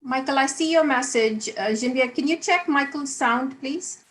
Michael, I see your message. Genevieve, can you check Michael's sound, please?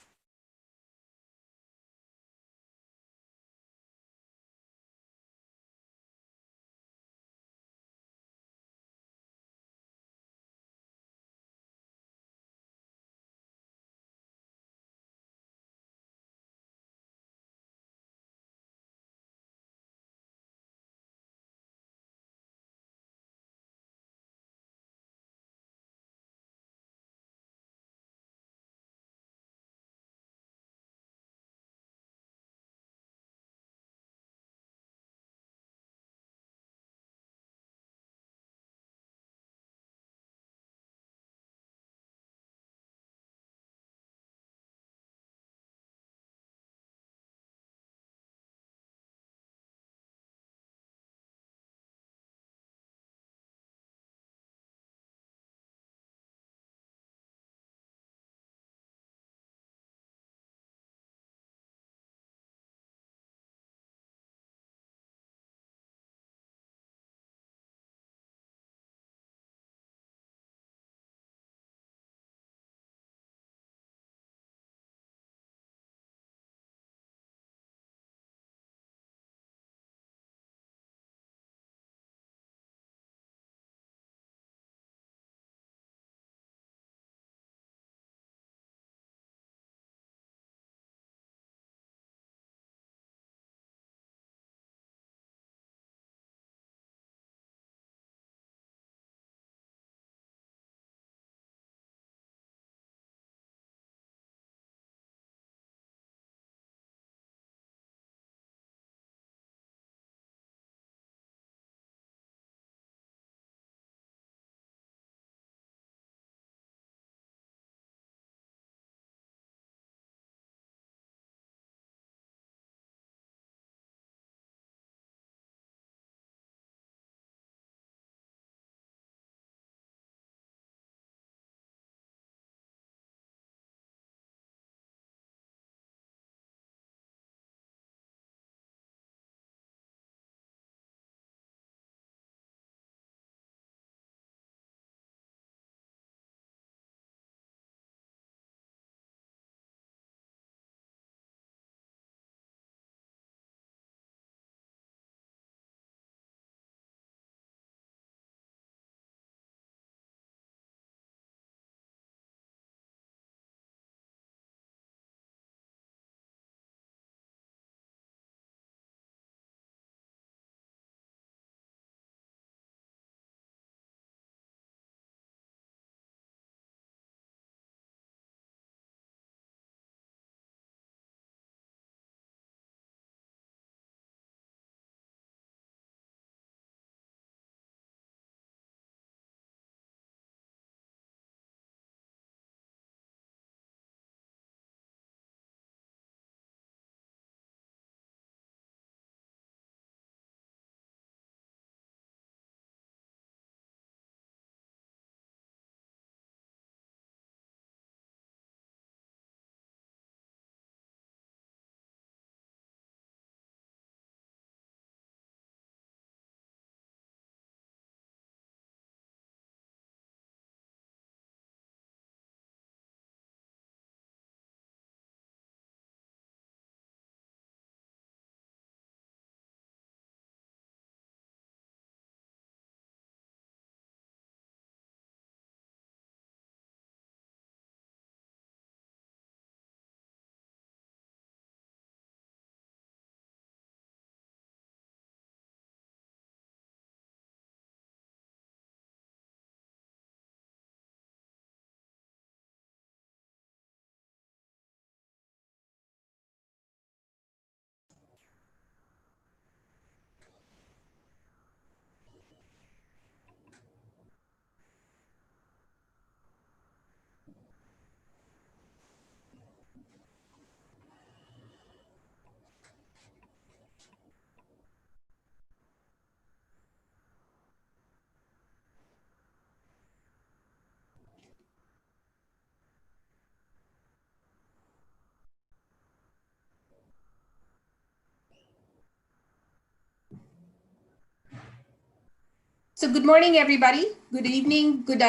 So good morning, everybody. Good evening, good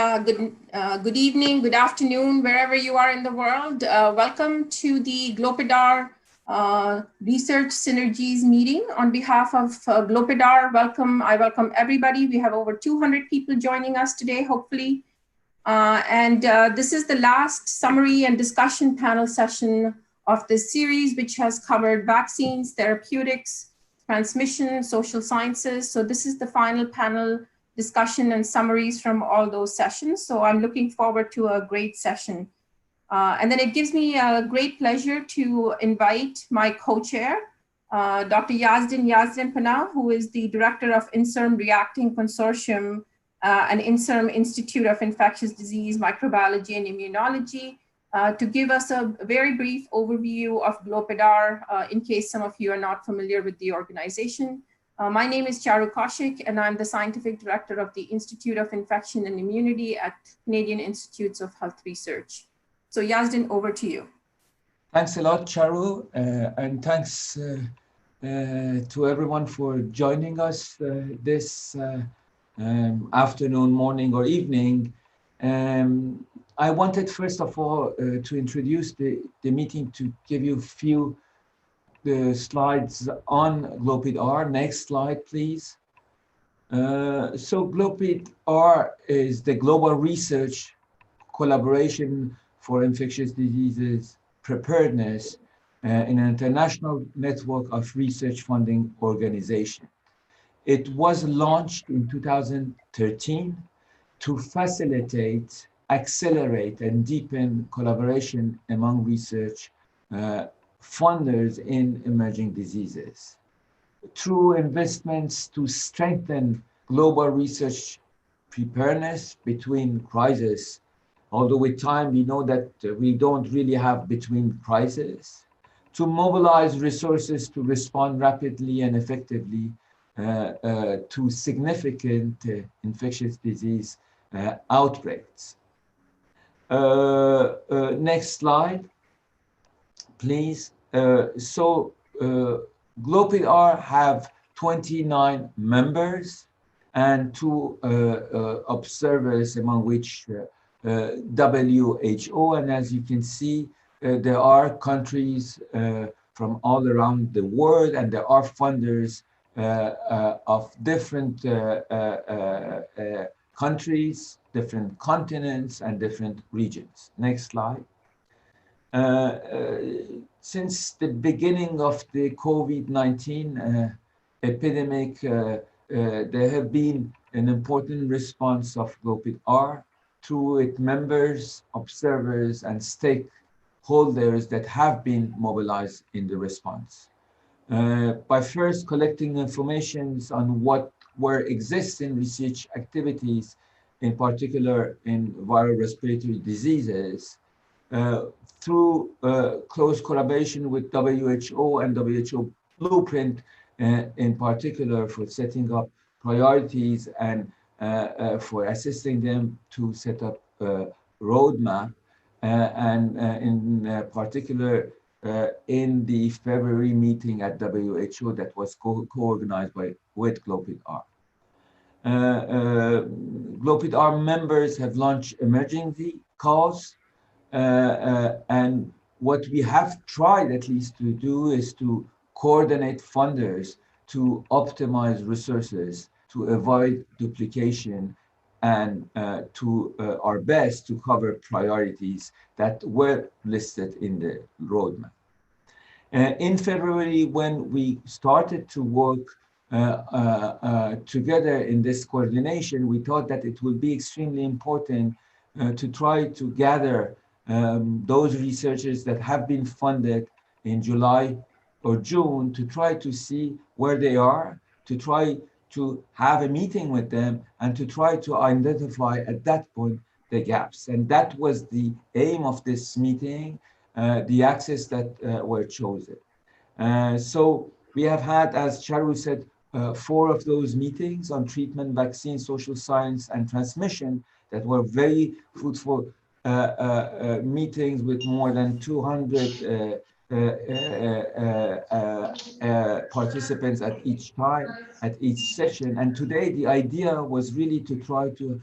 evening, good afternoon, wherever you are in the world. Welcome to the GloPID-R Research Synergies meeting. On behalf of GloPID-R, I welcome everybody. We have over 200 people joining us today, hopefully. This is the last summary and discussion panel session of this series, which has covered vaccines, therapeutics, transmission, social sciences. So this is the final panel discussion and summaries from all those sessions. So I'm looking forward to a great session. And then it gives me a great pleasure to invite my co-chair, Dr. Yazdin Panah, who is the director of INSERM Reacting Consortium, an INSERM Institute of Infectious Disease, Microbiology, and Immunology, to give us a very brief overview of GloPID-R in case some of you are not familiar with the organization. My name is Charu Kaushik, and I'm the scientific director of the Institute of Infection and Immunity at Canadian Institutes of Health Research. So Yazdin, over to you. Thanks a lot, Charu, and thanks to everyone for joining us this afternoon, morning, or evening. I wanted, first of all, to introduce the meeting, to give you a few slides on GloPID-R. Next slide, please. So GloPID-R is the global research collaboration for infectious diseases preparedness in an international network of research funding organizations. It was launched in 2013 to facilitate, accelerate, and deepen collaboration among research funders in emerging diseases. Through investments to strengthen global research preparedness between crises, although with time we know that we don't really have between crises, to mobilize resources to respond rapidly and effectively to significant infectious disease outbreaks. Next slide, please. GloPID-R have 29 members and 2 observers, among which WHO, and as you can see, there are countries from all around the world, and there are funders of different countries, different continents, and different regions. Next slide. Since the beginning of the COVID-19 epidemic, there have been an important response of GloPID-R through its members, observers, and stakeholders that have been mobilized in the response. By first collecting information on what were existing research activities, in particular in viral respiratory diseases, through close collaboration with WHO and WHO Blueprint, in particular for setting up priorities and for assisting them to set up a roadmap, and in particular in the February meeting at WHO that was co-organized with GloPID-R. GloPID-R members have launched emergency calls, and what we have tried at least to do is to coordinate funders to optimize resources, to avoid duplication, and to our best to cover priorities that were listed in the roadmap. In February, when we started to work together in this coordination, we thought that it would be extremely important to try to gather those researchers that have been funded in July or June, to try to see where they are, to try to have a meeting with them, and to try to identify at that point the gaps. And that was the aim of this meeting, the axes that were chosen. So we have had, as Charu said, 4 of those meetings on treatment, vaccine, social science, and transmission that were very fruitful meetings with more than 200 participants at each time, at each session. And today the idea was really to try to,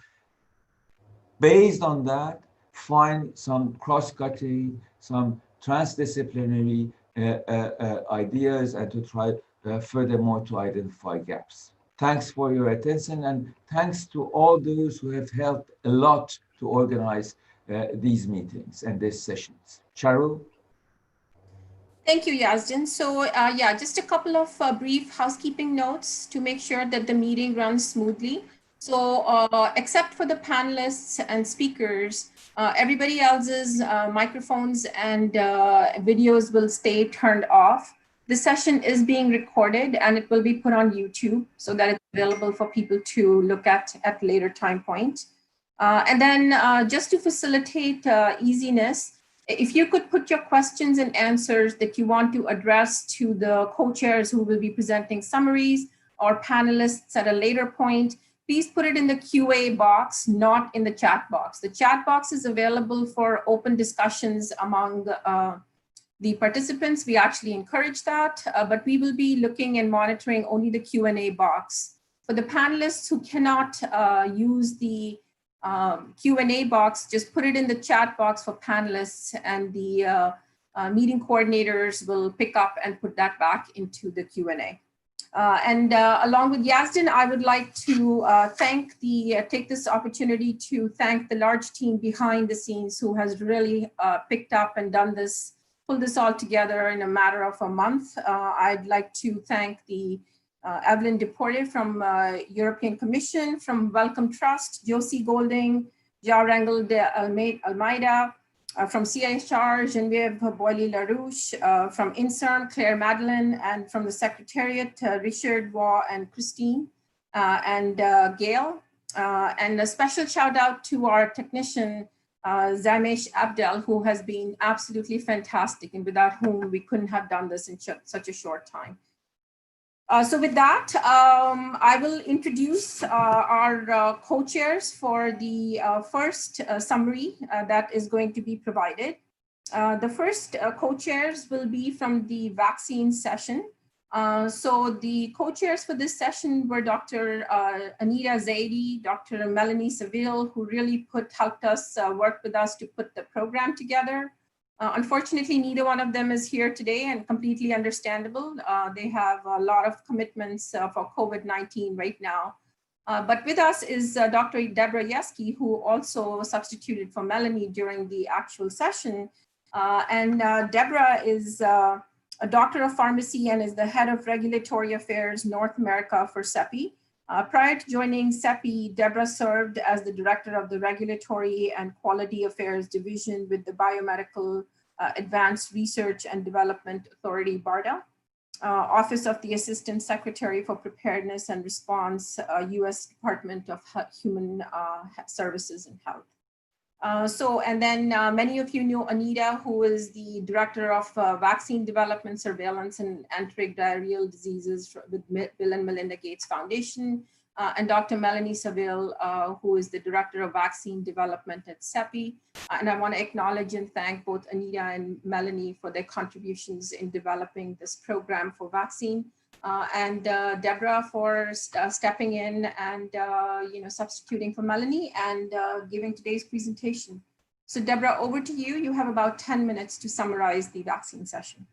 based on that, find some cross-cutting, some transdisciplinary ideas, and to try furthermore to identify gaps. Thanks for your attention, and thanks to all those who have helped a lot to organize these meetings and these sessions. Charu? Thank you, Yazdin. So yeah, just a couple of brief housekeeping notes to make sure that the meeting runs smoothly. So except for the panelists and speakers, everybody else's microphones and videos will stay turned off. The session is being recorded and it will be put on YouTube so that it's available for people to look at later time point. And then just to facilitate easiness, if you could put your questions and answers that you want to address to the co-chairs who will be presenting summaries or panelists at a later point, please put it in the QA box, not in the chat box. The chat box is available for open discussions among the participants. We actually encourage that, but we will be looking and monitoring only the Q&A box. For the panelists who cannot use the Q&A box, just put it in the chat box for panelists, and the meeting coordinators will pick up and put that back into the Q&A. And along with Yazdin, I would like to take this opportunity to thank the large team behind the scenes who has really picked up and done this, pulled this all together in a matter of a month. I'd like to thank the Evelyn Deporte from European Commission, from Wellcome Trust, Josie Golding, Ja Rangel de Almeida, from CIHR, Genevieve Boilly-Larouche, from INSERM, Claire Madeline, and from the Secretariat, Richard Waugh and Christine, and Gail. And a special shout out to our technician, Zamesh Abdel, who has been absolutely fantastic and without whom we couldn't have done this in such a short time. So with that, I will introduce our co-chairs for the first summary that is going to be provided. The first co-chairs will be from the vaccine session. So the co-chairs for this session were Dr. Anita Zaidi, Dr. Melanie Seville, who really helped us work with us to put the program together. Unfortunately, neither one of them is here today, and completely understandable. They have a lot of commitments for COVID-19 right now. But with us is Dr. Deborah Yeski, who also substituted for Melanie during the actual session. And Deborah is a doctor of pharmacy and is the head of regulatory affairs North America for CEPI. Prior to joining CEPI, Deborah served as the director of the Regulatory and Quality Affairs Division with the Biomedical Advanced Research and Development Authority, BARDA, Office of the Assistant Secretary for Preparedness and Response, U.S. Department of Human Services and Health. And then many of you know Anita, who is the Director of Vaccine Development, Surveillance, and Antidiarrheal Diseases with Bill and Melinda Gates Foundation, and Dr. Melanie Seville, who is the Director of Vaccine Development at CEPI. And I want to acknowledge and thank both Anita and Melanie for their contributions in developing this program for vaccine. And Deborah for stepping in and substituting for Melanie and giving today's presentation. So Deborah, over to you. You have about 10 minutes to summarize the vaccine session.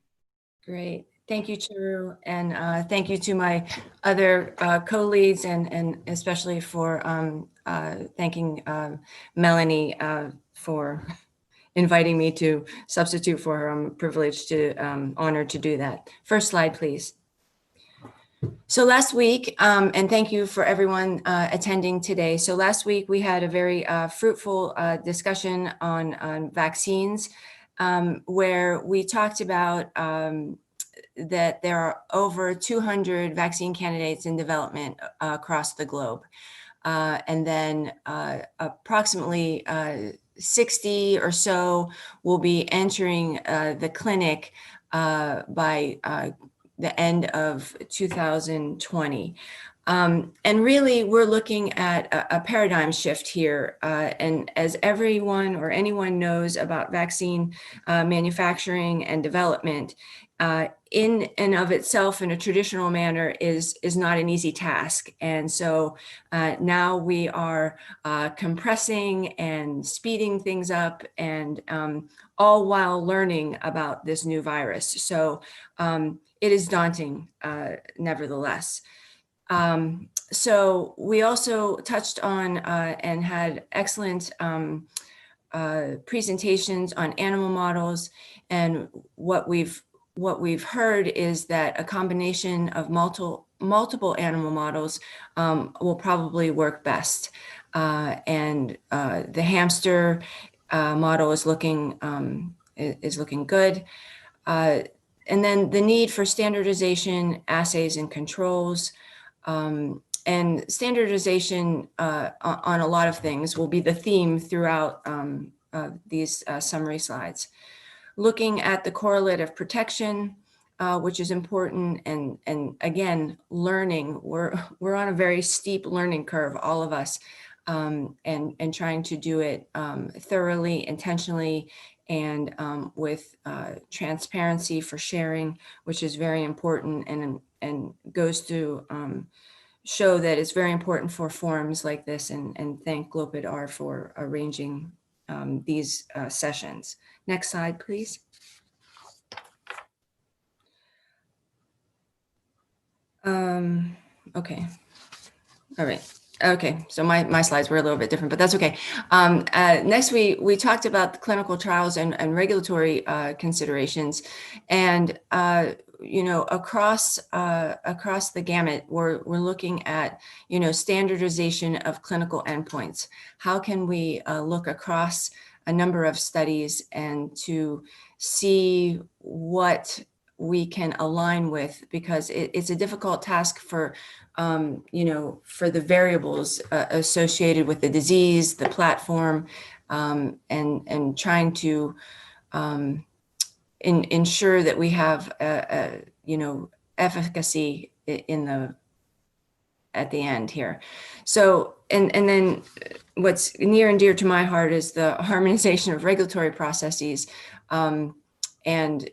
Great. Thank you, Charu, and thank you to my other co-leads, and especially for thanking Melanie for inviting me to substitute for her. I'm privileged to, honored to do that. First slide, please. So last week, and thank you for everyone attending today. So last week we had a very fruitful discussion on vaccines, where we talked about that there are over 200 vaccine candidates in development across the globe. And then approximately 60 or so will be entering the clinic by the end of 2020. And really, we're looking at a paradigm shift here. And as everyone or anyone knows about vaccine manufacturing and development, in and of itself in a traditional manner is not an easy task. And so now we are compressing and speeding things up, and all while learning about this new virus. So it is daunting, nevertheless. So we also touched on and had excellent presentations on animal models, and what we've heard is that a combination of multiple animal models will probably work best. And the hamster model is looking good. And then the need for standardization, assays, and controls. And standardization on a lot of things will be the theme throughout these summary slides. Looking at the correlate of protection, which is important, and again, learning. We're on a very steep learning curve, all of us, and trying to do it thoroughly, intentionally, and with transparency for sharing, which is very important, and goes to show that it's very important for forums like this, and thank GloPID-R for arranging these sessions. Next slide, please. Okay, all right. Okay, so my slides were a little bit different, but that's okay. Next, we talked about the clinical trials and regulatory considerations, and you know, across the gamut, we're looking at, you know, standardization of clinical endpoints. How can we look across a number of studies and to see what we can align with, because it's a difficult task for you know, for the variables associated with the disease, the platform, and trying to ensure that we have you know, efficacy at the end here. So, and then what's near and dear to my heart is the harmonization of regulatory processes. And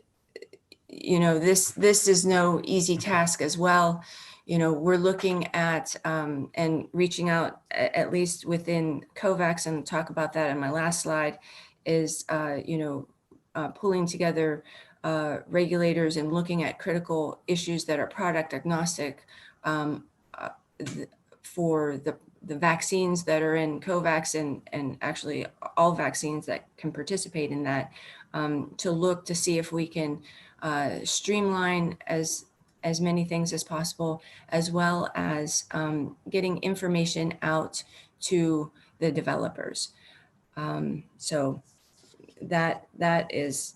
you know, this is no easy task as well. You know, we're looking at and reaching out, at least within COVAX, and talk about that in my last slide, is you know, pulling together regulators and looking at critical issues that are product agnostic for the vaccines that are in COVAX, and actually all vaccines that can participate in that, to look to see if we can streamline as many things as possible, as well as getting information out to the developers. So that is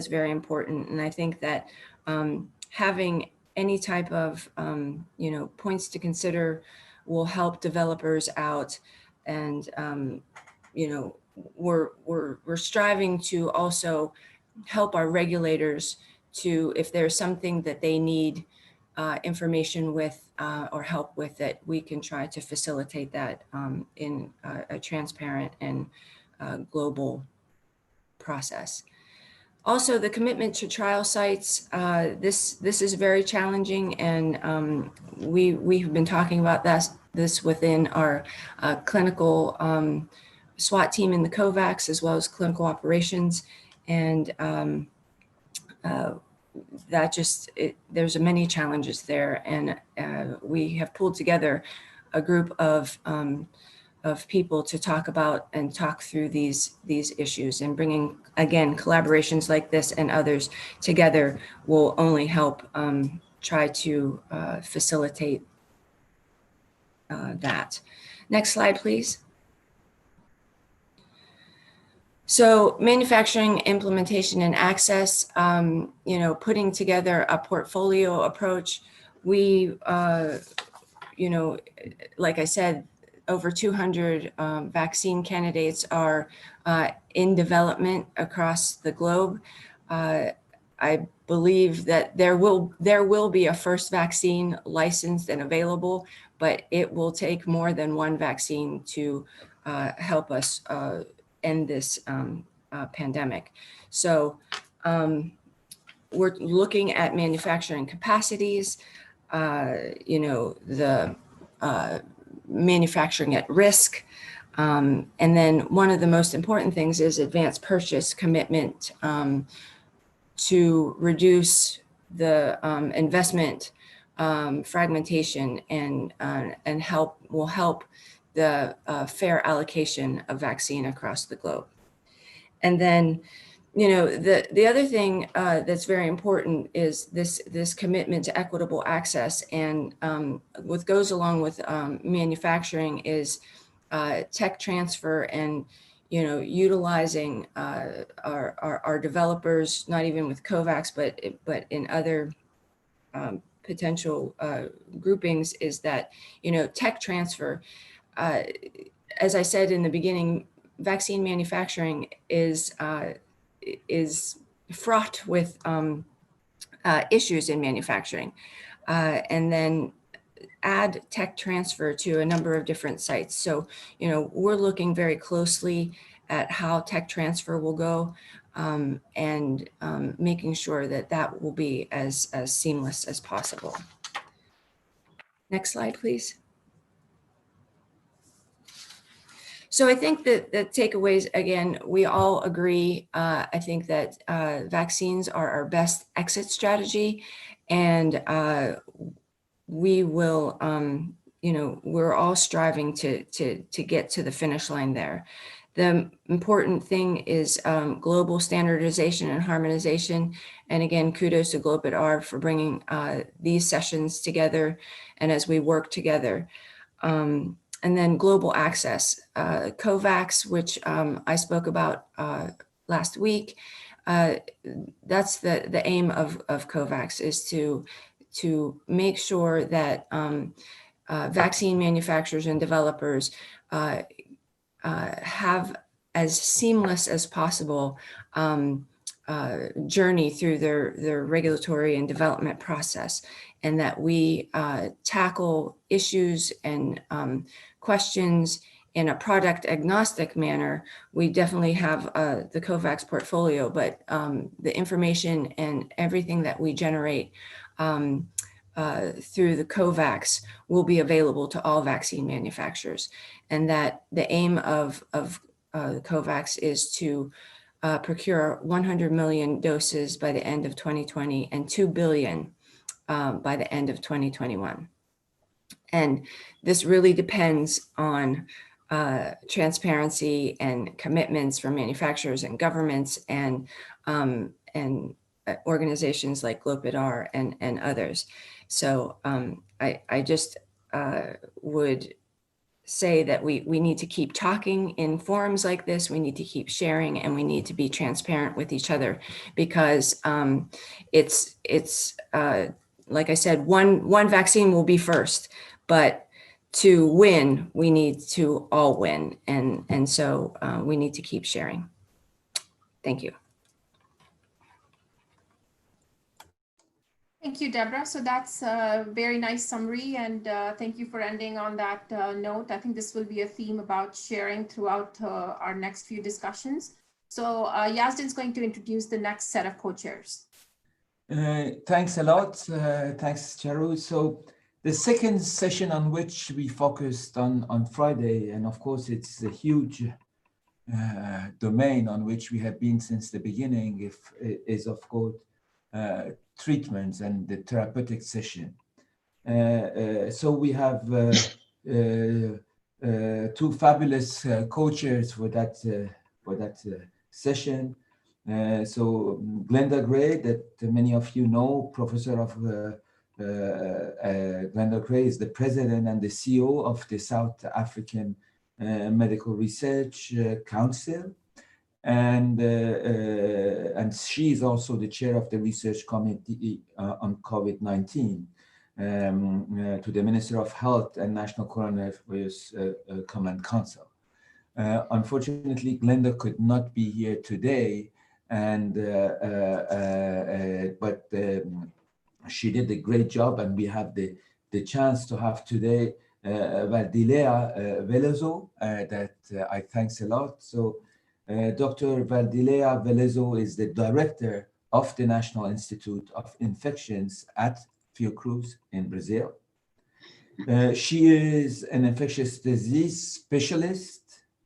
very important, and I think that having any type of you know, points to consider will help developers out, and you know, we're striving to also help our regulators to, if there's something that they need information with or help with, that we can try to facilitate that in a transparent and global process. Also, the commitment to trial sites. This is very challenging, and we have been talking about this within our clinical SWAT team in the COVAX, as well as clinical operations, and that just, there's many challenges there, and we have pulled together a group of people to talk about and talk through these issues, and bringing, again, collaborations like this and others together will only help try to facilitate that. Next slide, please. So manufacturing, implementation, and access, you know, putting together a portfolio approach. We, you know, like I said, over 200 vaccine candidates are in development across the globe. I believe that there will be a first vaccine licensed and available, but it will take more than one vaccine to help us end this pandemic. So we're looking at manufacturing capacities, the manufacturing at risk. And then one of the most important things is advanced purchase commitment to reduce the investment fragmentation and will help the fair allocation of vaccine across the globe. And then, the other thing that's very important is this commitment to equitable access. And what goes along with manufacturing is tech transfer and utilizing our developers, not even with COVAX, but in other potential groupings, is that tech transfer. As I said in the beginning, vaccine manufacturing is fraught with issues in manufacturing, and then add tech transfer to a number of different sites. So, we're looking very closely at how tech transfer will go, and making sure that will be as seamless as possible. Next slide, please. So I think that the takeaways, again, we all agree. I think that vaccines are our best exit strategy, and we will, we're all striving to get to the finish line there. The important thing is global standardization and harmonization. And again, kudos to GloPID-R for bringing these sessions together and as we work together. And then global access, COVAX, which I spoke about last week. That's the aim of COVAX, is to make sure that vaccine manufacturers and developers have as seamless as possible journey through their regulatory and development process, and that we tackle issues and questions in a product agnostic manner. We definitely have the COVAX portfolio, but the information and everything that we generate through the COVAX will be available to all vaccine manufacturers, and that the aim of COVAX is to procure 100 million doses by the end of 2020 and 2 billion by the end of 2021. And this really depends on transparency and commitments from manufacturers and governments and organizations like GloPID-R and others. So I just would say that we need to keep talking in forums like this. We need to keep sharing, and we need to be transparent with each other, because it's like I said, one vaccine will be first, but to win, we need to all win. And so we need to keep sharing. Thank you. Thank you, Deborah. So that's a very nice summary, and thank you for ending on that note. I think this will be a theme about sharing throughout our next few discussions. So Yazdin's going to introduce the next set of co-chairs. Thanks a lot. Thanks, Charu. So the second session on which we focused on Friday, and of course it's a huge domain on which we have been since the beginning, is of course treatments and the therapeutic session. So we have two fabulous co-chairs for that session. So Glenda Gray, that many of you know, professor of Glenda Gray is the president and the CEO of the South African Medical Research Council. And she is also the chair of the research committee on COVID-19 to the Minister of Health and National Coronavirus Command Council. Unfortunately, Glenda could not be here today, and she did a great job, and we have the chance to have today Valdilea Veloso, that I thanks a lot. So Dr. Valdilea Veloso is the director of the National Institute of Infections at Fiocruz in Brazil. She is an infectious disease specialist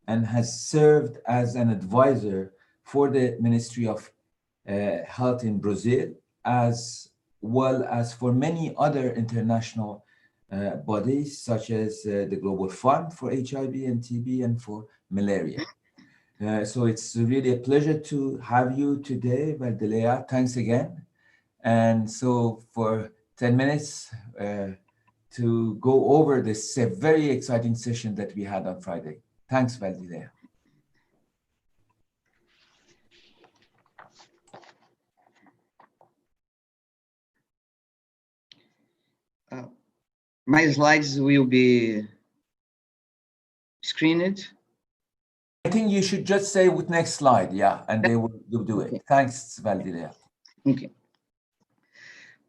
and has served as an advisor for the Ministry of Health in Brazil, as well as for many other international bodies, such as the Global Fund for HIV and TB and for malaria. So it's really a pleasure to have you today, Valdilea. Thanks again. And so for 10 minutes, to go over this very exciting session that we had on Friday. Thanks, Valdilea. My slides will be screened. I think you should just say with next slide, yeah, and they will do it. Okay. Thanks, Valdilea. Okay.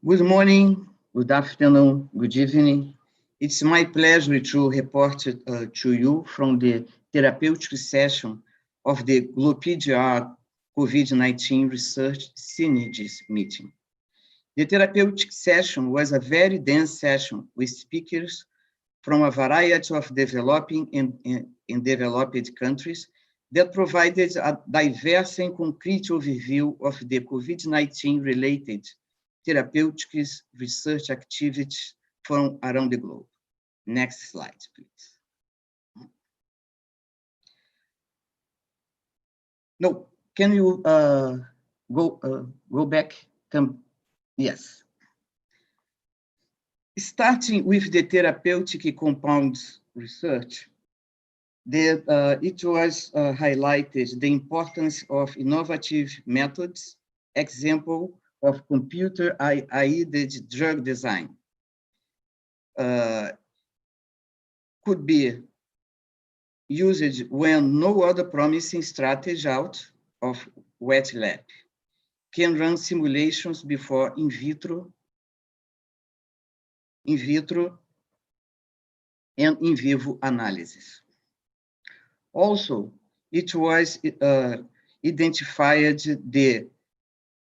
Good morning, good afternoon, good evening. It's my pleasure to report to you from the therapeutic session of the GloPID-R COVID-19 Research Synergies meeting. The therapeutic session was a very dense session with speakers from a variety of developing and developed countries that provided a diverse and concrete overview of the COVID-19 related therapeutic research activities from around the globe. Next slide, please. No, can you go back? Yes. Starting with the therapeutic compounds research, it was highlighted the importance of innovative methods, example of computer-aided drug design. Could be used when no other promising strategy out of wet lab. Can run simulations before in vitro, and in vivo analysis. Also, it was identified the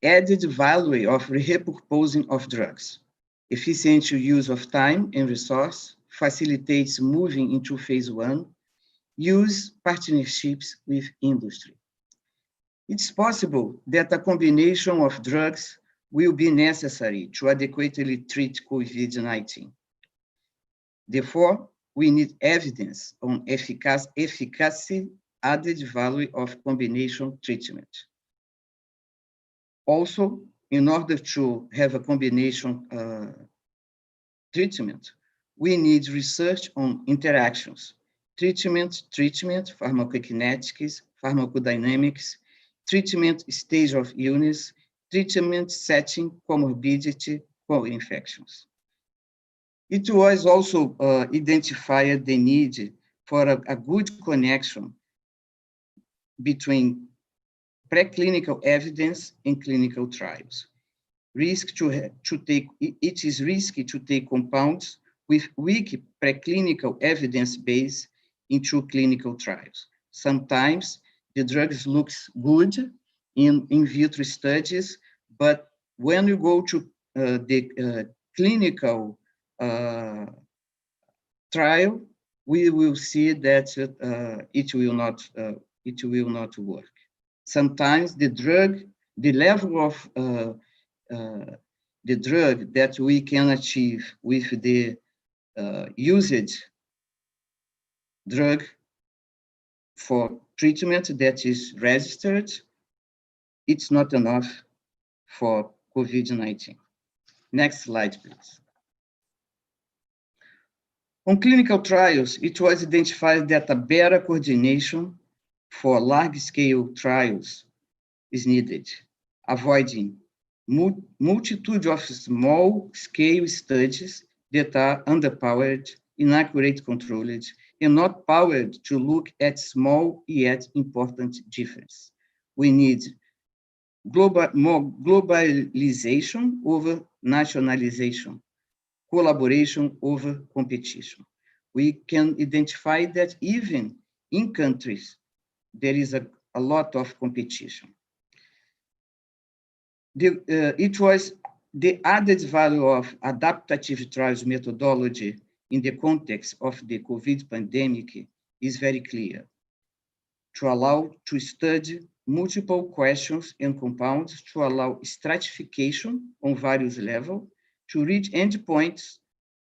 added value of repurposing of drugs. Efficient use of time and resource facilitates moving into phase 1, use partnerships with industry. It's possible that a combination of drugs will be necessary to adequately treat COVID-19. Therefore, we need evidence on efficacy, added value of combination treatment. Also, in order to have a combination treatment, we need research on interactions, treatment, pharmacokinetics, pharmacodynamics, treatment stage of illness, treatment setting, comorbidity, co-infections. It was also identified the need for a good connection between preclinical evidence and clinical trials. It is risky to take compounds with weak preclinical evidence base into clinical trials. Sometimes the drugs looks good in vitro studies, but when you go to the clinical trial, we will see that it will not work. Sometimes the level of the drug that we can achieve with the usage drug for treatment that is registered, it's not enough for COVID-19. Next slide, please. On clinical trials, it was identified that a better coordination for large-scale trials is needed, avoiding multitude of small-scale studies that are underpowered, inaccurate controlled, and not powered to look at small yet important difference. We need more globalization over nationalization, collaboration over competition. We can identify that even in countries, there is a lot of competition. It was the added value of adaptive trials methodology in the context of the COVID pandemic is very clear. To allow to study multiple questions and compounds, to allow stratification on various levels, to reach endpoints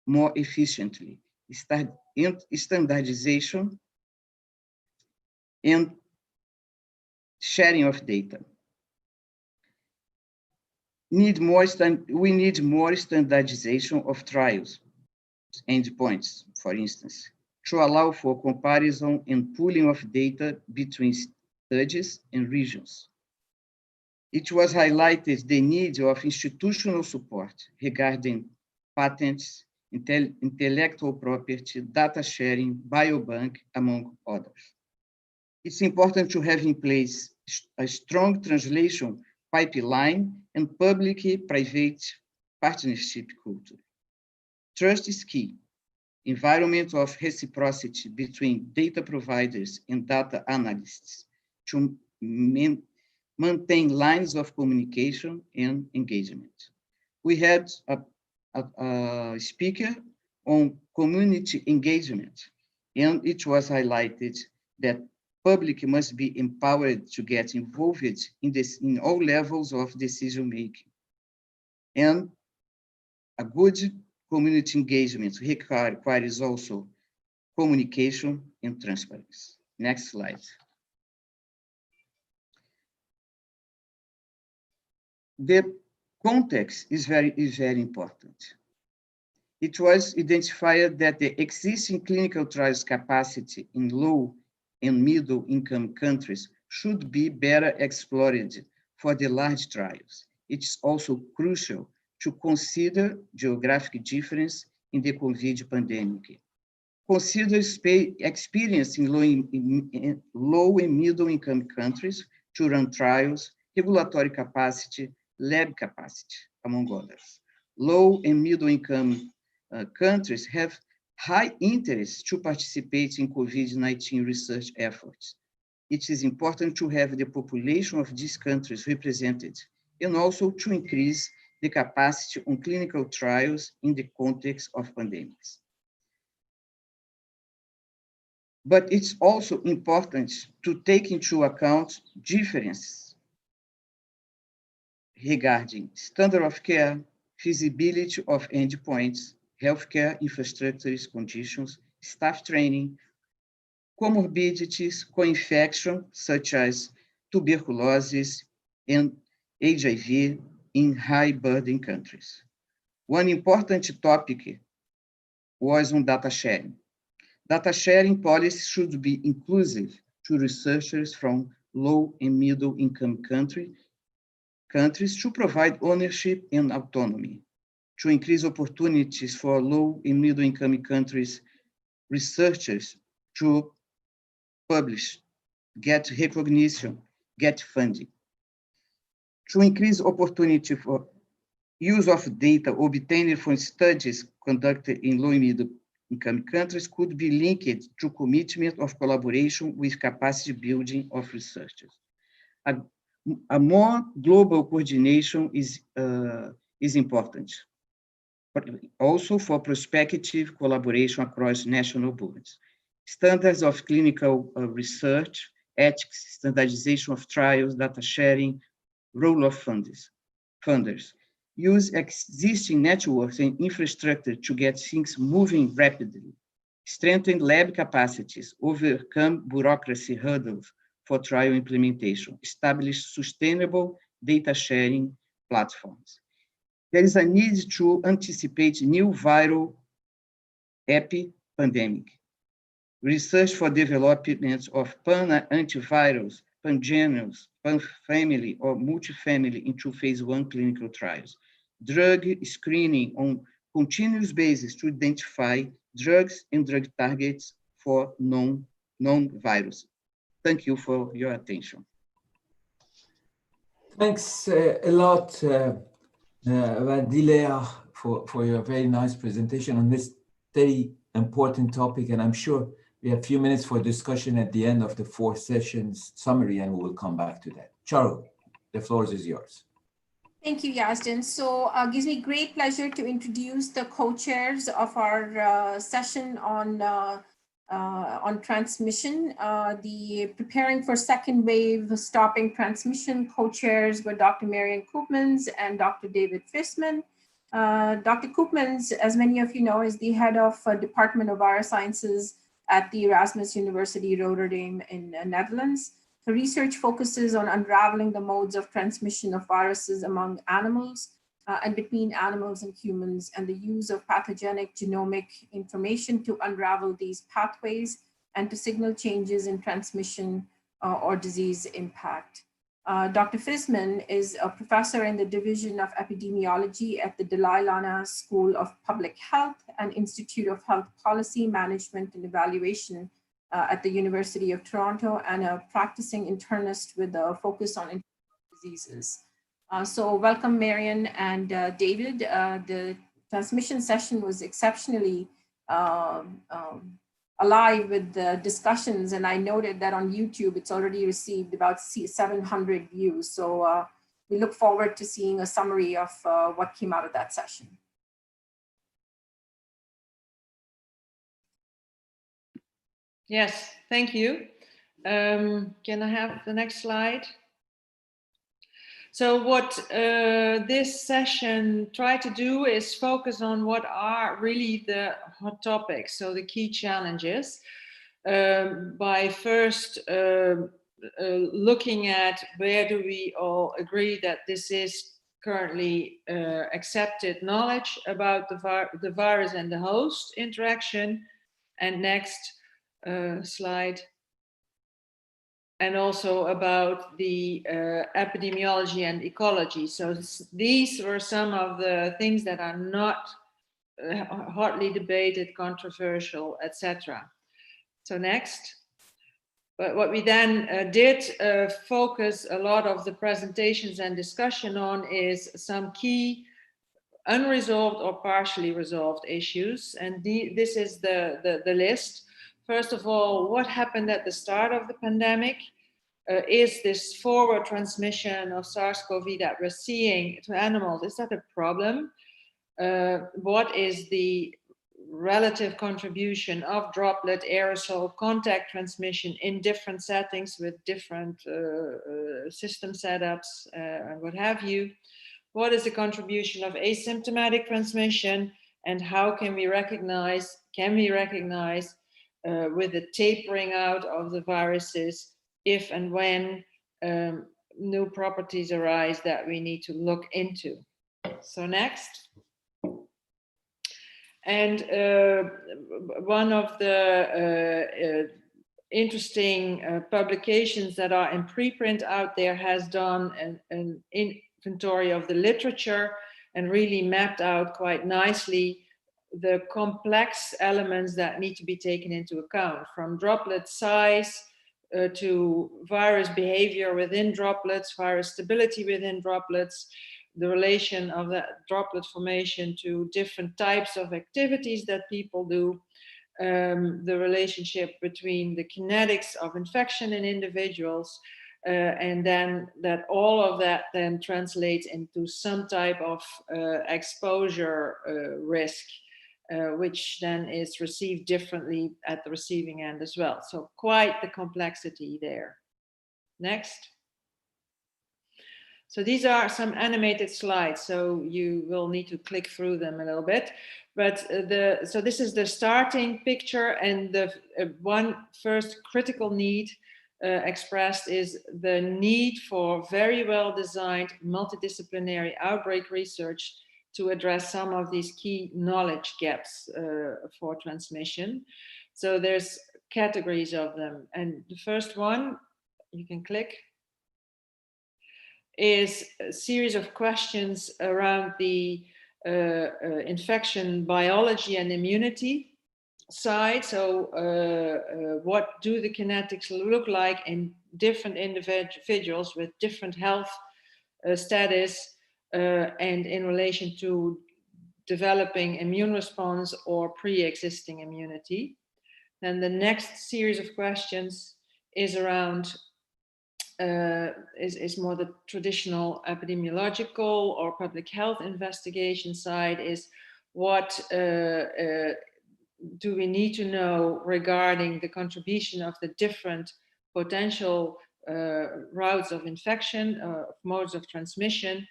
more efficiently, standardization and sharing of data. We need more standardization of trials, endpoints, for instance, to allow for comparison and pooling of data between studies and regions. It was highlighted the need of institutional support regarding patents, intellectual property, data sharing, biobank, among others. It's important to have in place a strong translation pipeline and public-private partnership culture. Trust is key. Environment of reciprocity between data providers and data analysts to maintain lines of communication and engagement. We had a speaker on community engagement, and it was highlighted that public must be empowered to get involved in all levels of decision-making. And a good community engagement requires also communication and transparency. Next slide. The context is very important. It was identified that the existing clinical trials capacity in low and middle income countries should be better explored for the large trials. It's also crucial to consider geographic difference in the COVID pandemic. Consider experience in low and middle income countries to run trials, regulatory capacity, lab capacity, among others. Low and middle income countries have high interest to participate in COVID-19 research efforts. It is important to have the population of these countries represented and also to increase the capacity on clinical trials in the context of pandemics. But it's also important to take into account differences regarding standard of care, feasibility of endpoints, healthcare infrastructures conditions, staff training, comorbidities, co-infection, such as tuberculosis and HIV in high-burden countries. One important topic was on data sharing. Data sharing policies should be inclusive to researchers from low and middle income countries to provide ownership and autonomy, to increase opportunities for low and middle income countries researchers to publish, get recognition, get funding, to increase opportunity for use of data obtained from studies conducted in low and middle income countries could be linked to commitment of collaboration with capacity building of researchers. A more global coordination is important, but also for prospective collaboration across national boards. Standards of clinical research, ethics, standardization of trials, data sharing, role of funders. Use existing networks and infrastructure to get things moving rapidly. Strengthen lab capacities, overcome bureaucracy hurdles for trial implementation. Establish sustainable data sharing platforms. There is a need to anticipate new viral epidemic. Research for development of pan-antivirals, pangenols, pan-family or multifamily into phase 1 clinical trials. Drug screening on continuous basis to identify drugs and drug targets for known viruses. Thank you for your attention. Thanks a lot, Vandilea, for your very nice presentation on this very important topic. And I'm sure we have a few minutes for discussion at the end of the 4 sessions summary, and we will come back to that. Charu, the floor is yours. Thank you, Yazdan. So it gives me great pleasure to introduce the co-chairs of our session on transmission. The Preparing for Second Wave, Stopping Transmission co-chairs were Dr. Marian Koopmans and Dr. David Visman. Dr. Koopmans, as many of you know, is the head of Department of Biosciences at the Erasmus University Rotterdam in Netherlands. The research focuses on unraveling the modes of transmission of viruses among animals and between animals and humans, and the use of pathogenic genomic information to unravel these pathways and to signal changes in transmission or disease impact. Dr. Visman is a professor in the Division of Epidemiology at the Dalai Lama School of Public Health and Institute of Health Policy, Management and Evaluation at the University of Toronto, and a practicing internist with a focus on infectious diseases. So welcome, Marian and David. The transmission session was exceptionally alive with the discussions, and I noted that on YouTube it's already received about 700 views. So we look forward to seeing a summary of what came out of that session. Yes, thank you. Can I have the next slide? So what this session tried to do is focus on what are really the hot topics, so the key challenges, by first looking at where do we all agree that this is currently accepted knowledge about the virus and the host interaction, and next slide. And also about the epidemiology and ecology. So these were some of the things that are not hotly debated, controversial, etc. So next. But what we then did focus a lot of the presentations and discussion on is some key unresolved or partially resolved issues. And this is the list. First of all, what happened at the start of the pandemic? Is this forward transmission of SARS-CoV that we're seeing to animals, is that a problem? What is the relative contribution of droplet aerosol contact transmission in different settings with different system setups and what have you? What is the contribution of asymptomatic transmission, and how can we recognize with the tapering out of the viruses if and when new properties arise that we need to look into? So next. And one of the interesting publications that are in preprint out there has done an inventory of the literature and really mapped out quite nicely the complex elements that need to be taken into account, from droplet size to virus behavior within droplets, virus stability within droplets, the relation of that droplet formation to different types of activities that people do, the relationship between the kinetics of infection in individuals, and then that all of that then translates into some type of exposure risk, which then is received differently at the receiving end as well. So quite the complexity there. Next. So these are some animated slides, so you will need to click through them a little bit. But so this is the starting picture, and the one first critical need expressed is the need for very well designed multidisciplinary outbreak research to address some of these key knowledge gaps for transmission. So there's categories of them, and the first one, you can click, is a series of questions around the infection biology and immunity side. So what do the kinetics look like in different individuals with different health status and in relation to developing immune response or pre-existing immunity. Then the next series of questions is around is more the traditional epidemiological or public health investigation side. Is what do we need to know regarding the contribution of the different potential routes of infection, modes of transmission,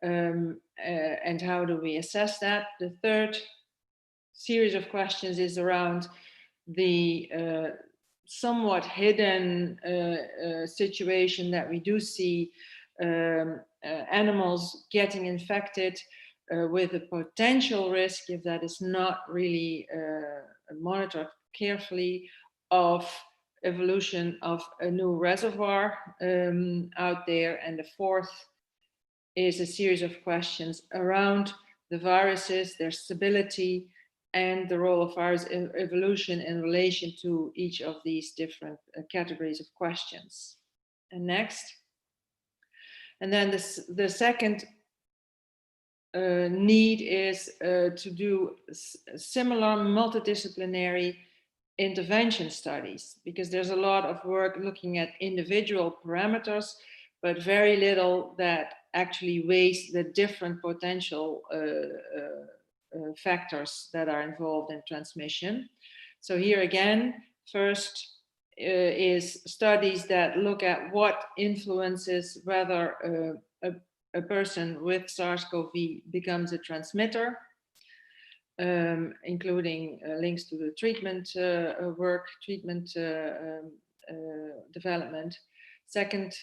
and how do we assess that? The third series of questions is around the somewhat hidden situation that we do see animals getting infected with a potential risk, if that is not really monitored carefully, of evolution of a new reservoir out there. And the fourth is a series of questions around the viruses, their stability, and the role of virus evolution in relation to each of these different categories of questions. And next. And then the second need is to do similar multidisciplinary intervention studies, because there's a lot of work looking at individual parameters, but very little that actually weighs the different potential factors that are involved in transmission. So here again, first is studies that look at what influences whether a person with SARS-CoV becomes a transmitter, including links to the treatment work, treatment development. Second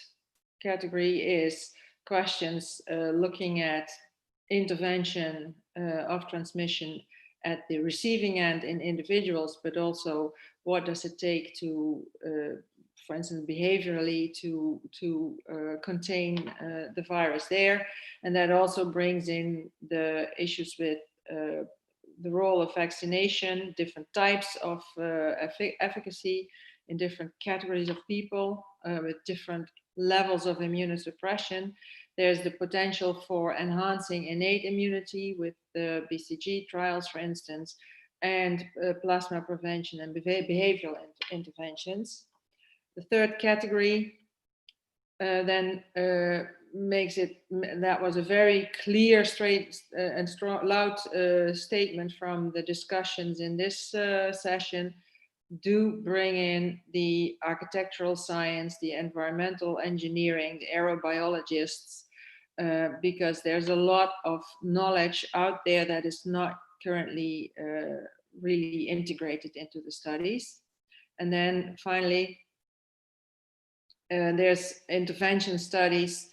category is questions looking at intervention of transmission at the receiving end in individuals, but also what does it take to, for instance, behaviorally to contain the virus there. And that also brings in the issues with the role of vaccination, different types of efficacy in different categories of people with different levels of immunosuppression. There's the potential for enhancing innate immunity with the BCG trials, for instance, and plasma prevention and behavioral interventions. The third category then makes it, that was a very clear, straight and strong, loud statement from the discussions in this session. Do bring in the architectural science, the environmental engineering, the aerobiologists, because there's a lot of knowledge out there that is not currently really integrated into the studies. And then finally, there's intervention studies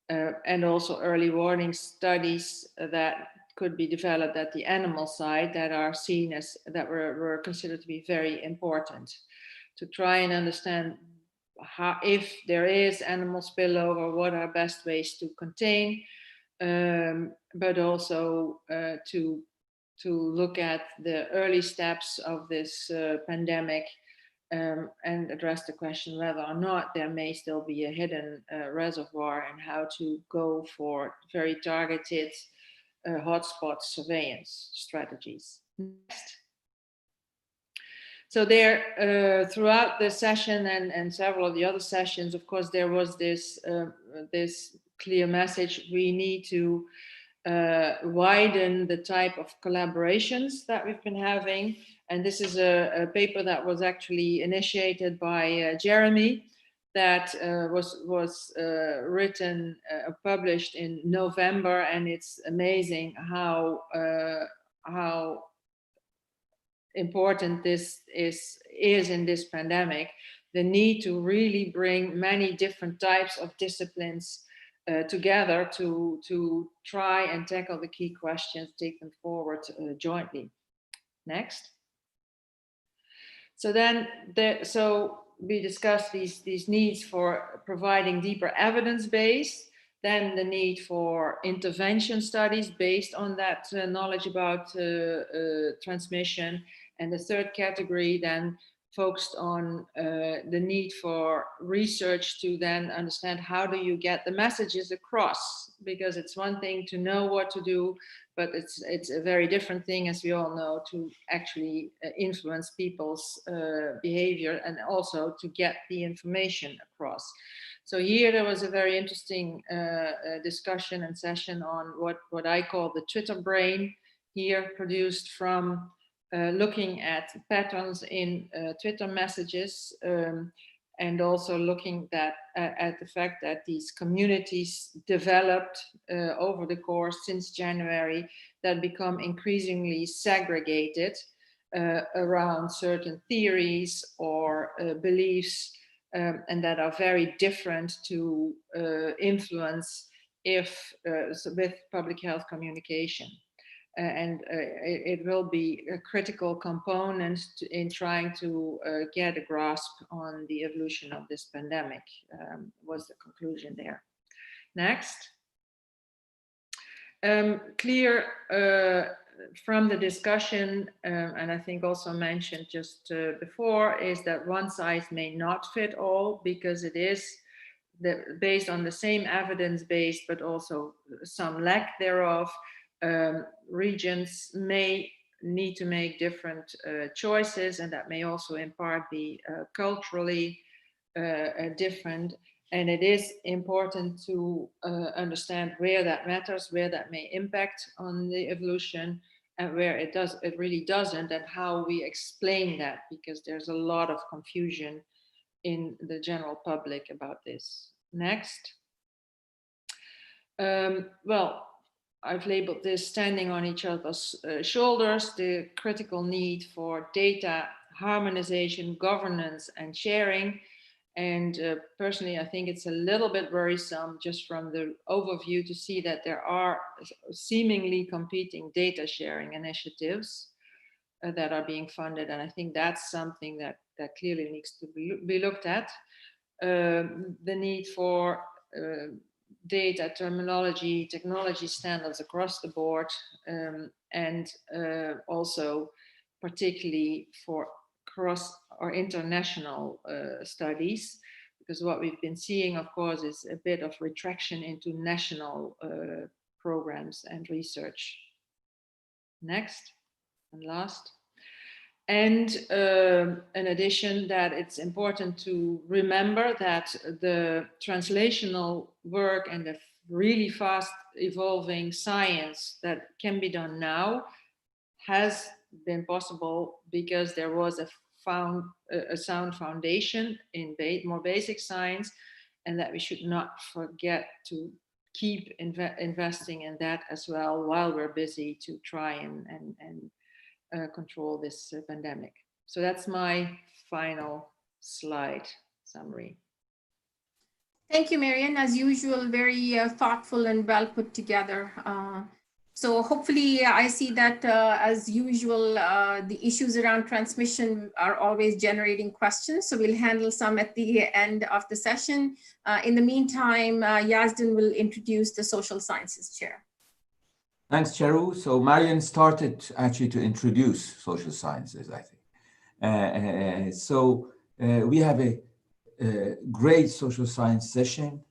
and also early warning studies that could be developed at the animal side that are seen as, that were considered to be very important to try and understand how, if there is animal spillover, what are best ways to contain, but also to look at the early steps of this pandemic and address the question whether or not there may still be a hidden reservoir and how to go for very targeted hotspot surveillance strategies. Next. So there, throughout the session and several of the other sessions, of course, there was this this clear message: we need to widen the type of collaborations that we've been having. And this is a paper that was actually initiated by Jeremy, that was written, published in November, and it's amazing how important this is in this pandemic. The need to really bring many different types of disciplines together to try and tackle the key questions, take them forward jointly. Next. So then, so we discussed these needs for providing deeper evidence base, then the need for intervention studies based on that knowledge about transmission, and the third category then focused on the need for research to then understand how do you get the messages across, because it's one thing to know what to do, but it's a very different thing, as we all know, to actually influence people's behavior and also to get the information across. So here there was a very interesting discussion and session on what I call the Twitter brain, here produced from looking at patterns in Twitter messages, and also looking at the fact that these communities developed over the course since January that become increasingly segregated around certain theories or beliefs, and that are very different to influence with public health communication. It will be a critical component in trying to get a grasp on the evolution of this pandemic, was the conclusion there. Next. Clear from the discussion, and I think also mentioned just before, is that one size may not fit all, because it is based on the same evidence base, but also some lack thereof. Regions may need to make different choices, and that may also in part be culturally different. And it is important to understand where that matters, where that may impact on the evolution, and where it really doesn't, and how we explain that, because there's a lot of confusion in the general public about this. Next. Well, I've labeled this standing on each other's shoulders, the critical need for data harmonization, governance, and sharing. And personally, I think it's a little bit worrisome just from the overview to see that there are seemingly competing data sharing initiatives that are being funded. And I think that's something that clearly needs to be looked at. The need for data, terminology, technology standards across the board, and also particularly for cross or international studies, because what we've been seeing, of course, is a bit of retraction into national programs and research. Next and last. And in addition, that it's important to remember that the translational work and the really fast evolving science that can be done now has been possible because there was a sound foundation in more basic science, and that we should not forget to keep investing in that as well while we're busy to try and control this pandemic. So that's my final slide summary. Thank you, Marian. As usual, very thoughtful and well put together. So hopefully I see that as usual, the issues around transmission are always generating questions. So we'll handle some at the end of the session. In the meantime, Yazdan will introduce the social sciences chair. Thanks, Charu. So Marian started actually to introduce social sciences, I think. We have a great social science session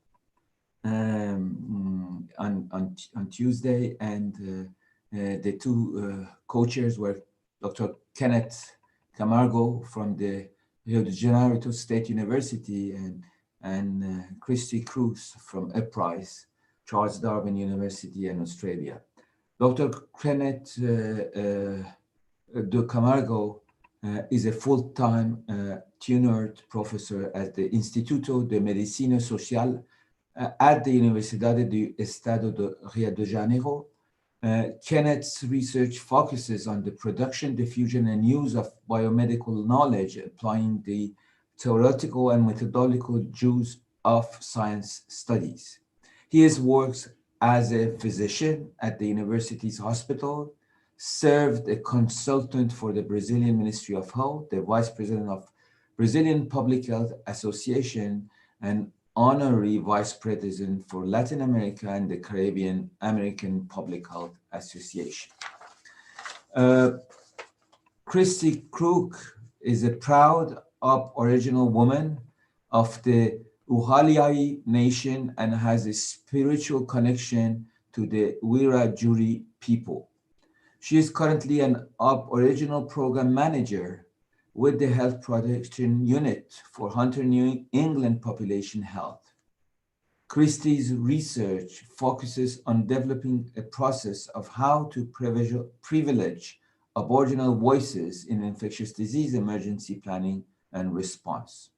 on Tuesday, and the two co-chairs were Dr. Kenneth Camargo from the Rio de Janeiro State University and Christy Cruz from Uprise, Charles Darwin University in Australia. Dr. Kenneth de Camargo is a full-time tenured professor at the Instituto de Medicina Social at the Universidade do Estado de Rio de Janeiro. Kenneth's research focuses on the production, diffusion, and use of biomedical knowledge, applying the theoretical and methodological use of science studies. He works as a physician at the university's hospital, served a consultant for the Brazilian Ministry of Health, the vice president of Brazilian Public Health Association, and honorary vice president for Latin America and the Caribbean American Public Health Association. Christy Crook is a proud Aboriginal woman of the Uhalia Nation and has a spiritual connection to the Wiradjuri people. She is currently an Aboriginal Program Manager with the Health Protection Unit for Hunter New England Population Health. Christie's research focuses on developing a process of how to privilege Aboriginal voices in infectious disease emergency planning and response.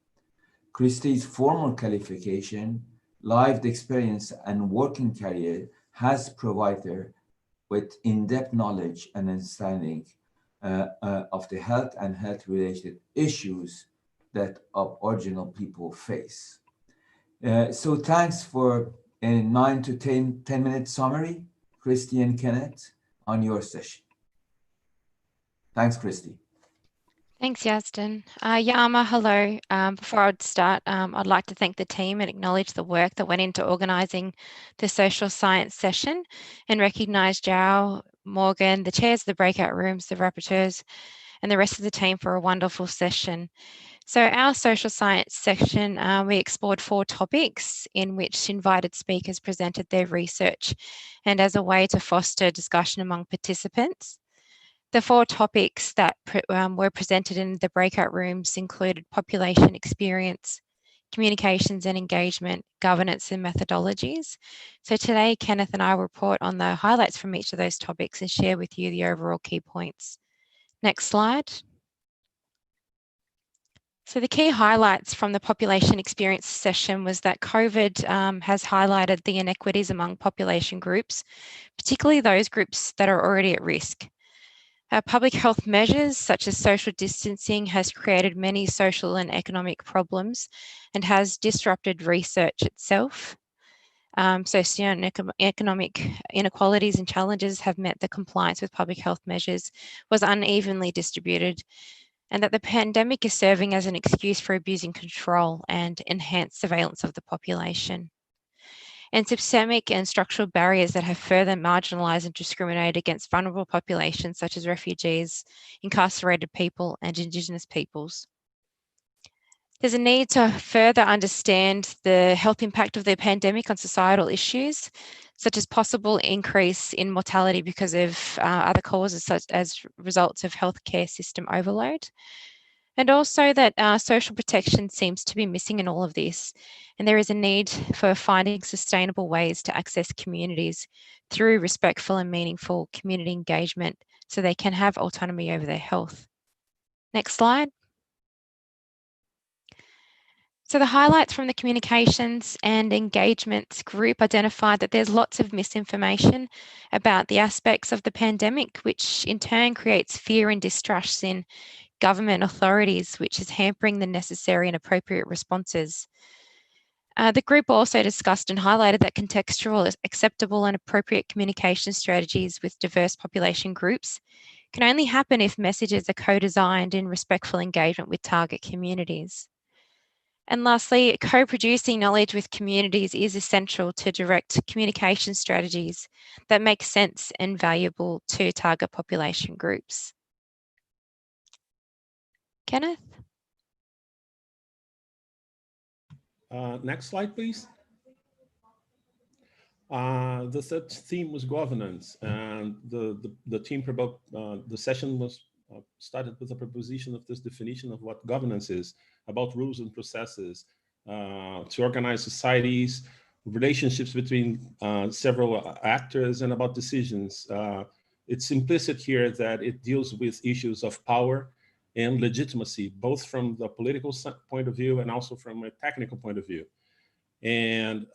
Christie's formal qualification, lived experience, and working career has provided her with in-depth knowledge and understanding of the health and health-related issues that Aboriginal people face. So thanks for a 9 to 10-minute summary, Christy and Kenneth, on your session. Thanks, Christy. Thanks, Yazdan. Yama, hello. Before I would start, I'd like to thank the team and acknowledge the work that went into organising the social science session and recognise Zhao, Morgan, the chairs of the breakout rooms, the rapporteurs, and the rest of the team for a wonderful session. So our social science section, we explored 4 topics in which invited speakers presented their research, and as a way to foster discussion among participants. The 4 topics that were presented in the breakout rooms included population experience, communications and engagement, governance and methodologies. So today, Kenneth and I will report on the highlights from each of those topics and share with you the overall key points. Next slide. So the key highlights from the population experience session was that COVID has highlighted the inequities among population groups, particularly those groups that are already at risk. Public health measures such as social distancing has created many social and economic problems and has disrupted research itself. Socioeconomic inequalities and challenges have meant that compliance with public health measures was unevenly distributed, and that the pandemic is serving as an excuse for abusing control and enhanced surveillance of the population. And systemic and structural barriers that have further marginalised and discriminated against vulnerable populations such as refugees, incarcerated people and Indigenous peoples. There's a need to further understand the health impact of the pandemic on societal issues, such as possible increase in mortality because of other causes such as results of healthcare system overload. And also that social protection seems to be missing in all of this. And there is a need for finding sustainable ways to access communities through respectful and meaningful community engagement so they can have autonomy over their health. Next slide. So the highlights from the communications and engagements group identified that there's lots of misinformation about the aspects of the pandemic, which in turn creates fear and distrust in government authorities, which is hampering the necessary and appropriate responses. The group also discussed and highlighted that contextual, acceptable and appropriate communication strategies with diverse population groups can only happen if messages are co-designed in respectful engagement with target communities. And lastly, co-producing knowledge with communities is essential to direct communication strategies that make sense and valuable to target population groups. Kenneth? Next slide, please. The third theme was governance, and the team about the session was started with a proposition of this definition of what governance is, about rules and processes to organize societies, relationships between several actors, and about decisions. It's implicit here that it deals with issues of power and legitimacy, both from the political point of view and also from a technical point of view. And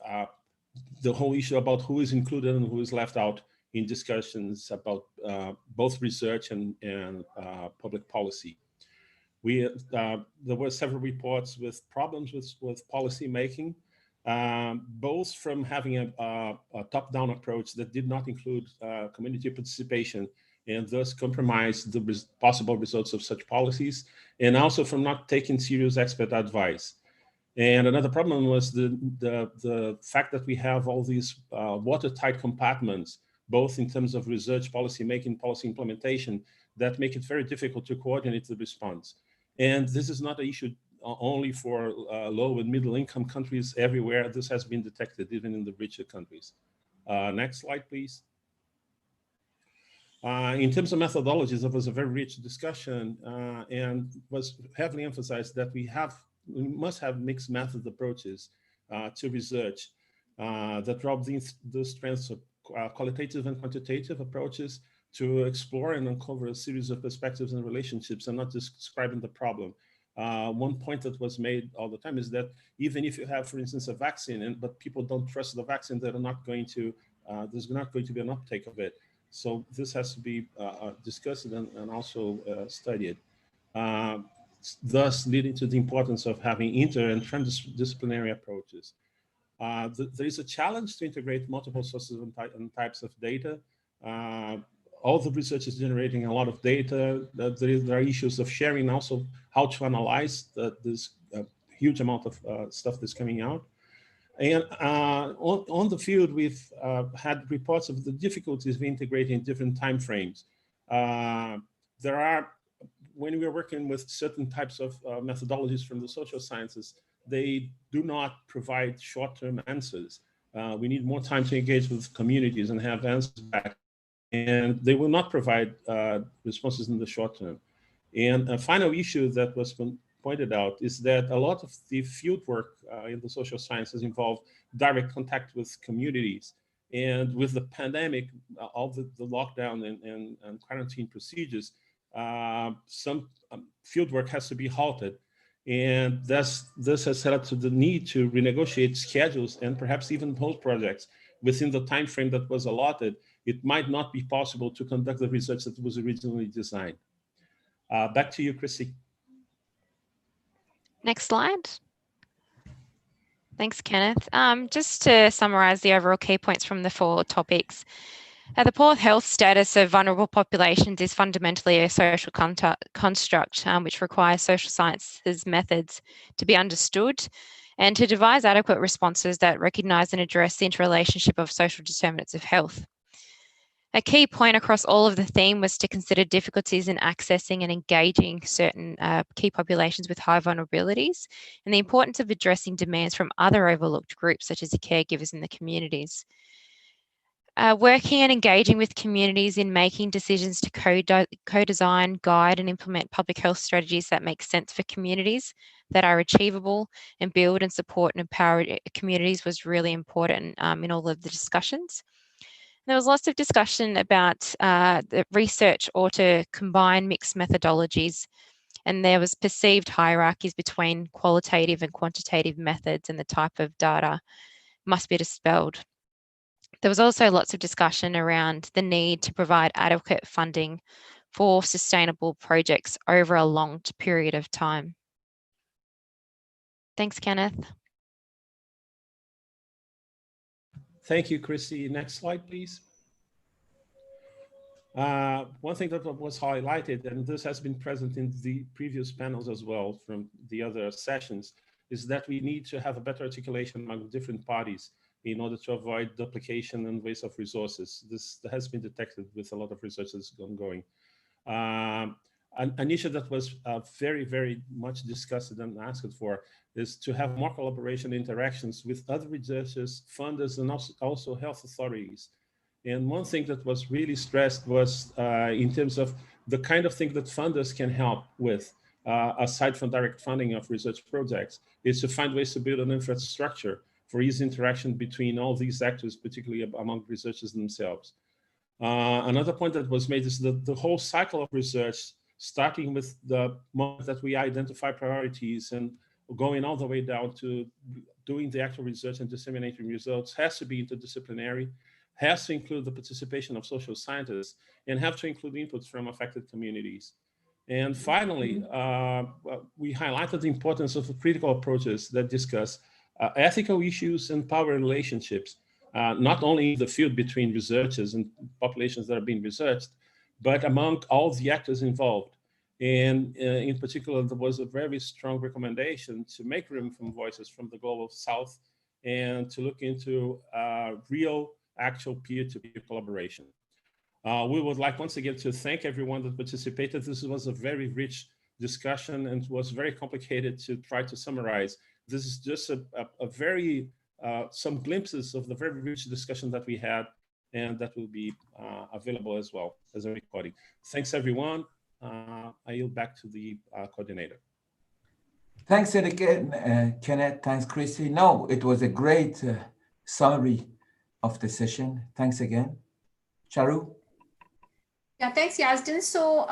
the whole issue about who is included and who is left out in discussions about both research and public policy. There were several reports with problems with policy making, both from having a top-down approach that did not include community participation and thus compromise the possible results of such policies, and also from not taking serious expert advice. And another problem was the fact that we have all these watertight compartments, both in terms of research, policy making, policy implementation, that make it very difficult to coordinate the response. And this is not an issue only for low and middle income countries. Everywhere this has been detected, even in the richer countries. Next slide, please. In terms of methodologies, it was a very rich discussion and was heavily emphasized that we must have mixed method approaches to research that drop the strengths of qualitative and quantitative approaches to explore and uncover a series of perspectives and relationships and not just describing the problem. One point that was made all the time is that even if you have, for instance, a vaccine, but people don't trust the vaccine, there's not going to be an uptake of it. So this has to be discussed and also studied, thus leading to the importance of having inter and transdisciplinary approaches. There is a challenge to integrate multiple sources and types of data. All the research is generating a lot of data. There are issues of sharing, also how to analyze this huge amount of stuff that's coming out. And on the field, we've had reports of the difficulties of integrating different timeframes. When we're working with certain types of methodologies from the social sciences, they do not provide short-term answers. We need more time to engage with communities and have answers back. And they will not provide responses in the short term. And a final issue that was pointed out is that a lot of the field work in the social sciences involve direct contact with communities. And with the pandemic, all the lockdown and quarantine procedures, some field work has to be halted. And this has led to the need to renegotiate schedules and perhaps even hold projects within the time frame that was allotted. It might not be possible to conduct the research that was originally designed. Back to you, Chrissy. Next slide. Thanks, Kenneth. Just to summarize the overall key points from the 4 topics. The poor health status of vulnerable populations is fundamentally a social construct which requires social sciences methods to be understood and to devise adequate responses that recognise and address the interrelationship of social determinants of health. A key point across all of the theme was to consider difficulties in accessing and engaging certain key populations with high vulnerabilities and the importance of addressing demands from other overlooked groups, such as the caregivers in the communities. Working and engaging with communities in making decisions to co-design, guide and implement public health strategies that make sense for communities, that are achievable, and build and support and empower communities was really important in all of the discussions. There was lots of discussion about the research or to combine mixed methodologies, and there was perceived hierarchies between qualitative and quantitative methods, and the type of data must be dispelled. There was also lots of discussion around the need to provide adequate funding for sustainable projects over a long period of time. Thanks, Kenneth. Thank you, Chrissy. Next slide, please. One thing that was highlighted, and this has been present in the previous panels as well from the other sessions, is that we need to have a better articulation among different parties in order to avoid duplication and waste of resources. This has been detected with a lot of research that's ongoing. An issue that was very, very much discussed and asked for is to have more collaboration interactions with other researchers, funders, and also health authorities. And one thing that was really stressed was in terms of the kind of thing that funders can help with, aside from direct funding of research projects, is to find ways to build an infrastructure for easy interaction between all these actors, particularly among researchers themselves. Another point that was made is that the whole cycle of research, starting with the moment that we identify priorities and going all the way down to doing the actual research and disseminating results, has to be interdisciplinary, has to include the participation of social scientists, and have to include inputs from affected communities. And finally, we highlighted the importance of critical approaches that discuss ethical issues and power relationships, not only in the field between researchers and populations that are being researched, but among all the actors involved. And in particular, there was a very strong recommendation to make room for voices from the Global South and to look into real, actual peer-to-peer collaboration. We would like once again to thank everyone that participated. This was a very rich discussion and was very complicated to try to summarize. This is just a very, some glimpses of the very rich discussion that we had, and that will be available as well as a recording. Thanks, everyone. I yield back to the coordinator. Thanks again, Kenneth. Thanks, Chrissy. No, it was a great summary of the session. Thanks again. Charu? Yeah, thanks, Yazdan. So,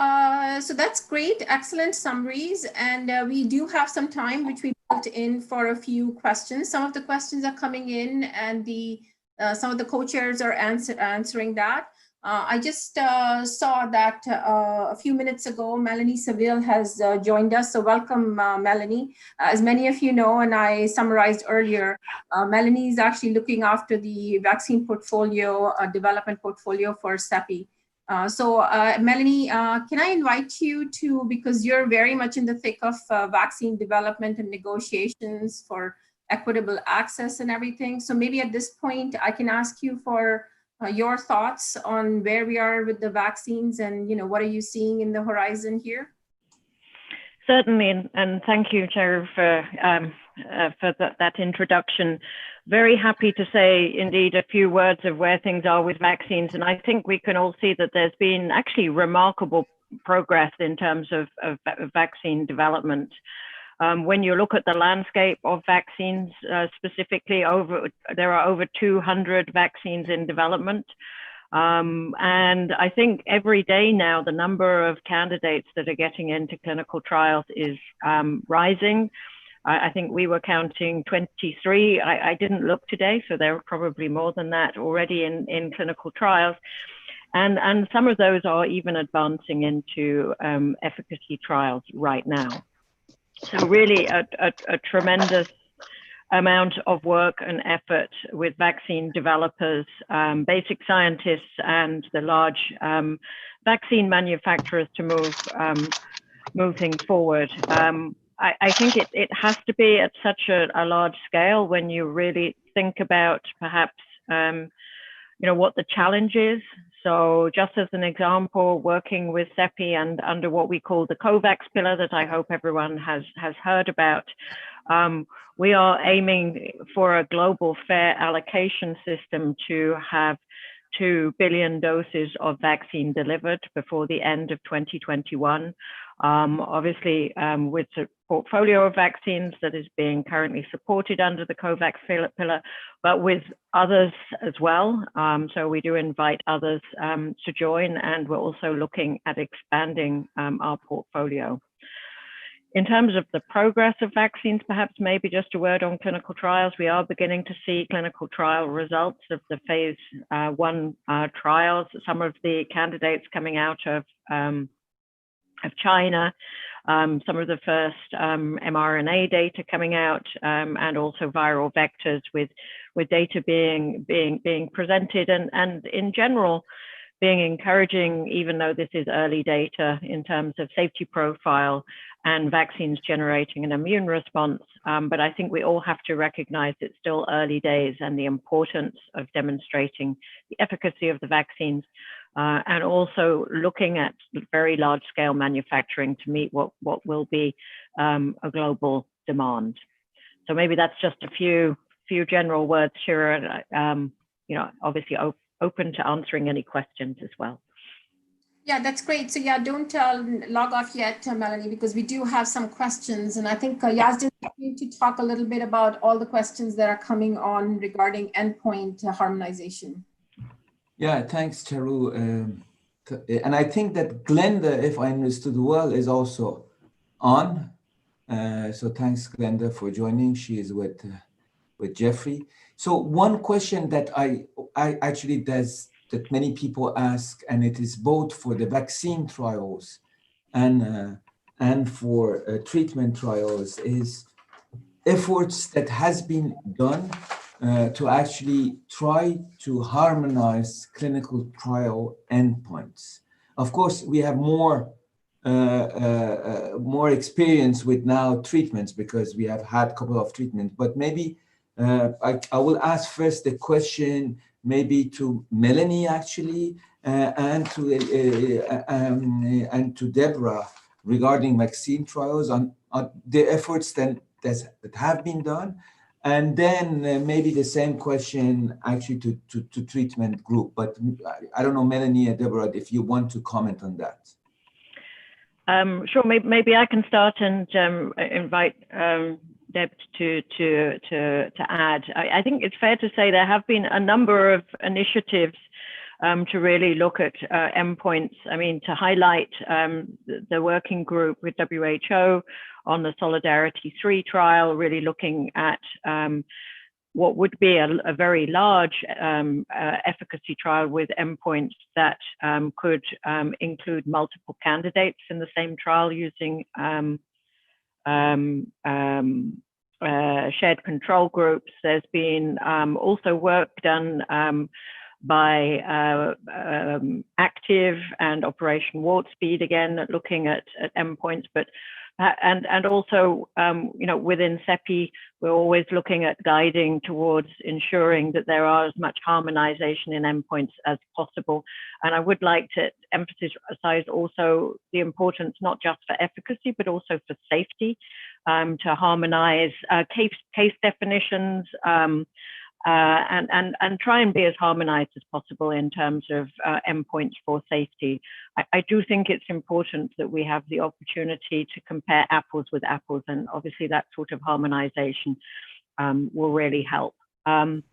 so that's great, excellent summaries. And we do have some time, which we built in for a few questions. Some of the questions are coming in, and some of the co-chairs are answering that. I just saw that a few minutes ago, Melanie Seville has joined us. So welcome, Melanie. As many of you know, and I summarized earlier, Melanie is actually looking after the vaccine portfolio, development portfolio for CEPI. Melanie, can I invite you to, because you're very much in the thick of vaccine development and negotiations for equitable access and everything. So maybe at this point, I can ask you for your thoughts on where we are with the vaccines, and what are you seeing in the horizon here? Certainly, and thank you, Chair, for that introduction. Very happy to say, indeed, a few words of where things are with vaccines. And I think we can all see that there's been actually remarkable progress in terms of vaccine development. When you look at the landscape of vaccines, specifically, there are over 200 vaccines in development. And I think every day now, the number of candidates that are getting into clinical trials is rising. I think we were counting 23. I didn't look today, so there are probably more than that already in clinical trials. And some of those are even advancing into efficacy trials right now. So really a tremendous amount of work and effort with vaccine developers, basic scientists, and the large vaccine manufacturers to move things forward. I think it has to be at such a large scale when you really think about perhaps what the challenge is. So just as an example, working with CEPI and under what we call the COVAX pillar that I hope everyone has heard about, we are aiming for a global fair allocation system to have 2 billion doses of vaccine delivered before the end of 2021. Obviously, with a portfolio of vaccines that is being currently supported under the COVAX pillar, but with others as well. So we do invite others to join, and we're also looking at expanding our portfolio. In terms of the progress of vaccines, perhaps maybe just a word on clinical trials. We are beginning to see clinical trial results of the phase 1 trials. Some of the candidates coming out of China, some of the first mRNA data coming out, and also viral vectors with data being presented, and in general being encouraging, even though this is early data in terms of safety profile and vaccines generating an immune response. But I think we all have to recognize it's still early days, and the importance of demonstrating the efficacy of the vaccines, and also looking at very large scale manufacturing to meet what will be a global demand. So maybe that's just a few general words, Shira, obviously open to answering any questions as well. Yeah, that's great. So yeah, don't log off yet, Melanie, because we do have some questions. And I think Yazdan is going to talk a little bit about all the questions that are coming on regarding endpoint harmonization. Yeah, thanks, Charu. And I think that Glenda, if I understood well, is also on. So thanks, Glenda, for joining. She is with Jeffrey. So one question that I actually that many people ask, and it is both for the vaccine trials and for treatment trials, is efforts that has been done to actually try to harmonize clinical trial endpoints. Of course, we have more experience with now treatments because we have had a couple of treatments, but maybe I will ask first the question maybe to Melanie actually, and to Deborah, regarding vaccine trials on the efforts that have been done. And then maybe the same question actually to treatment group. But I don't know, Melanie and Deborah, if you want to comment on that. Sure, maybe I can start and invite Deb to add. I think it's fair to say there have been a number of initiatives to really look at endpoints. I mean, to highlight the working group with WHO on the Solidarity 3 trial, really looking at what would be a very large efficacy trial with endpoints that could include multiple candidates in the same trial using shared control groups. There's been also work done by Active and Operation Warp Speed, again looking at endpoints, but and also within CEPI, we're always looking at guiding towards ensuring that there are as much harmonization in endpoints as possible. And I would like to emphasize also the importance not just for efficacy but also for safety, to harmonize case definitions, and try and be as harmonized as possible in terms of endpoints for safety. I do think it's important that we have the opportunity to compare apples with apples, and obviously that sort of harmonization will really help. In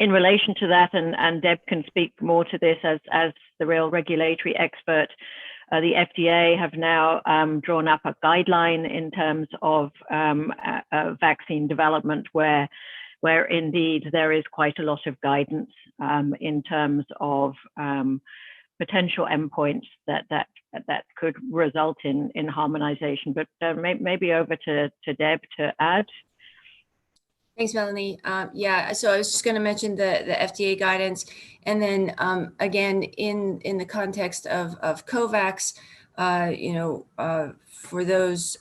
relation to that, and Deb can speak more to this as the real regulatory expert, the FDA have now drawn up a guideline in terms of vaccine development where indeed there is quite a lot of guidance in terms of potential endpoints that could result in harmonization. But maybe over to Deb to add. Thanks, Melanie. Yeah, so I was just going to mention the FDA guidance, and then again in the context of COVAX, for those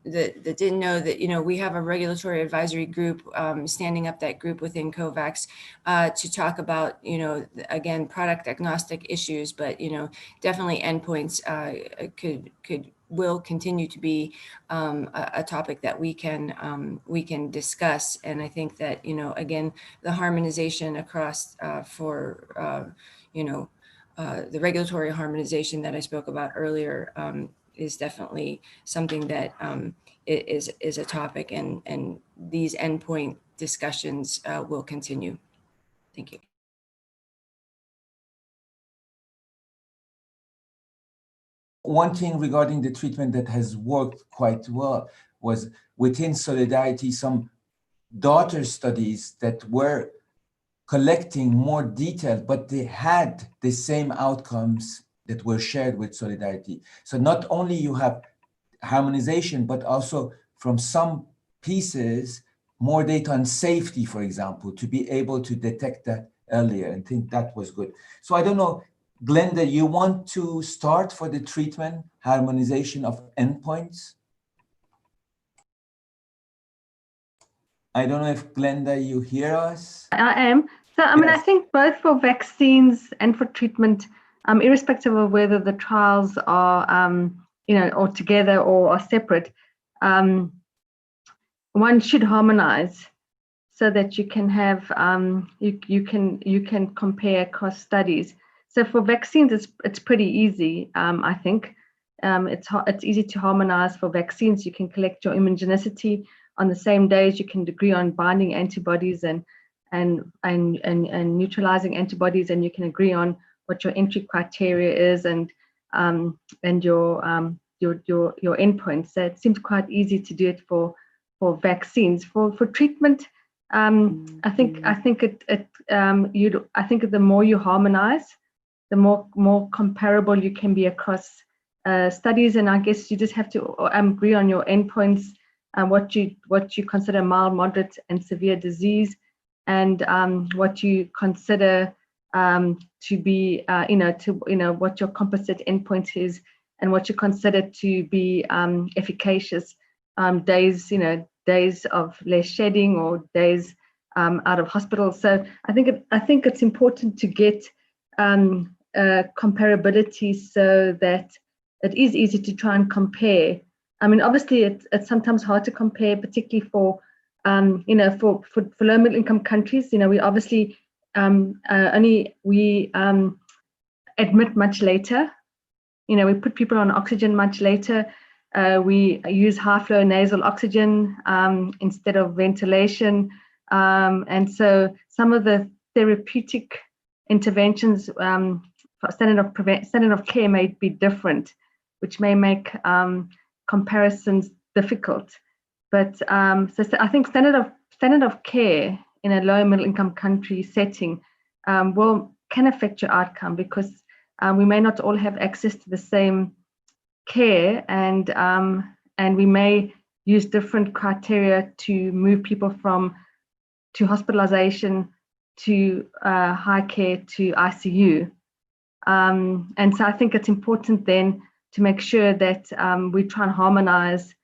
that didn't know that, we have a regulatory advisory group standing up that group within COVAX to talk about, again, product agnostic issues, but, definitely endpoints will continue to be a topic that we can discuss. And I think that, again, the harmonization across the regulatory harmonization that I spoke about earlier is definitely something that is a topic, and these endpoint discussions will continue. Thank you. One thing regarding the treatment that has worked quite well was within Solidarity, some daughter studies that were collecting more detail, but they had the same outcomes that were shared with Solidarity. So not only you have harmonization, but also from some pieces, more data on safety, for example, to be able to detect that earlier, and think that was good. So I don't know, Glenda, you want to start for the treatment harmonization of endpoints? I don't know if Glenda, you hear us? I am. So, I mean, I think both for vaccines and for treatment, irrespective of whether the trials are, or together or are separate, one should harmonize so that you can have, you can compare across studies. So for vaccines, it's pretty easy, I think. It's easy to harmonize for vaccines. You can collect your immunogenicity on the same days. You can agree on binding antibodies and neutralizing antibodies, and you can agree on what your entry criteria is and your endpoints. So it seems quite easy to do it for vaccines. For treatment, I think the more you harmonize, the more comparable you can be across studies. And I guess you just have to agree on your endpoints, what you consider mild, moderate, and severe disease, and what you consider to be, what your composite endpoint is, and what you consider to be efficacious, days of less shedding or days out of hospital. So I think it's important to get comparability so that it is easy to try and compare. I mean, obviously, it's sometimes hard to compare, particularly for for low middle income countries. We obviously we admit much later. We put people on oxygen much later. We use high flow nasal oxygen instead of ventilation. And so some of the therapeutic interventions for standard of care may be different, which may make comparisons difficult. But so I think standard of care in a low middle income country setting can affect your outcome, because we may not all have access to the same care, and we may use different criteria to move people to hospitalization, to high care, to ICU. And so I think it's important then to make sure that we try and harmonize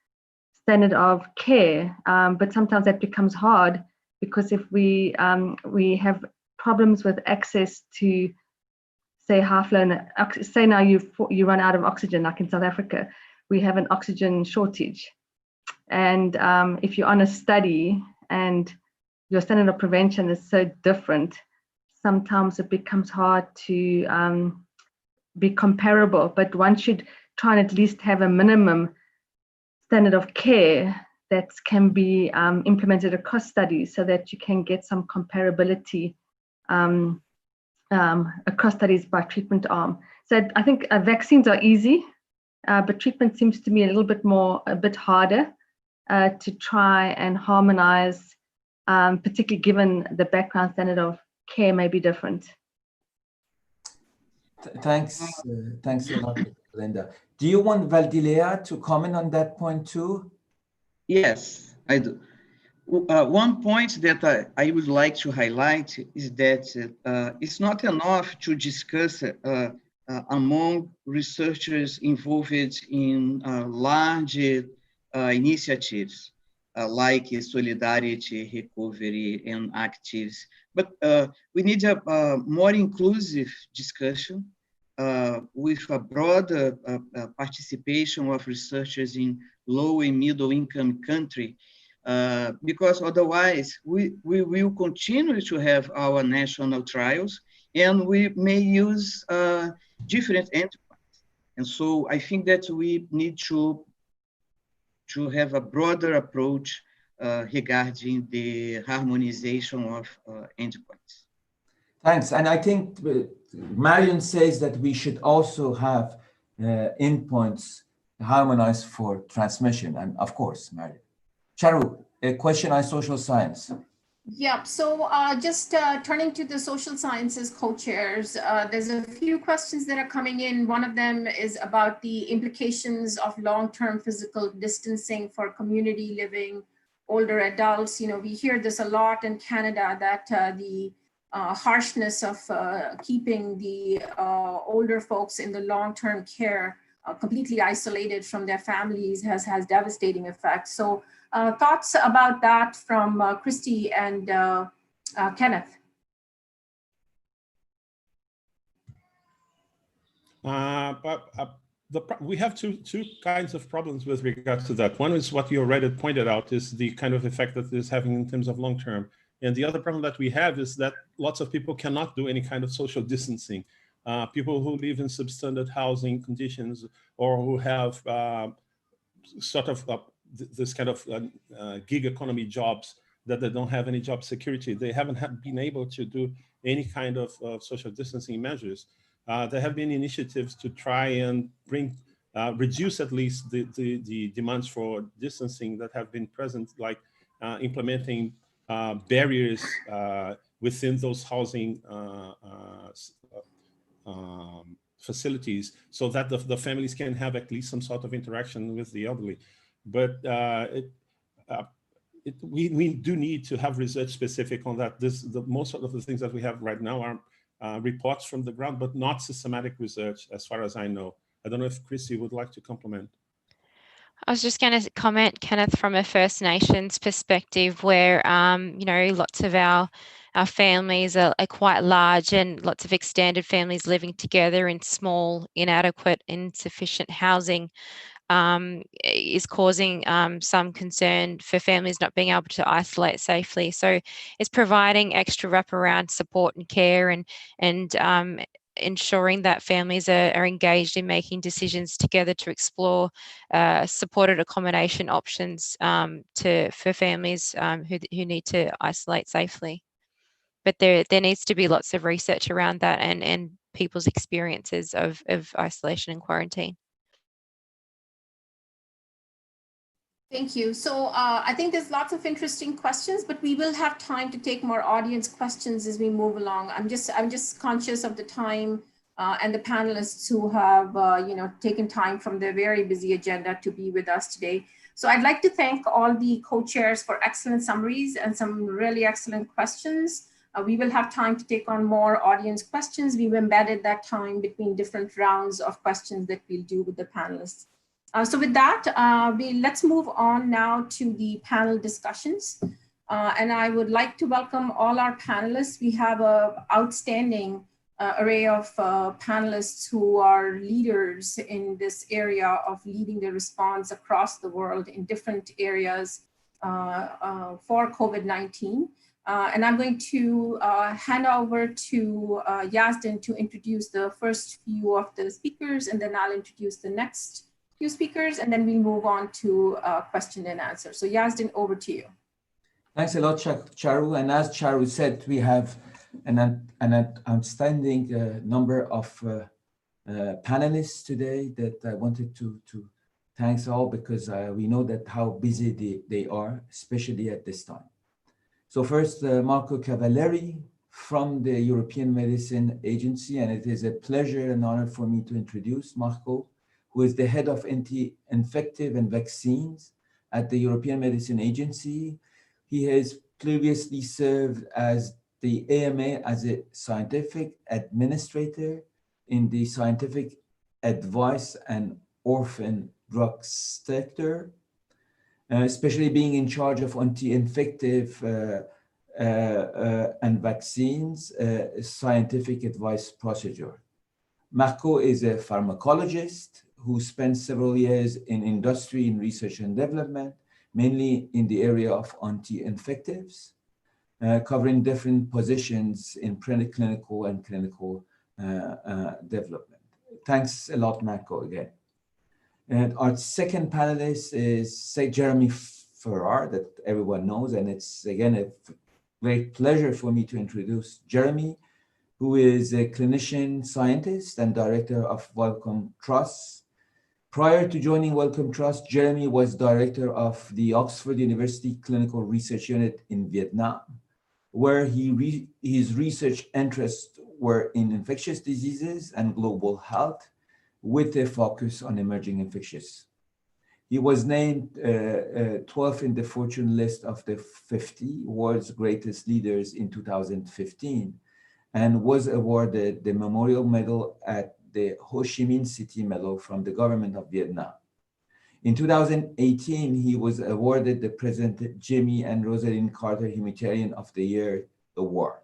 standard of care, but sometimes that becomes hard, because if we have problems with access to, say, high flow, say now you run out of oxygen, like in South Africa, we have an oxygen shortage. And if you're on a study and your standard of prevention is so different, sometimes it becomes hard to be comparable. But one should try and at least have a minimum standard of care that can be implemented across studies, so that you can get some comparability across studies by treatment arm. So I think vaccines are easy, but treatment seems to me a bit harder to try and harmonize, particularly given the background standard of care may be different. Thanks a lot, Linda. Do you want Valdilea to comment on that point too? Yes, I do. One point that I would like to highlight is that it's not enough to discuss among researchers involved in large initiatives like solidarity, recovery, and actives. But we need a more inclusive discussion with a broader participation of researchers in low and middle income countries, because otherwise we will continue to have our national trials, and we may use different endpoints. And so I think that we need to have a broader approach regarding the harmonization of endpoints. Thanks. And I think Marion says that we should also have endpoints harmonized for transmission. And of course, Marion. Charu, a question on social science. Yeah, so just turning to the social sciences co-chairs, there's a few questions that are coming in. One of them is about the implications of long-term physical distancing for community living, older adults. We hear this a lot in Canada, that the harshness of keeping the older folks in the long-term care completely isolated from their families has devastating effects. So thoughts about that from Christy and Kenneth? We have two kinds of problems with regards to that. One is what you already pointed out, is the kind of effect that is having in terms of long-term. And the other problem that we have is that lots of people cannot do any kind of social distancing. People who live in substandard housing conditions, or who have sort of this kind of gig economy jobs, that they don't have any job security, they haven't been able to do any kind of social distancing measures. There have been initiatives to try and reduce at least the demands for distancing that have been present, like implementing barriers within those housing facilities, so that the families can have at least some sort of interaction with the elderly. But we do need to have research specific on that. Most of the things that we have right now are reports from the ground, but not systematic research, as far as I know. I don't know if Chrissy would like to comment. I was just going to comment, Kenneth, from a First Nations perspective, where lots of our our families are quite large and lots of extended families living together in small, inadequate, insufficient housing is causing some concern for families not being able to isolate safely. So it's providing extra wraparound support and care and ensuring that families are engaged in making decisions together to explore supported accommodation options for families who need to isolate safely. But there needs to be lots of research around that and people's experiences of isolation and quarantine. Thank you. So I think there's lots of interesting questions, but we will have time to take more audience questions as we move along. I'm just conscious of the time and the panelists who have taken time from their very busy agenda to be with us today. So I'd like to thank all the co-chairs for excellent summaries and some really excellent questions. We will have time to take on more audience questions. We've embedded that time between different rounds of questions that we'll do with the panelists. So with that, let's move on now to the panel discussions. And I would like to welcome all our panelists. We have an outstanding array of panelists who are leaders in this area of leading the response across the world in different areas for COVID-19. And I'm going to hand over to Yazdin to introduce the first few of the speakers, and then I'll introduce the next few speakers, and then we'll move on to question and answer. So Yazdin, over to you. Thanks a lot, Charu. And as Charu said, we have an outstanding number of panelists today that I wanted to thank all, because we know that how busy they are, especially at this time. So first, Marco Cavalieri from the European Medicine Agency, and it is a pleasure and honor for me to introduce Marco, who is the head of anti-infective and vaccines at the European Medicine Agency. He has previously served as the AMA as a scientific administrator in the scientific advice and orphan drug sector, especially being in charge of anti-infective and vaccines scientific advice procedure. Marco is a pharmacologist who spent several years in industry in research and development, mainly in the area of anti-infectives, covering different positions in preclinical and clinical development. Thanks a lot, Marco, again. And our second panelist is Jeremy Farrar, that everyone knows, and it's again a great pleasure for me to introduce Jeremy, who is a clinician scientist and director of Wellcome Trust. Prior to joining Wellcome Trust, Jeremy was director of the Oxford University Clinical Research Unit in Vietnam, where his research interests were in infectious diseases and global health, with a focus on emerging infectious. He was named 12th in the Fortune list of the 50 world's greatest leaders in 2015, and was awarded the Memorial Medal at the Ho Chi Minh City Medal from the government of Vietnam. In 2018, he was awarded the President Jimmy and Rosalind Carter Humanitarian of the Year Award.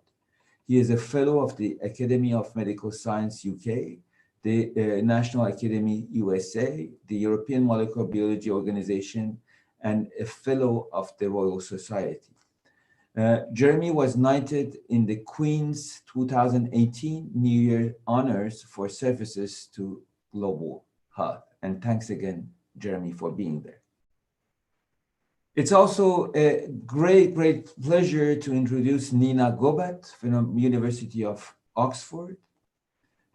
He is a fellow of the Academy of Medical Science UK, the National Academy USA, the European Molecular Biology Organization, and a fellow of the Royal Society. Jeremy was knighted in the Queen's 2018 New Year honors for services to global health. And thanks again, Jeremy, for being there. It's also a great pleasure to introduce Nina Gobat from the University of Oxford.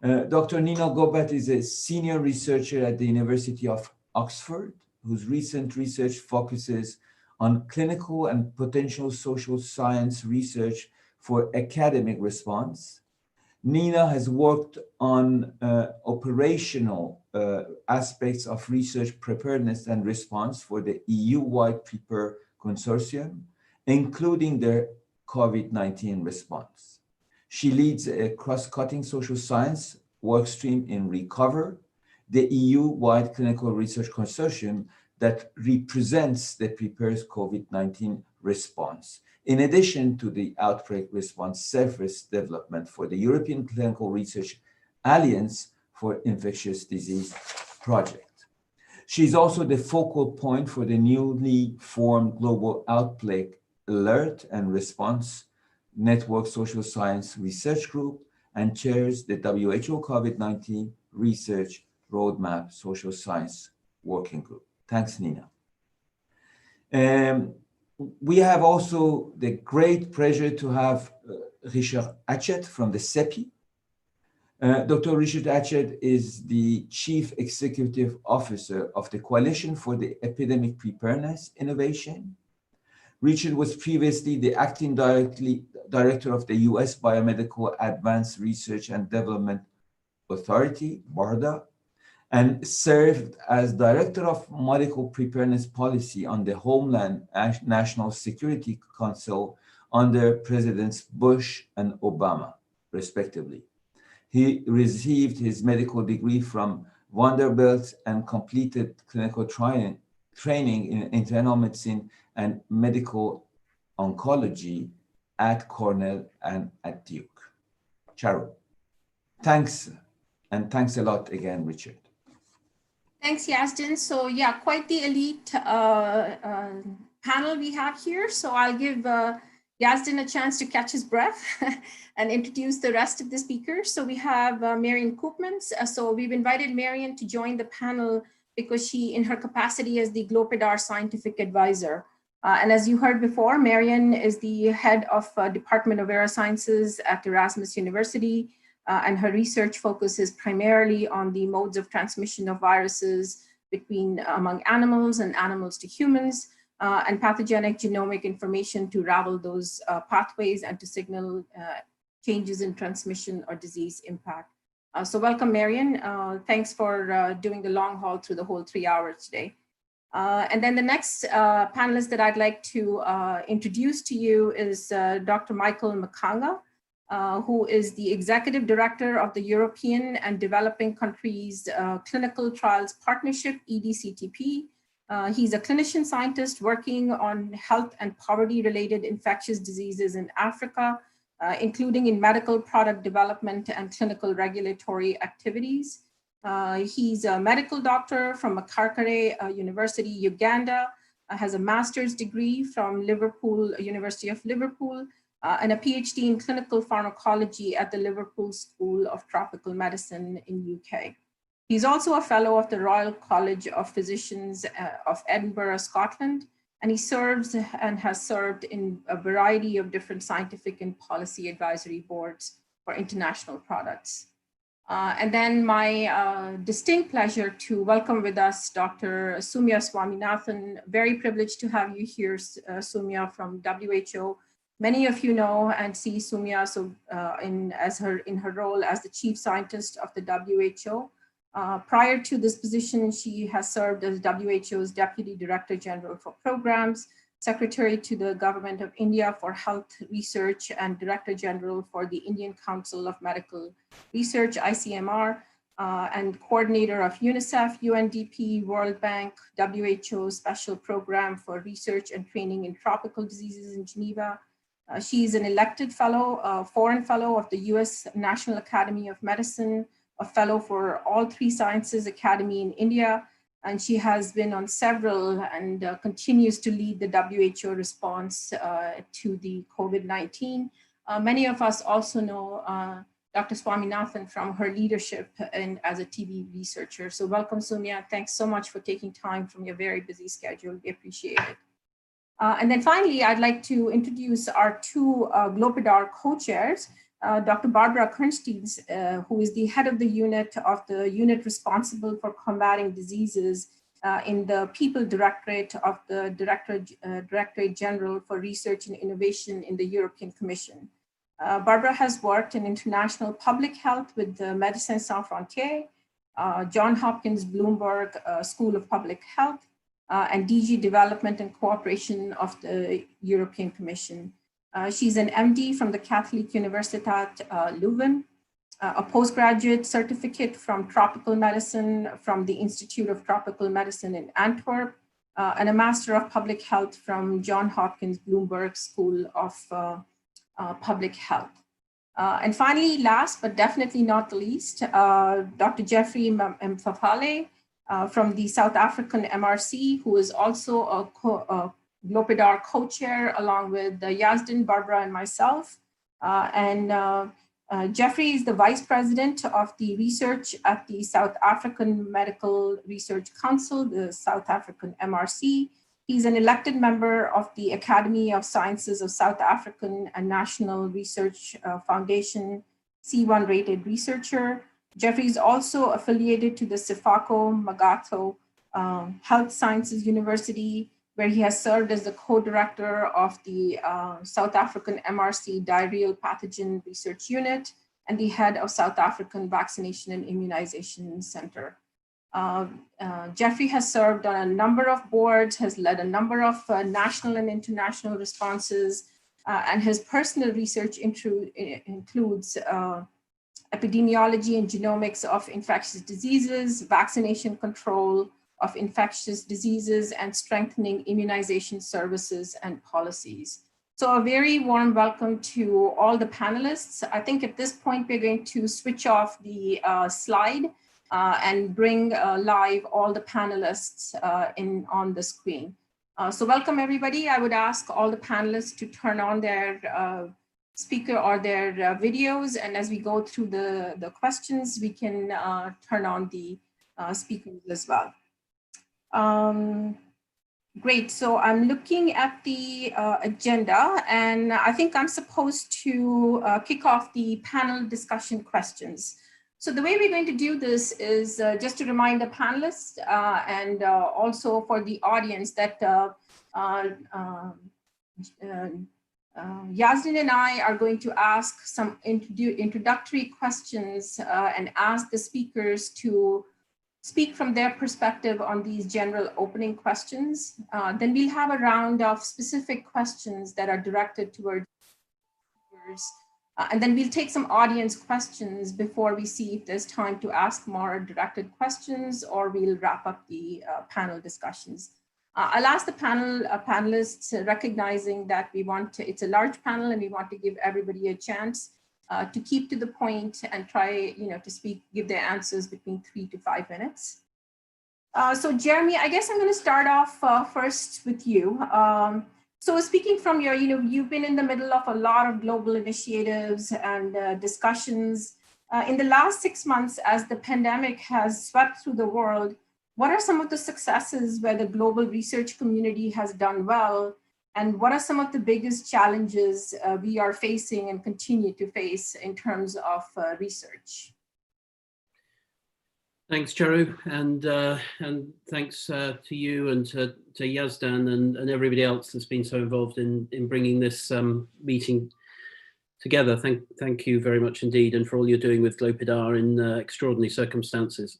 Dr. Nina Gobat is a senior researcher at the University of Oxford, whose recent research focuses on clinical and potential social science research for academic response. Nina has worked on operational aspects of research preparedness and response for the EU-wide PREPARE consortium, including their COVID-19 response. She leads a cross-cutting social science workstream in RECOVER, the EU-wide clinical research consortium that represents the PREPARE's COVID-19 response, in addition to the Outbreak Response Service development for the European Clinical Research Alliance for Infectious Disease project. She's also the focal point for the newly formed Global Outbreak Alert and Response Network Social Science Research Group and chairs the WHO COVID-19 Research Roadmap Social Science Working Group. Thanks, Nina. We have also the great pleasure to have Richard Hatchett from the CEPI. Dr. Richard Hatchett is the Chief Executive Officer of the Coalition for the Epidemic Preparedness Innovation. Richard was previously the Acting Director of the U.S. Biomedical Advanced Research and Development Authority, BARDA, and served as Director of Medical Preparedness Policy on the Homeland National Security Council under Presidents Bush and Obama, respectively. He received his medical degree from Vanderbilt and completed clinical training in internal medicine and medical oncology at Cornell and at Duke. Charu, thanks, and thanks a lot again, Richard. Thanks, Yazdin. So yeah, quite the elite panel we have here. So I'll give Yazdin a chance to catch his breath and introduce the rest of the speakers. So we have Marion Koopmans. So we've invited Marion to join the panel because she, in her capacity as the GloPID-R scientific advisor. And as you heard before, Marion is the head of Department of Neurosciences at Erasmus University. And her research focuses primarily on the modes of transmission of viruses among animals and animals to humans, and pathogenic genomic information to ravel those pathways and to signal changes in transmission or disease impact. So welcome, Marion. Thanks for doing the long haul through the whole 3 hours today. And then the next panelist that I'd like to introduce to you is Dr. Michael Makanga, who is the Executive Director of the European and Developing Countries Clinical Trials Partnership, EDCTP. He's a clinician scientist working on health and poverty-related infectious diseases in Africa, including in medical product development and clinical regulatory activities. He's a medical doctor from Makarkare University, Uganda, has a master's degree from University of Liverpool, and a PhD in clinical pharmacology at the Liverpool School of Tropical Medicine in UK. He's also a fellow of the Royal College of Physicians of Edinburgh, Scotland, and he serves and has served in a variety of different scientific and policy advisory boards for international products. And then my distinct pleasure to welcome with us Dr. Soumya Swaminathan. Very privileged to have you here, Soumya, from WHO. Many of you know and see Soumya in her role as the chief scientist of the WHO. Prior to this position, she has served as WHO's Deputy Director General for Programs, Secretary to the Government of India for Health Research, and Director General for the Indian Council of Medical Research, ICMR, and coordinator of UNICEF, UNDP, World Bank, WHO Special Program for Research and Training in Tropical Diseases in Geneva. She is an elected fellow, foreign fellow of the US National Academy of Medicine, a fellow for All Three Sciences Academy in India, and she has been on several and continues to lead the WHO response to the COVID-19. Many of us also know Dr. Swaminathan from her leadership as a TB researcher. So welcome, Soumya. Thanks so much for taking time from your very busy schedule. We appreciate it. And then finally, I'd like to introduce our two GloPID-R co-chairs, Dr. Barbara Kernsteins, who is the head of the unit responsible for combating diseases in the People Directorate of the Directorate General for Research and Innovation in the European Commission. Barbara has worked in international public health with the Médecins Sans Frontières, Johns Hopkins Bloomberg School of Public Health, and DG Development and Cooperation of the European Commission. She's an MD from the Catholic Universitat Leuven, a postgraduate certificate from Tropical Medicine from the Institute of Tropical Medicine in Antwerp, and a Master of Public Health from Johns Hopkins Bloomberg School of Public Health. And finally, last but definitely not the least, Dr. Jeffrey Mfafale from the South African MRC, who is also a GloPID-R co-chair along with Yazdan, Barbara, and myself. Jeffrey is the Vice President of the research at the South African Medical Research Council, the South African MRC. He's an elected member of the Academy of Sciences of South African and National Research Foundation, C1 rated researcher. Jeffrey is also affiliated to the Sefako Magato Health Sciences University, where he has served as the co-director of the South African MRC Diarrheal Pathogen Research Unit and the head of South African Vaccination and Immunization Center. Jeffrey has served on a number of boards, has led a number of national and international responses, and his personal research includes epidemiology and genomics of infectious diseases, vaccination control of infectious diseases, and strengthening immunization services and policies. So a very warm welcome to all the panelists. I think at this point, we're going to switch off the slide and bring live all the panelists on the screen. So welcome everybody. I would ask all the panelists to turn on their speaker or their videos. And as we go through the questions, we can turn on the speakers as well. Great, so I'm looking at the agenda, and I think I'm supposed to kick off the panel discussion questions. So the way we're going to do this is just to remind the panelists and also for the audience that Yazdan and I are going to ask some introductory questions and ask the speakers to speak from their perspective on these general opening questions. Then we'll have a round of specific questions that are directed towards speakers. And then we'll take some audience questions before we see if there's time to ask more directed questions, or we'll wrap up the panel discussions. I'll ask the panelists, recognizing that it's a large panel and we want to give everybody a chance to keep to the point and try, to give their answers between 3 to 5 minutes. So Jeremy, I guess I'm going to start off first with you. So speaking from your, you've been in the middle of a lot of global initiatives and discussions. In the last 6 months, as the pandemic has swept through the world, what are some of the successes where the global research community has done well? And what are some of the biggest challenges we are facing and continue to face in terms of research? Thanks, Charu, and thanks to you and to Yazdan and everybody else that's been so involved in bringing this meeting together. Thank you very much indeed, and for all you're doing with GloPID-R in extraordinary circumstances.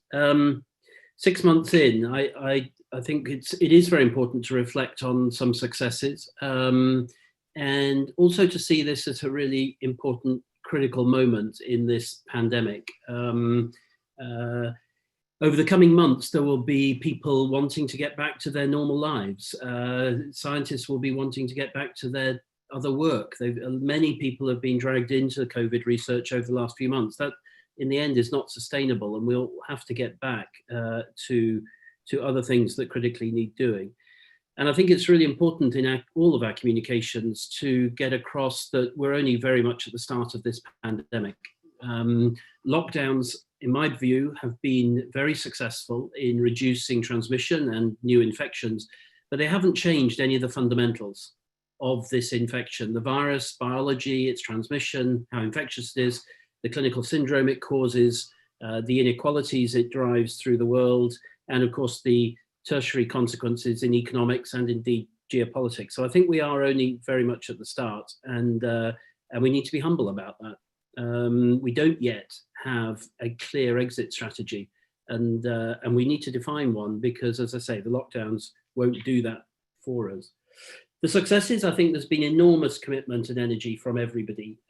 6 months in, I think it is very important to reflect on some successes and also to see this as a really important, critical moment in this pandemic. Over the coming months, there will be people wanting to get back to their normal lives. Scientists will be wanting to get back to their other work. Many people have been dragged into COVID research over the last few months. That, in the end, is not sustainable, and we'll have to get back to other things that critically need doing. And I think it's really important in all of our communications to get across that we're only very much at the start of this pandemic. Lockdowns, in my view, have been very successful in reducing transmission and new infections, but they haven't changed any of the fundamentals of this infection: the virus, biology, its transmission, how infectious it is, the clinical syndrome it causes, the inequalities it drives through the world, and of course the tertiary consequences in economics and indeed geopolitics. So I think we are only very much at the start, and we need to be humble about that. We don't yet have a clear exit strategy, and we need to define one, because, as I say, the lockdowns won't do that for us. The successes, I think there's been enormous commitment and energy from everybody.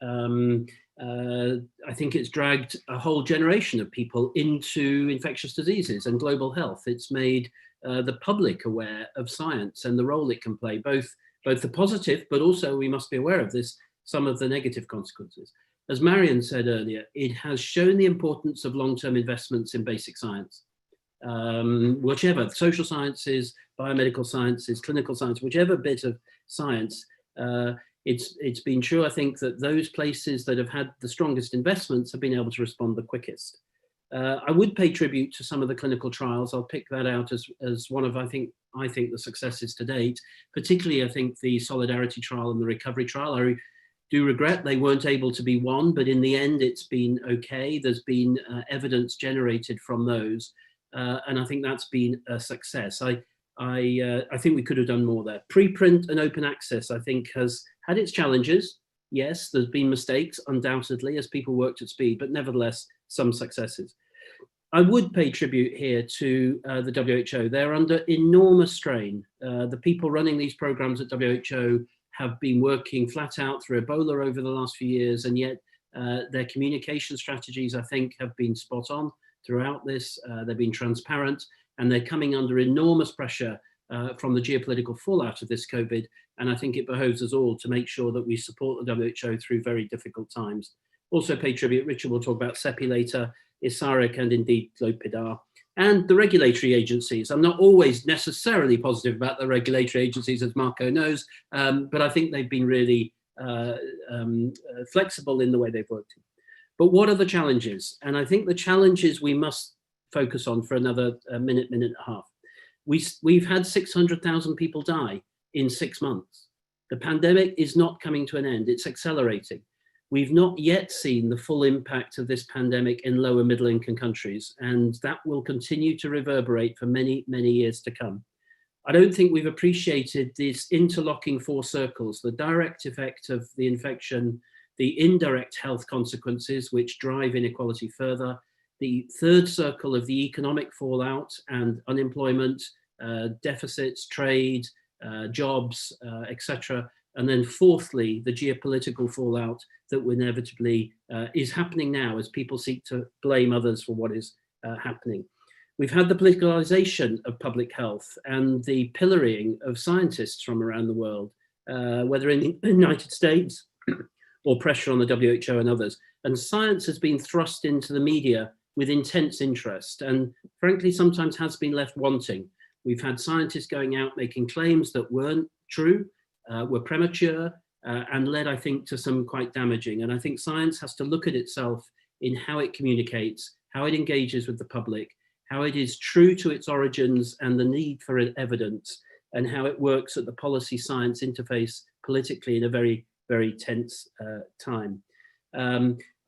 I think it's dragged a whole generation of people into infectious diseases and global health. It's made the public aware of science and the role it can play, both the positive, but also we must be aware of this, some of the negative consequences. As Marion said earlier, it has shown the importance of long-term investments in basic science. Whichever, social sciences, biomedical sciences, clinical science, whichever bit of science, it's been true, I think, that those places that have had the strongest investments have been able to respond the quickest. I would pay tribute to some of the clinical trials. I'll pick that out as one of, I think the successes to date, particularly I think the Solidarity trial and the Recovery trial. I do regret they weren't able to be won, but in the end it's been okay. There's been evidence generated from those, and I think that's been a success. I think we could have done more there. Preprint and open access, I think, has had its challenges. Yes, there's been mistakes, undoubtedly, as people worked at speed, but nevertheless, some successes. I would pay tribute here to the WHO. They're under enormous strain. The people running these programs at WHO have been working flat out through Ebola over the last few years, and yet their communication strategies, I think, have been spot on throughout this. They've been transparent, and they're coming under enormous pressure from the geopolitical fallout of this COVID. And I think it behoves us all to make sure that we support the WHO through very difficult times. Also pay tribute, Richard will talk about CEPI later, ISARIC, and indeed GloPID-R. And the regulatory agencies. I'm not always necessarily positive about the regulatory agencies, as Marco knows, but I think they've been really flexible in the way they've worked. But what are the challenges? And I think the challenges we must focus on for another minute and a half. We've had 600,000 people die in 6 months. The pandemic is not coming to an end, it's accelerating. We've not yet seen the full impact of this pandemic in lower middle income countries, and that will continue to reverberate for many, many years to come. I don't think we've appreciated these interlocking four circles, the direct effect of the infection, the indirect health consequences, which drive inequality further, the third circle of the economic fallout and unemployment, deficits, trade, jobs, etc. And then fourthly, the geopolitical fallout that inevitably is happening now as people seek to blame others for what is happening. We've had the politicalization of public health and the pillorying of scientists from around the world, whether in the United States or pressure on the WHO and others. And science has been thrust into the media with intense interest and frankly sometimes has been left wanting. We've had scientists going out making claims that weren't true, were premature, and led, I think, to some quite damaging. And I think science has to look at itself in how it communicates, how it engages with the public, how it is true to its origins and the need for evidence, and how it works at the policy science interface politically in a very, very tense time.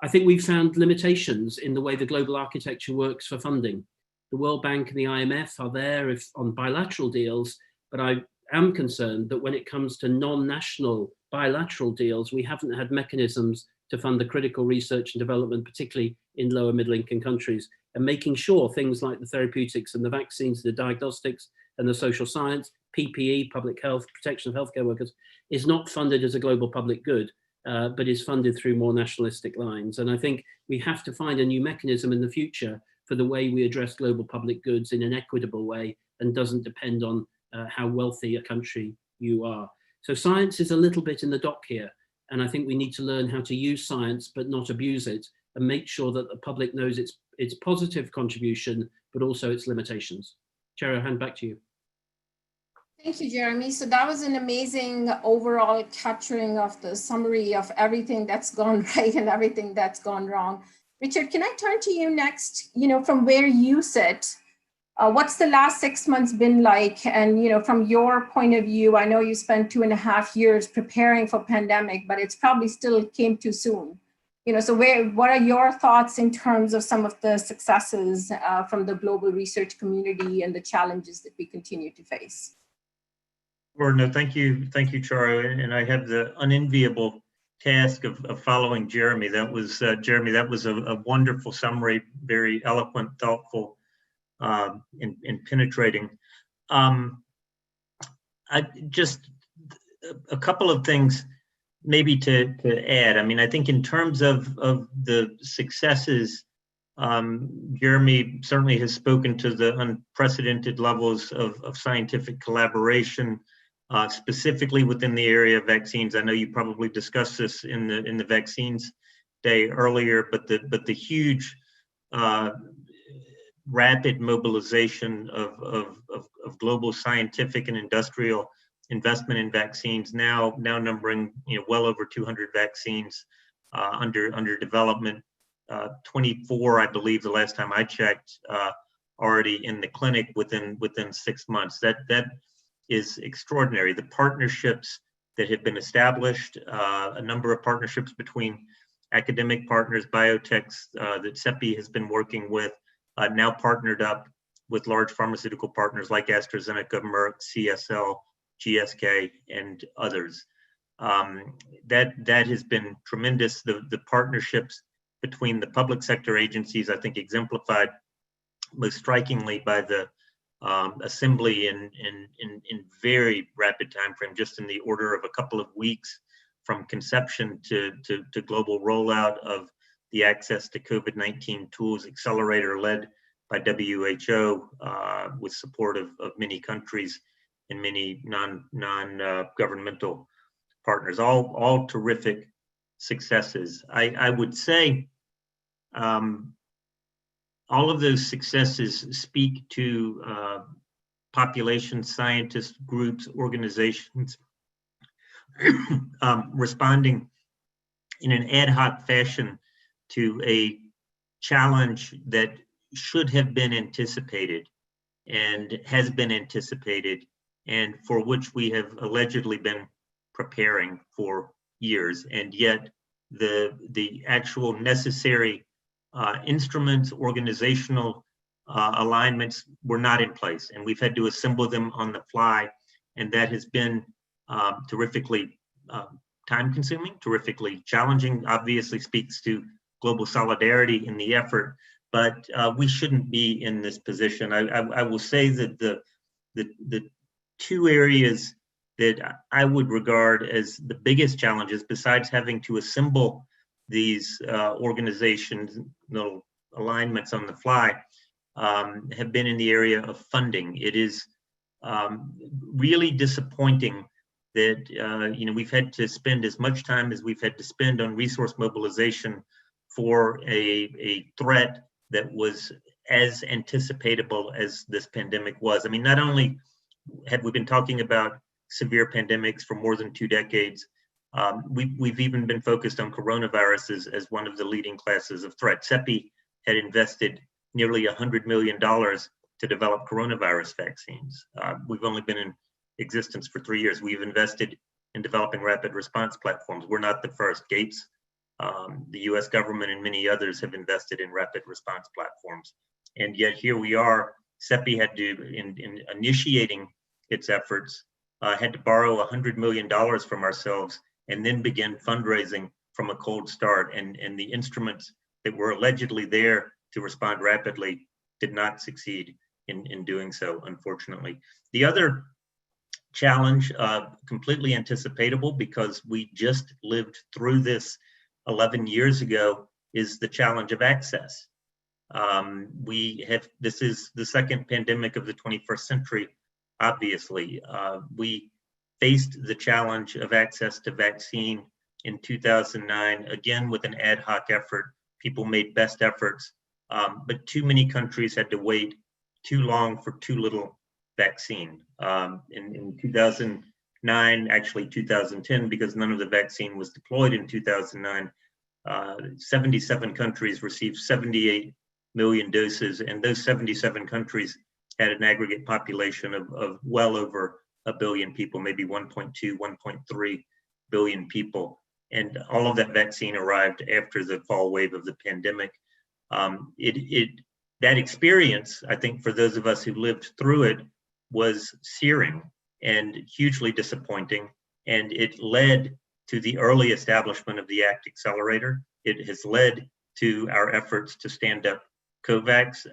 I think we've found limitations in the way the global architecture works for funding. The World Bank and the IMF are there on bilateral deals, but I am concerned that when it comes to non-national bilateral deals, we haven't had mechanisms to fund the critical research and development, particularly in lower middle income countries, and making sure things like the therapeutics and the vaccines, the diagnostics and the social science, PPE, public health, protection of healthcare workers, is not funded as a global public good, but is funded through more nationalistic lines. And I think we have to find a new mechanism in the future for the way we address global public goods in an equitable way and doesn't depend on how wealthy a country you are. So science is a little bit in the dock here. And I think we need to learn how to use science, but not abuse it, and make sure that the public knows its positive contribution, but also its limitations. Chair, I'll hand back to you. Thank you, Jeremy. So that was an amazing overall capturing of the summary of everything that's gone right and everything that's gone wrong. Richard, can I turn to you next? You know, from where you sit, what's the last 6 months been like? And, you know, from your point of view, I know you spent 2.5 years preparing for pandemic, but it's probably still came too soon. You know, so what are your thoughts in terms of some of the successes from the global research community and the challenges that we continue to face? Well, no, thank you, Charo. And I have the unenviable task of following Jeremy. That was Jeremy. That was a wonderful summary, very eloquent, thoughtful, and penetrating. I just a couple of things maybe to add, I mean, I think in terms of the successes, Jeremy certainly has spoken to the unprecedented levels of scientific collaboration, specifically within the area of vaccines. I know you probably discussed this in the vaccines day earlier, but the huge rapid mobilization of global scientific and industrial investment in vaccines, now numbering well over 200 vaccines under development, 24, I believe, the last time I checked, already in the clinic within 6 months. That is extraordinary. The partnerships that have been established, a number of partnerships between academic partners, biotechs that CEPI has been working with, now partnered up with large pharmaceutical partners like AstraZeneca, Merck, CSL, GSK, and others. That has been tremendous. The partnerships between the public sector agencies, I think, exemplified most strikingly by the assembly in very rapid time frame, just in the order of a couple of weeks from conception to global rollout of the Access to COVID-19 Tools Accelerator led by WHO with support of many countries and many non-governmental partners, all terrific successes. I would say all of those successes speak to population scientist groups, organizations responding in an ad hoc fashion to a challenge that should have been anticipated and has been anticipated, and for which we have allegedly been preparing for years, and yet the actual necessary instruments, organizational alignments were not in place, and we've had to assemble them on the fly, and that has been terrifically time-consuming, terrifically challenging. Obviously speaks to global solidarity in the effort, but we shouldn't be in this position. I will say that the two areas that I would regard as the biggest challenges, besides having to assemble these organizations, alignments on the fly, have been in the area of funding. It is really disappointing that we've had to spend as much time as we've had to spend on resource mobilization for a threat that was as anticipatable as this pandemic was. I mean, not only have we been talking about severe pandemics for more than 2 decades, we've even been focused on coronaviruses as one of the leading classes of threat. CEPI had invested nearly $100 million to develop coronavirus vaccines. We've only been in existence for 3 years. We've invested in developing rapid response platforms. We're not the first. Gates, the US government, and many others have invested in rapid response platforms. And yet here we are, CEPI had to, in initiating its efforts, had to borrow $100 million from ourselves and then begin fundraising from a cold start. And the instruments that were allegedly there to respond rapidly did not succeed in doing so, unfortunately. The other challenge, completely anticipatable because we just lived through this 11 years ago, is the challenge of access. This is the second pandemic of the 21st century, obviously. We faced the challenge of access to vaccine in 2009, again with an ad hoc effort. People made best efforts, but too many countries had to wait too long for too little vaccine. In 2009, actually 2010, because none of the vaccine was deployed in 2009, 77 countries received 78 million doses, and those 77 countries had an aggregate population of well over 1 billion people, maybe 1.2, 1.3 billion people. And all of that vaccine arrived after the fall wave of the pandemic. That experience, I think, for those of us who lived through it, was searing and hugely disappointing. And it led to the early establishment of the ACT Accelerator. It has led to our efforts to stand up COVAX.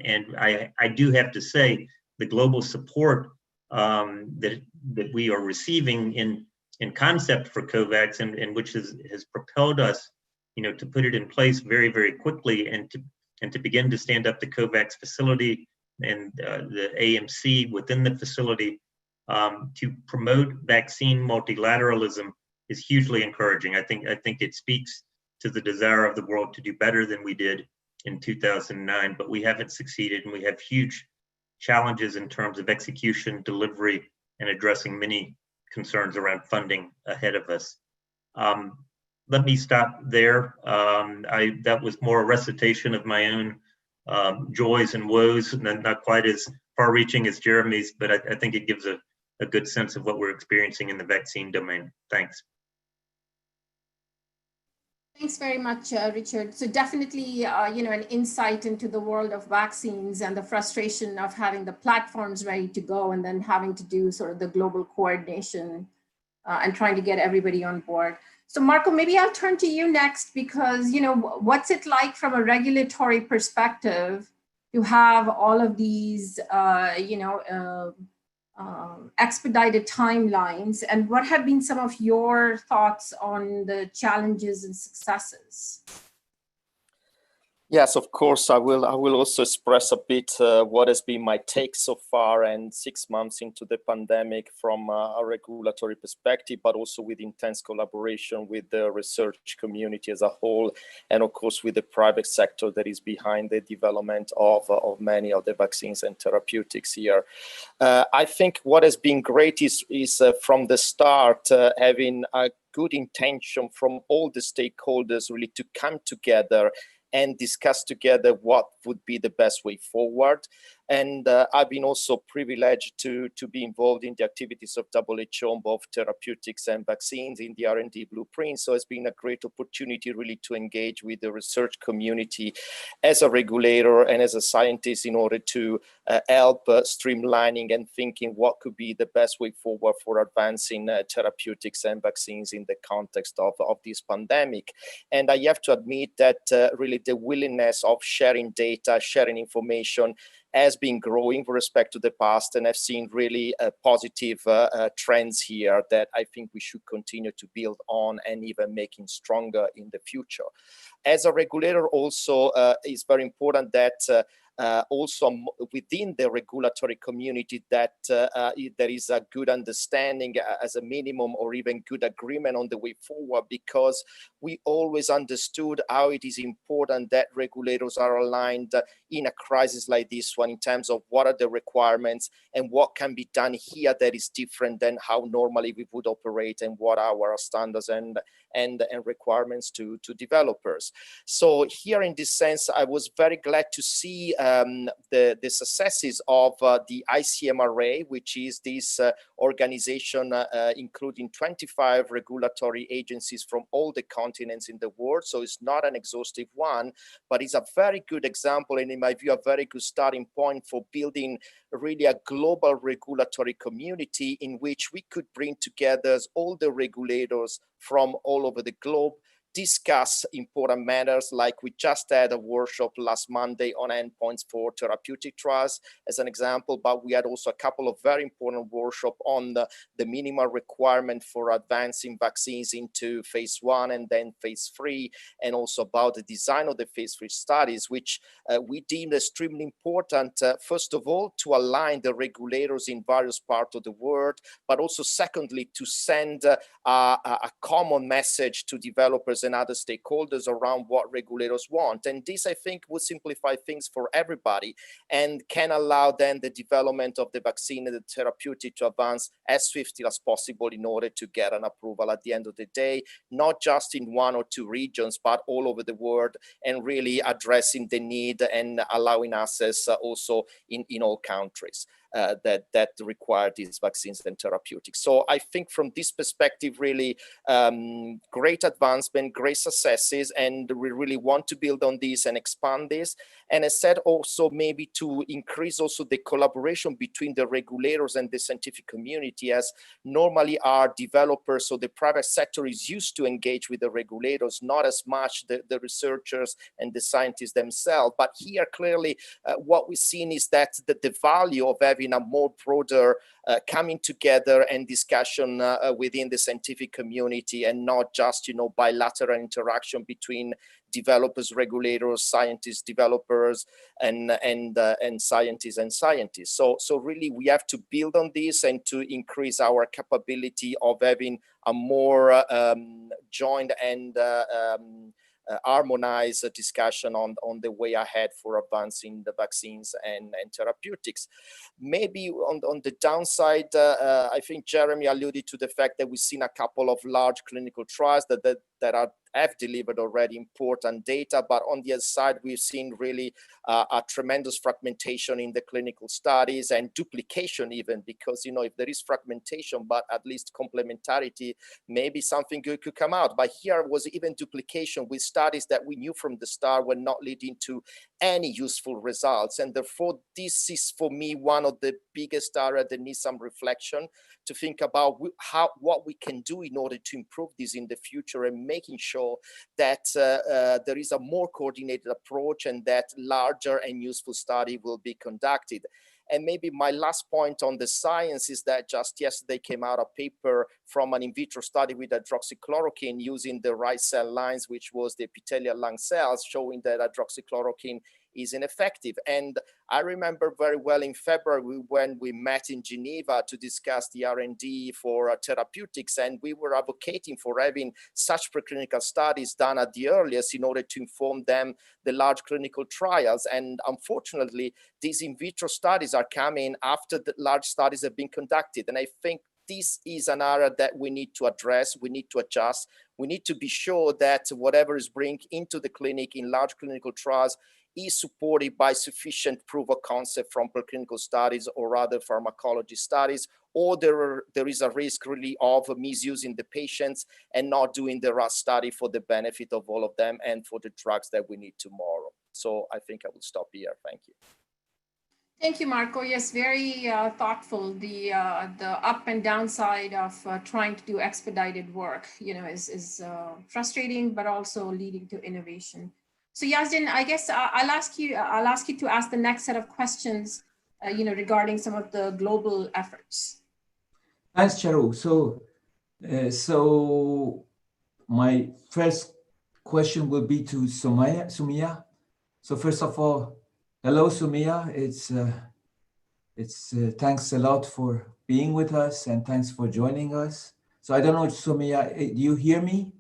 And I do have to say, the global support that we are receiving in in concept for COVAX, and which has propelled us, to put it in place very, very quickly, and to begin to stand up the COVAX facility and the AMC within the facility to promote vaccine multilateralism is hugely encouraging. I think it speaks to the desire of the world to do better than we did in 2009, but we haven't succeeded, and we have huge challenges in terms of execution, delivery, and addressing many concerns around funding ahead of us. Let me stop there. That was more a recitation of my own joys and woes, and not quite as far-reaching as Jeremy's, but I think it gives a good sense of what we're experiencing in the vaccine domain. Thanks. Thanks very much, Richard. So definitely, an insight into the world of vaccines and the frustration of having the platforms ready to go and then having to do sort of the global coordination and trying to get everybody on board. So Marco, maybe I'll turn to you next, because, what's it like from a regulatory perspective to have all of these, expedited timelines, and what have been some of your thoughts on the challenges and successes? Yes, of course, I will also express a bit what has been my take so far, and 6 months into the pandemic from a regulatory perspective, but also with intense collaboration with the research community as a whole, and of course with the private sector that is behind the development of many of the vaccines and therapeutics here. I think what has been great is from the start having a good intention from all the stakeholders really to come together and discuss together what would be the best way forward. And I've been also privileged to be involved in the activities of WHO on both therapeutics and vaccines in the R&D blueprint. So it's been a great opportunity really to engage with the research community as a regulator and as a scientist in order to help streamlining and thinking what could be the best way forward for advancing therapeutics and vaccines in the context of this pandemic. And I have to admit that really the willingness of sharing data, sharing information has been growing with respect to the past, and I've seen really positive trends here that I think we should continue to build on and even making stronger in the future. As a regulator also, it's very important that also within the regulatory community that there is a good understanding as a minimum, or even good agreement on the way forward, because we always understood how it is important that regulators are aligned in a crisis like this one in terms of what are the requirements and what can be done here that is different than how normally we would operate, and what are our standards and requirements to developers. So here in this sense, I was very glad to see the successes of the ICMRA, which is this organization including 25 regulatory agencies from all the continents in the world. So it's not an exhaustive one, but it's a very good example, and in my view, a very good starting point for building really a global regulatory community in which we could bring together all the regulators from all over the globe, discuss important matters, like we just had a workshop last Monday on endpoints for therapeutic trials as an example, but we had also a couple of very important workshops on the minimal requirement for advancing vaccines into phase 1 and then phase 3, and also about the design of the phase 3 studies, which we deemed extremely important, first of all, to align the regulators in various parts of the world, but also secondly, to send a common message to developers and other stakeholders around what regulators want. And this, I think, will simplify things for everybody and can allow then the development of the vaccine and the therapeutic to advance as swiftly as possible in order to get an approval at the end of the day, not just in 1 or 2 regions, but all over the world, and really addressing the need and allowing access also in all countries that require these vaccines and therapeutics. So I think from this perspective, really great advancement, great successes, and we really want to build on this and expand this. And I said also maybe to increase also the collaboration between the regulators and the scientific community, as normally our developers, so the private sector is used to engage with the regulators, not as much the researchers and the scientists themselves. But here clearly what we've seen is that the value of having a more broader coming together and discussion within the scientific community, and not just, bilateral interaction between developers, regulators, scientists, developers, and scientists. So really we have to build on this and to increase our capability of having a more joined and harmonized discussion on the way ahead for advancing the vaccines and therapeutics. Maybe on the downside, I think Jeremy alluded to the fact that we've seen a couple of large clinical trials that have delivered already important data, but on the other side, we've seen really a tremendous fragmentation in the clinical studies and duplication even, because, if there is fragmentation, but at least complementarity, maybe something good could come out. But here was even duplication with studies that we knew from the start were not leading to any useful results. And therefore, this is for me one of the biggest areas that needs some reflection to think about what we can do in order to improve this in the future, and making sure that there is a more coordinated approach and that larger and useful study will be conducted. And maybe my last point on the science is that just yesterday came out a paper from an in vitro study with hydroxychloroquine using the right cell lines, which was the epithelial lung cells, showing that hydroxychloroquine is ineffective. And I remember very well in February when we met in Geneva to discuss the R&D for therapeutics, and we were advocating for having such preclinical studies done at the earliest in order to inform them the large clinical trials. And unfortunately, these in vitro studies are coming after the large studies have been conducted. And I think this is an area that we need to address, we need to adjust, we need to be sure that whatever is bring into the clinic in large clinical trials is supported by sufficient proof of concept from preclinical studies or other pharmacology studies, or there is a risk really of misusing the patients and not doing the right study for the benefit of all of them and for the drugs that we need tomorrow. So I think I will stop here. Thank you. Thank you, Marco. Yes, very thoughtful. The up and downside of trying to do expedited work, is frustrating, but also leading to innovation. So Yazdin, I guess I'll ask you to ask the next set of questions, regarding some of the global efforts. Thanks, Charu. So my first question will be to Sumia. So first of all, hello, Sumia. It's thanks a lot for being with us, and thanks for joining us. So I don't know, Sumia, do you hear me?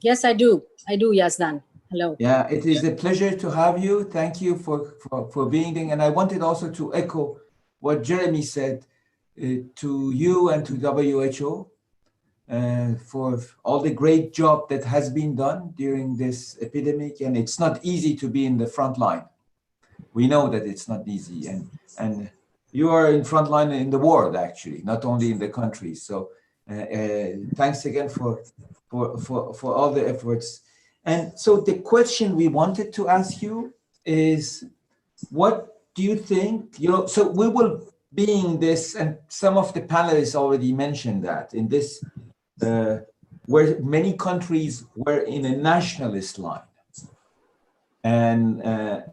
Yes, I do. I do, Yazdan. Hello. Yeah, it is a pleasure to have you. Thank you for being there. And I wanted also to echo what Jeremy said to you and to WHO for all the great job that has been done during this epidemic. And it's not easy to be in the front line. We know that it's not easy. And you are in front line in the world, actually, not only in the country. So thanks again for all the efforts. And so the question we wanted to ask you is, what do you think, so we will be in this, and some of the panelists already mentioned that, in this, where many countries were in a nationalist line. And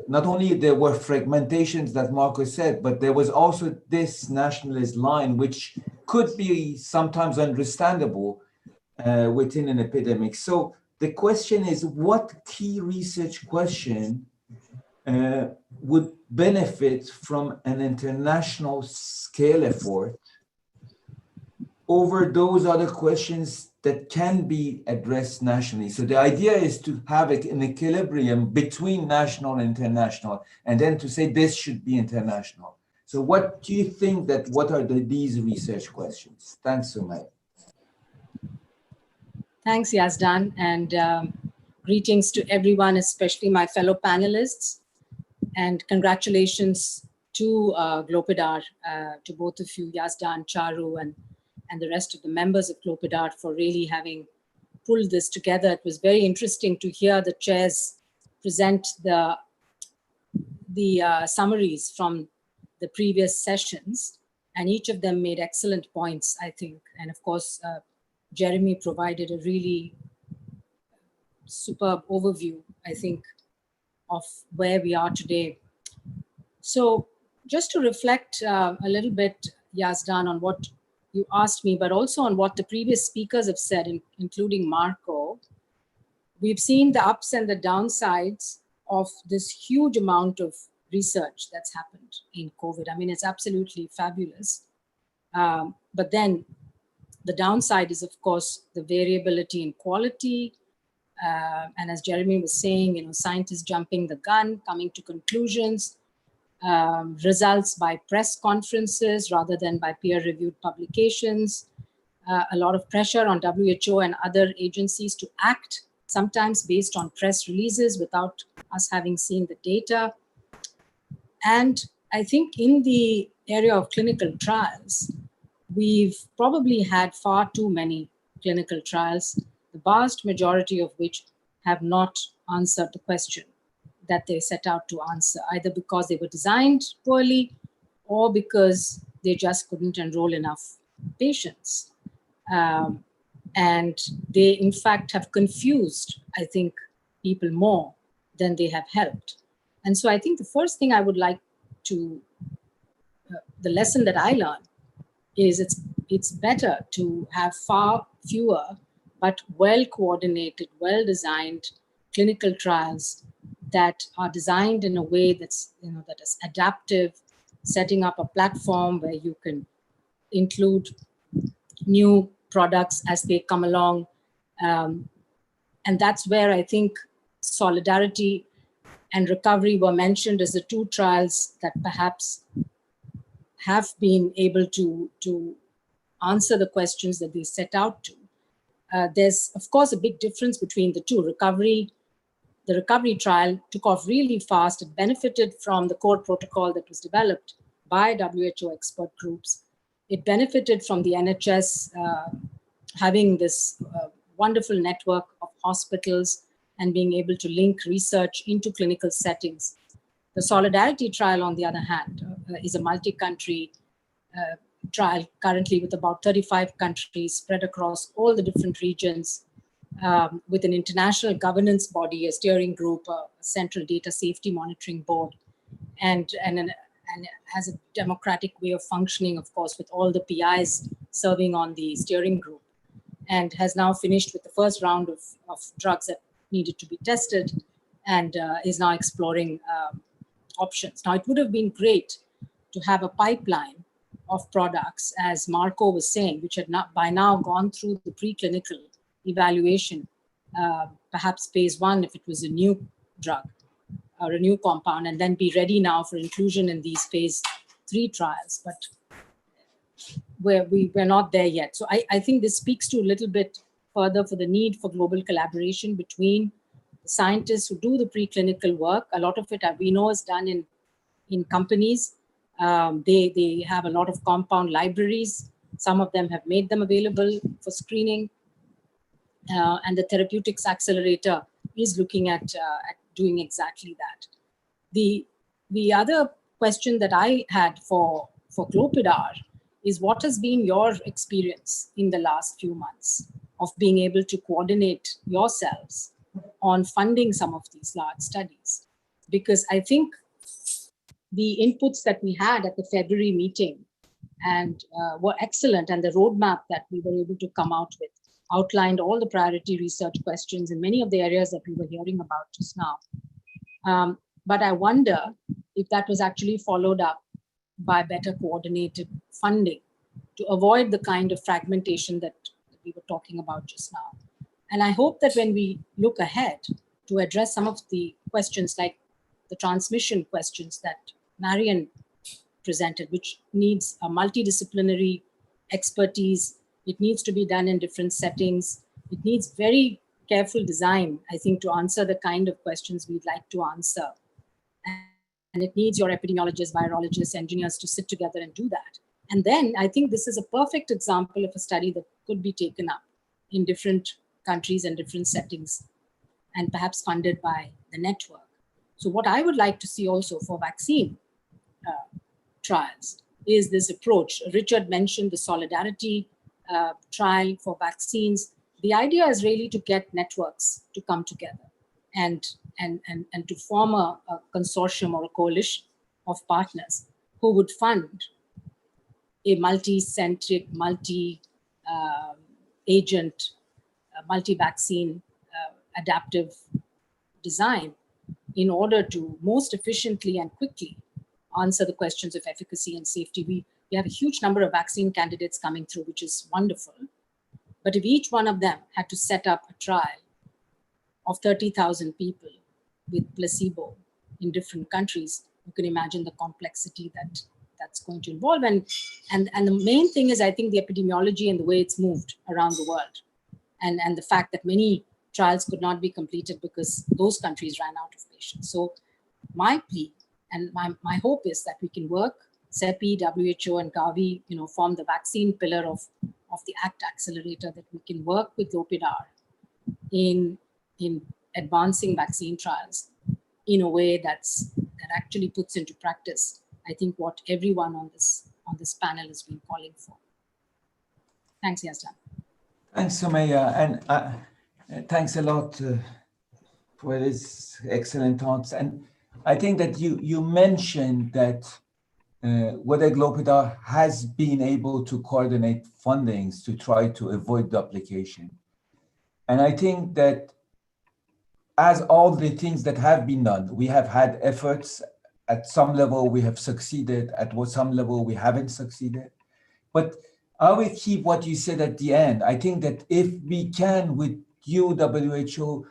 not only there were fragmentations that Marco said, but there was also this nationalist line, which could be sometimes understandable within an epidemic. So the question is, what key research question would benefit from an international scale effort over those other questions that can be addressed nationally? So the idea is to have an equilibrium between national and international, and then to say this should be international. So what do you think what are these research questions? Thanks, Sumaya. Thanks, Yazdan, and greetings to everyone, especially my fellow panelists, and congratulations to GloPID-R, to both of you, Yazdan, Charu, and the rest of the members of GloPID-R for really having pull this together. It was very interesting to hear the chairs present the summaries from the previous sessions, and each of them made excellent points, I think. And of course, Jeremy provided a really superb overview, I think, of where we are today. So just to reflect a little bit, Yazdan, on what you asked me, but also on what the previous speakers have said, including Marco, we've seen the ups and the downsides of this huge amount of research that's happened in COVID. I mean, it's absolutely fabulous. But then the downside is, of course, the variability in quality. And as Jeremy was saying, scientists jumping the gun, coming to conclusions, results by press conferences rather than by peer-reviewed publications, a lot of pressure on WHO and other agencies to act, sometimes based on press releases without us having seen the data. And I think in the area of clinical trials, we've probably had far too many clinical trials, the vast majority of which have not answered the question that they set out to answer, either because they were designed poorly or because they just couldn't enroll enough patients. And they, in fact, have confused, I think, people more than they have helped. And so I think the first thing I would like to, the lesson that I learned is it's better to have far fewer but well-coordinated, well-designed clinical trials that are designed in a way that's, that is adaptive, setting up a platform where you can include new products as they come along. And that's where I think solidarity and recovery were mentioned as the two trials that perhaps have been able to answer the questions that they set out to. There's, of course, a big difference between the two. The recovery trial took off really fast. It benefited from the core protocol that was developed by WHO expert groups. It benefited from the NHS having this wonderful network of hospitals and being able to link research into clinical settings. The Solidarity trial, on the other hand, is a multi-country trial currently with about 35 countries spread across all the different regions, with an international governance body, a steering group, a central data safety monitoring board, and has a democratic way of functioning, of course, with all the PIs serving on the steering group, and has now finished with the first round of drugs that needed to be tested, and is now exploring options. Now, it would have been great to have a pipeline of products, as Marco was saying, which had not by now gone through the preclinical evaluation, perhaps phase 1 if it was a new drug or a new compound, and then be ready now for inclusion in these phase 3 trials. But we're not there yet. So I think this speaks to a little bit further for the need for global collaboration between the scientists who do the preclinical work. A lot of it, we know, is done in companies. They have a lot of compound libraries. Some of them have made them available for screening. And the Therapeutics Accelerator is looking at doing exactly that. The other question that I had for GloPID-R is, what has been your experience in the last few months of being able to coordinate yourselves on funding some of these large studies? Because I think the inputs that we had at the February meeting and were excellent, and the roadmap that we were able to come out with outlined all the priority research questions in many of the areas that we were hearing about just now. But I wonder if that was actually followed up by better coordinated funding to avoid the kind of fragmentation that we were talking about just now. And I hope that when we look ahead to address some of the questions, like the transmission questions that Marian presented, which needs a multidisciplinary expertise, it needs to be done in different settings. It needs very careful design, I think, to answer the kind of questions we'd like to answer. And it needs your epidemiologists, virologists, engineers to sit together and do that. And then I think this is a perfect example of a study that could be taken up in different countries and different settings, and perhaps funded by the network. So what I would like to see also for vaccine trials is this approach. Richard mentioned the solidarity trial for vaccines. The idea is really to get networks to come together and to form a consortium or a coalition of partners who would fund a multi-centric, multi-agent, multi-vaccine adaptive design in order to most efficiently and quickly answer the questions of efficacy and safety. We have a huge number of vaccine candidates coming through, which is wonderful. But if each one of them had to set up a trial of 30,000 people with placebo in different countries, you can imagine the complexity that's going to involve. And the main thing is, I think, the epidemiology and the way it's moved around the world. And the fact that many trials could not be completed because those countries ran out of patients. So my plea and my hope is that we can work, CEPI, WHO, and Gavi, form the vaccine pillar of the ACT accelerator, that we can work with GloPID-R in advancing vaccine trials in a way that actually puts into practice, I think, what everyone on this panel has been calling for. Thanks, Yazdan. Thanks, Sumaya, and thanks a lot for these excellent thoughts. And I think that you mentioned that whether GloPID-R has been able to coordinate fundings to try to avoid duplication. And I think that as all the things that have been done, we have had efforts. At some level, we have succeeded. At some level, we haven't succeeded. But I will keep what you said at the end. I think that if we can, with you, WHO,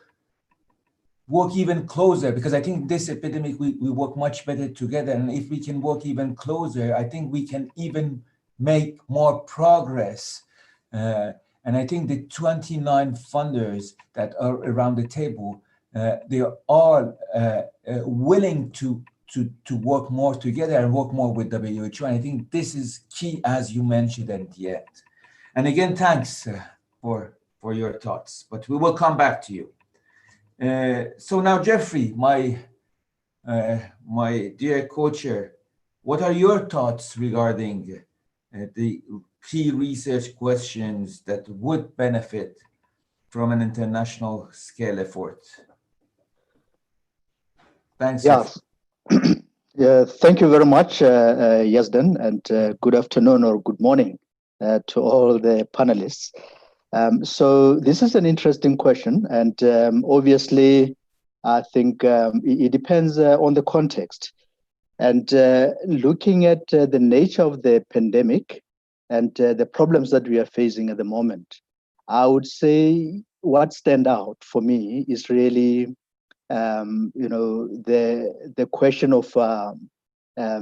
work even closer, because I think this epidemic, we work much better together. And if we can work even closer, I think we can even make more progress. And I think the 29 funders that are around the table, they are all willing to work more together and work more with WHO. And I think this is key, as you mentioned at the end. And again, thanks for your thoughts, but we will come back to you. So now, Jeffrey, my dear co-chair, what are your thoughts regarding the key research questions that would benefit from an international scale effort? Thanks. Yes. Yeah, thank you very much, Yazdan, and good afternoon or good morning to all the panelists. So this is an interesting question, and obviously, I think it depends on the context. And looking at the nature of the pandemic and the problems that we are facing at the moment, I would say what stands out for me is really the question of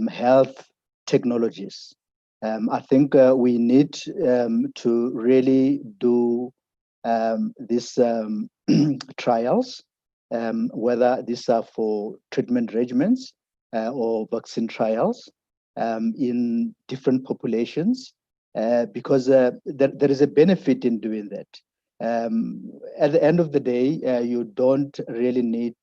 health technologies. I think we need to really do these trials, whether these are for treatment regimens or vaccine trials in different populations, because there is a benefit in doing that. At the end of the day, you don't really need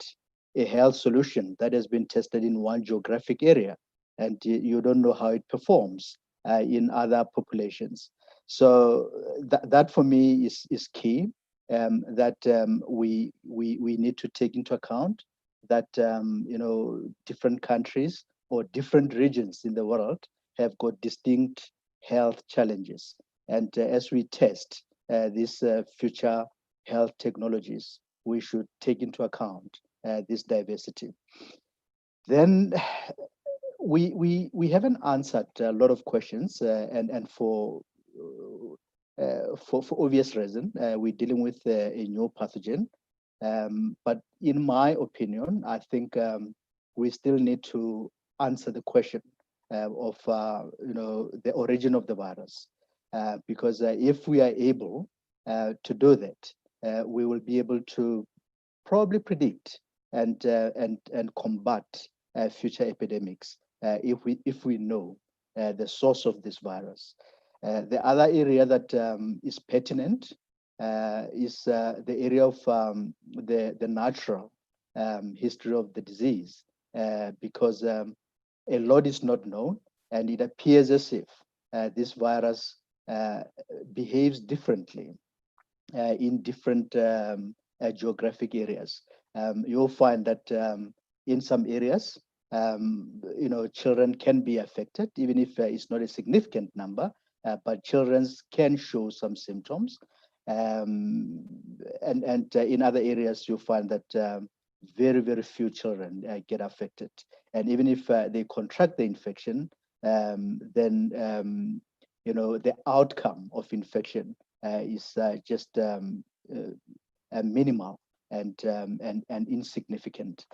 a health solution that has been tested in one geographic area, and you don't know how it performs in other populations. So that for me is key, that we need to take into account that different countries or different regions in the world have got distinct health challenges, and as we test these future health technologies, we should take into account this diversity. Then we haven't answered a lot of questions, and for obvious reason, we're dealing with a new pathogen. But in my opinion, I think we still need to answer the question of the origin of the virus, because if we are able to do that, we will be able to probably predict and combat future epidemics if we know the source of this virus. The other area that is pertinent is the area of the natural history of the disease, because a lot is not known, and it appears as if this virus behaves differently in different geographic areas. You'll find that in some areas, children can be affected, even if it's not a significant number, but children can show some symptoms. And in other areas, you'll find that very, very few children get affected. And even if they contract the infection, then the outcome of infection is just minimal and insignificant.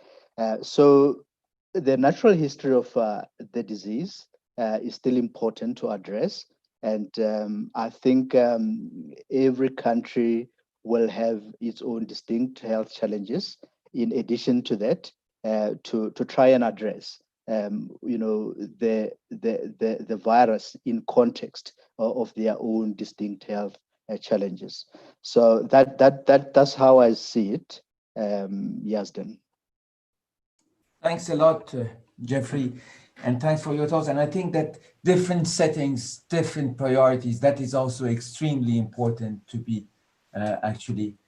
So the natural history of the disease is still important to address. And I think every country will have its own distinct health challenges in addition to that, to try and address the virus in context of their own distinct health challenges. So that's how I see it, Yazdan. Thanks a lot, Jeffrey, and thanks for your thoughts. And I think that different settings, different priorities, that is also extremely important to be actually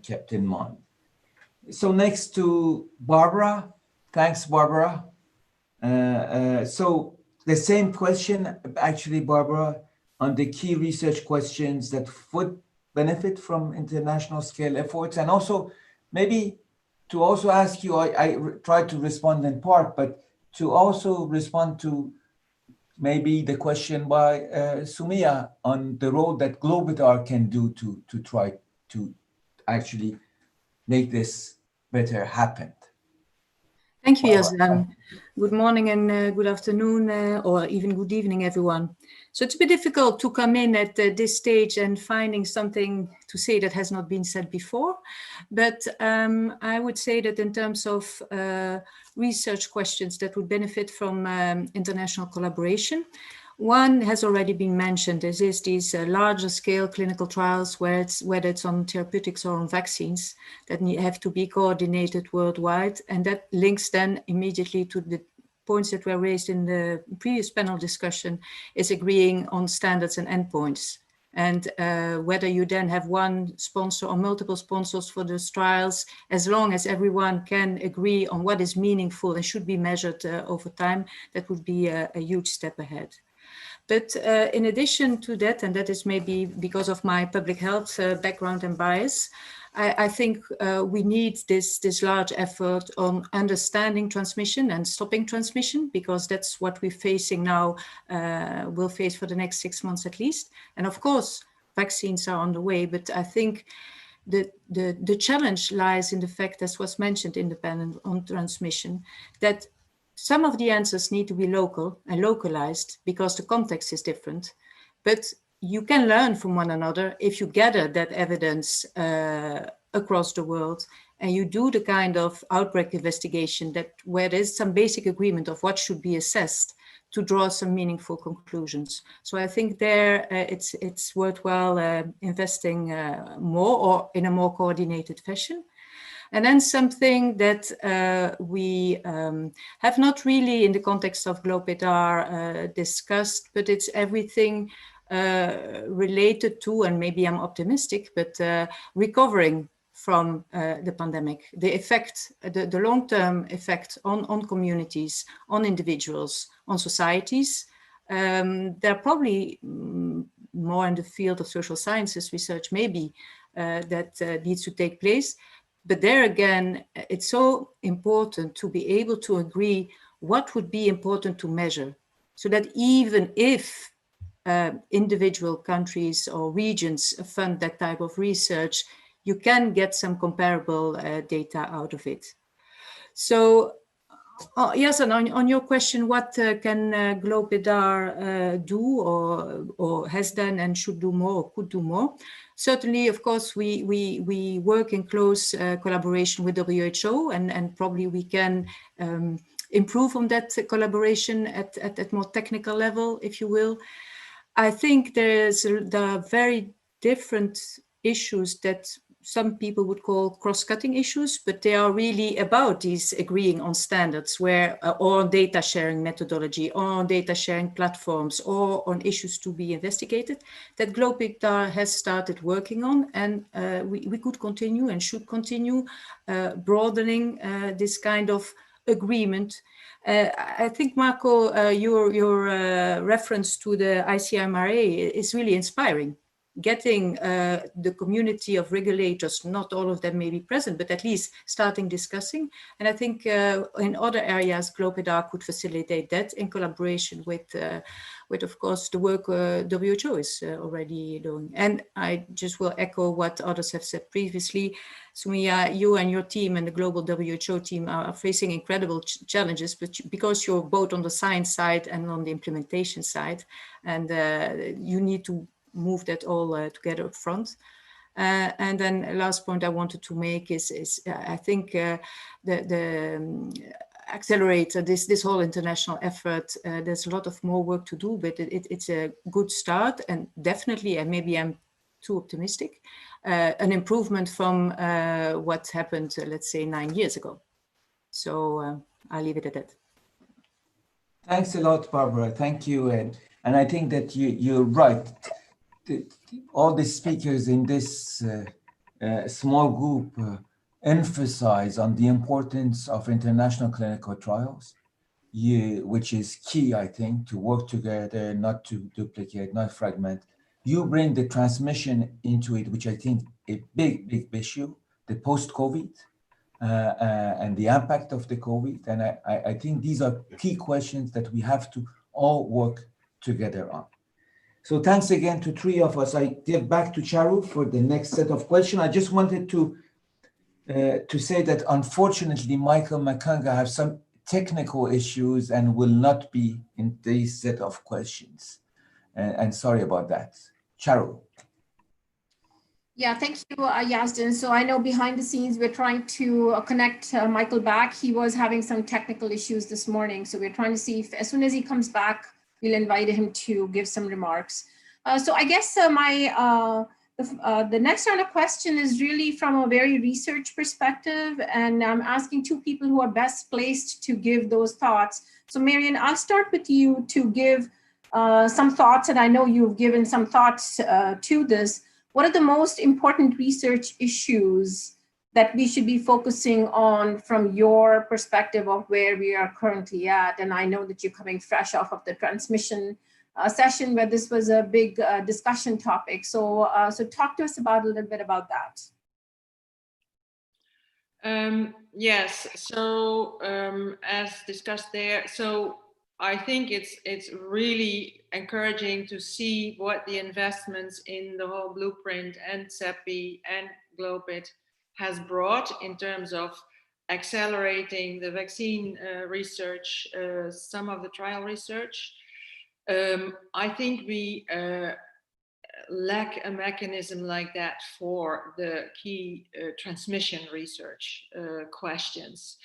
kept in mind. So next to Barbara. Thanks, Barbara. So the same question, actually, Barbara, on the key research questions that would benefit from international scale efforts, and also maybe to also ask you, I tried to respond in part, but to also respond to maybe the question by Sumia on the role that GloPID-R can do to try to actually make this better happen. Thank you, Yazdan. Good morning and good afternoon, or even good evening, everyone. So it's a bit difficult to come in at this stage and finding something to say that has not been said before. But I would say that in terms of research questions that would benefit from international collaboration, one has already been mentioned. There is these larger scale clinical trials whether it's on therapeutics or on vaccines that have to be coordinated worldwide. And that links then immediately to the points that were raised in the previous panel discussion, is agreeing on standards and endpoints. And whether you then have one sponsor or multiple sponsors for those trials, as long as everyone can agree on what is meaningful and should be measured over time, that would be a huge step ahead. But in addition to that, and that is maybe because of my public health background and bias, I think we need this large effort on understanding transmission and stopping transmission, because that's what we're facing now, we'll face for the next 6 months at least. And of course, vaccines are on the way, but I think the challenge lies in the fact, as was mentioned in the panel on transmission, that some of the answers need to be local and localized because the context is different, but you can learn from one another if you gather that evidence across the world and you do the kind of outbreak investigation where there's some basic agreement of what should be assessed to draw some meaningful conclusions. So I think there it's worthwhile investing more or in a more coordinated fashion. And then something that we have not really in the context of GloPID-R discussed, but it's everything related to, and maybe I'm optimistic, but recovering from the pandemic, the effect, the long-term effect on communities, on individuals, on societies. They're probably more in the field of social sciences research, maybe, that needs to take place. But there again, it's so important to be able to agree what would be important to measure, so that even if individual countries or regions fund that type of research, you can get some comparable data out of it. So yes, and on your question, what can GloPID-R do or has done and should do more or could do more? Certainly, of course, we work in close collaboration with WHO, and probably we can improve on that collaboration at more technical level, if you will. I think there are very different issues that some people would call cross-cutting issues, but they are really about these agreeing on standards where, or on data sharing methodology, or on data sharing platforms, or on issues to be investigated, that GloPID-R has started working on, and we could continue and should continue broadening this kind of agreement. I think, Marco, your reference to the ICMRA is really inspiring. Getting the community of regulators, not all of them may be present, but at least starting discussing. And I think in other areas, GloPID-R could facilitate that in collaboration with of course, the work WHO is already doing. And I just will echo what others have said previously. Soumya, you and your team and the global WHO team are facing incredible challenges, but because you're both on the science side and on the implementation side, and you need to move that all together up front. And then last point I wanted to make is I think the accelerate this whole international effort. There's a lot of more work to do, but it's a good start, and definitely, and maybe I'm too optimistic, an improvement from what happened, let's say, 9 years ago. So I'll leave it at that. Thanks a lot, Barbara. Thank you. And I think that you're right. All the speakers in this small group emphasize on the importance of international clinical trials, which is key, I think, to work together, not to duplicate, not fragment. You bring the transmission into it, which I think a big issue, the post-COVID and the impact of the COVID. And I think these are key questions that we have to all work together on. So thanks again to three of us. I give back to Charu for the next set of questions. I just wanted to say that unfortunately, Michael Makanga has some technical issues and will not be in this set of questions. And sorry about that. Charu. Yeah, thank you, Yazdan. So I know behind the scenes, we're trying to connect Michael back. He was having some technical issues this morning. So we're trying to see if as soon as he comes back, we'll invite him to give some remarks. So I guess the next round of question is really from a very research perspective, and I'm asking two people who are best placed to give those thoughts. So Marian, I'll start with you to give some thoughts, and I know you've given some thoughts to this. What are the most important research issues that we should be focusing on from your perspective of where we are currently at? And I know that you're coming fresh off of the transmission session where this was a big discussion topic. So, so talk to us about a little bit about that. Yes, so as discussed there, so I think it's really encouraging to see what the investments in the whole blueprint and CEPI and GloPID has brought in terms of accelerating the vaccine research, some of the trial research. I think we lack a mechanism like that for the key transmission research questions.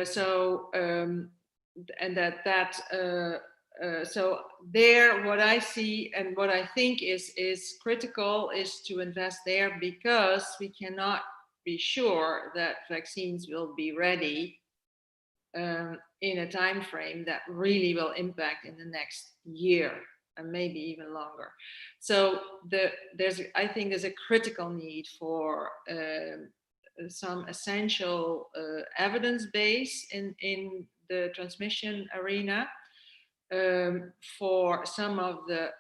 So there, what I see and what I think is critical is to invest there, because we cannot be sure that vaccines will be ready in a time frame that really will impact in the next year and maybe even longer. So I think there's a critical need for some essential evidence base in the transmission arena for some of the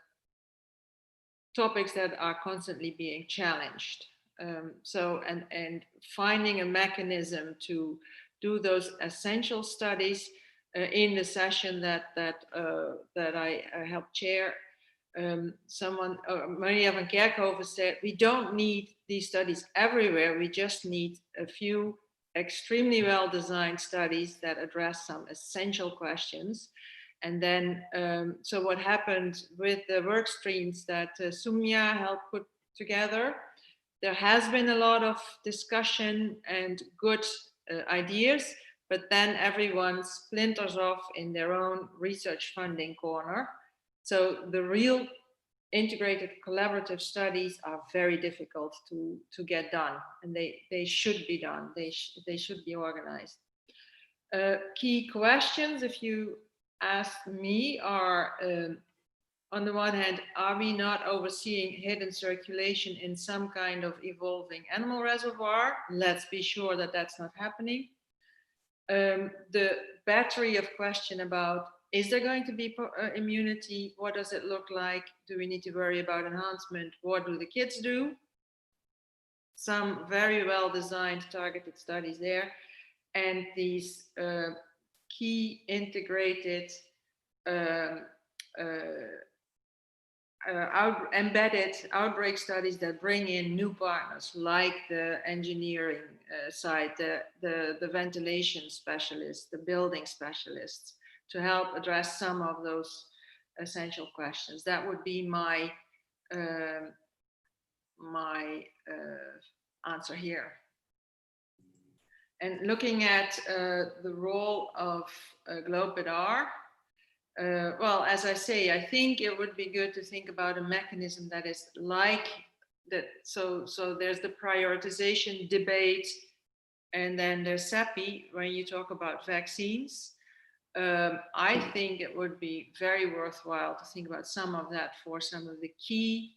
topics that are constantly being challenged. And finding a mechanism to do those essential studies in the session that I helped chair. Maria van Kerkhoven said, we don't need these studies everywhere. We just need a few extremely well-designed studies that address some essential questions. And then, so what happened with the work streams that Soumya helped put together, there has been a lot of discussion and good ideas, but then everyone splinters off in their own research funding corner. So the real integrated collaborative studies are very difficult to get done, and they should be done. They should be organized. Key questions, if you ask me, are on the one hand, are we not overseeing hidden circulation in some kind of evolving animal reservoir? Let's be sure that that's not happening. The battery of question about, is there going to be immunity? What does it look like? Do we need to worry about enhancement? What do the kids do? Some very well designed targeted studies there. And these key integrated embedded outbreak studies that bring in new partners, like the engineering side, the ventilation specialists, the building specialists, to help address some of those essential questions. That would be my answer here. And looking at the role of GloPID-R, well, as I say, I think it would be good to think about a mechanism that is like that. So there's the prioritization debate, and then there's SAPI when you talk about vaccines. I think it would be very worthwhile to think about some of that for some of the key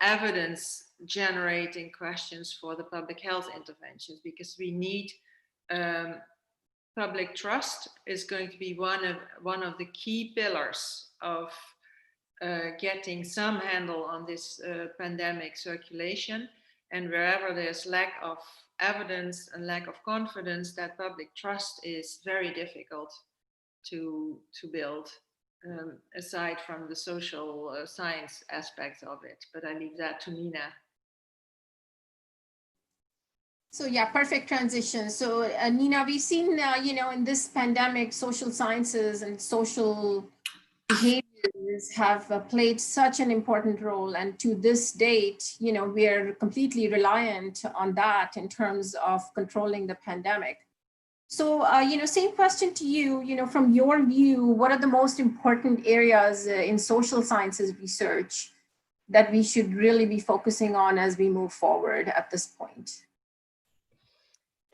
evidence generating questions for the public health interventions, because we need public trust is going to be one of the key pillars of getting some handle on this pandemic circulation. And wherever there's lack of evidence and lack of confidence, that public trust is very difficult to build, aside from the social science aspects of it. But I leave that to Nina. So yeah, perfect transition. So Nina, we've seen, in this pandemic, social sciences and social behaviors have played such an important role. And to this date, we are completely reliant on that in terms of controlling the pandemic. So, same question to you, from your view, what are the most important areas in social sciences research that we should really be focusing on as we move forward at this point?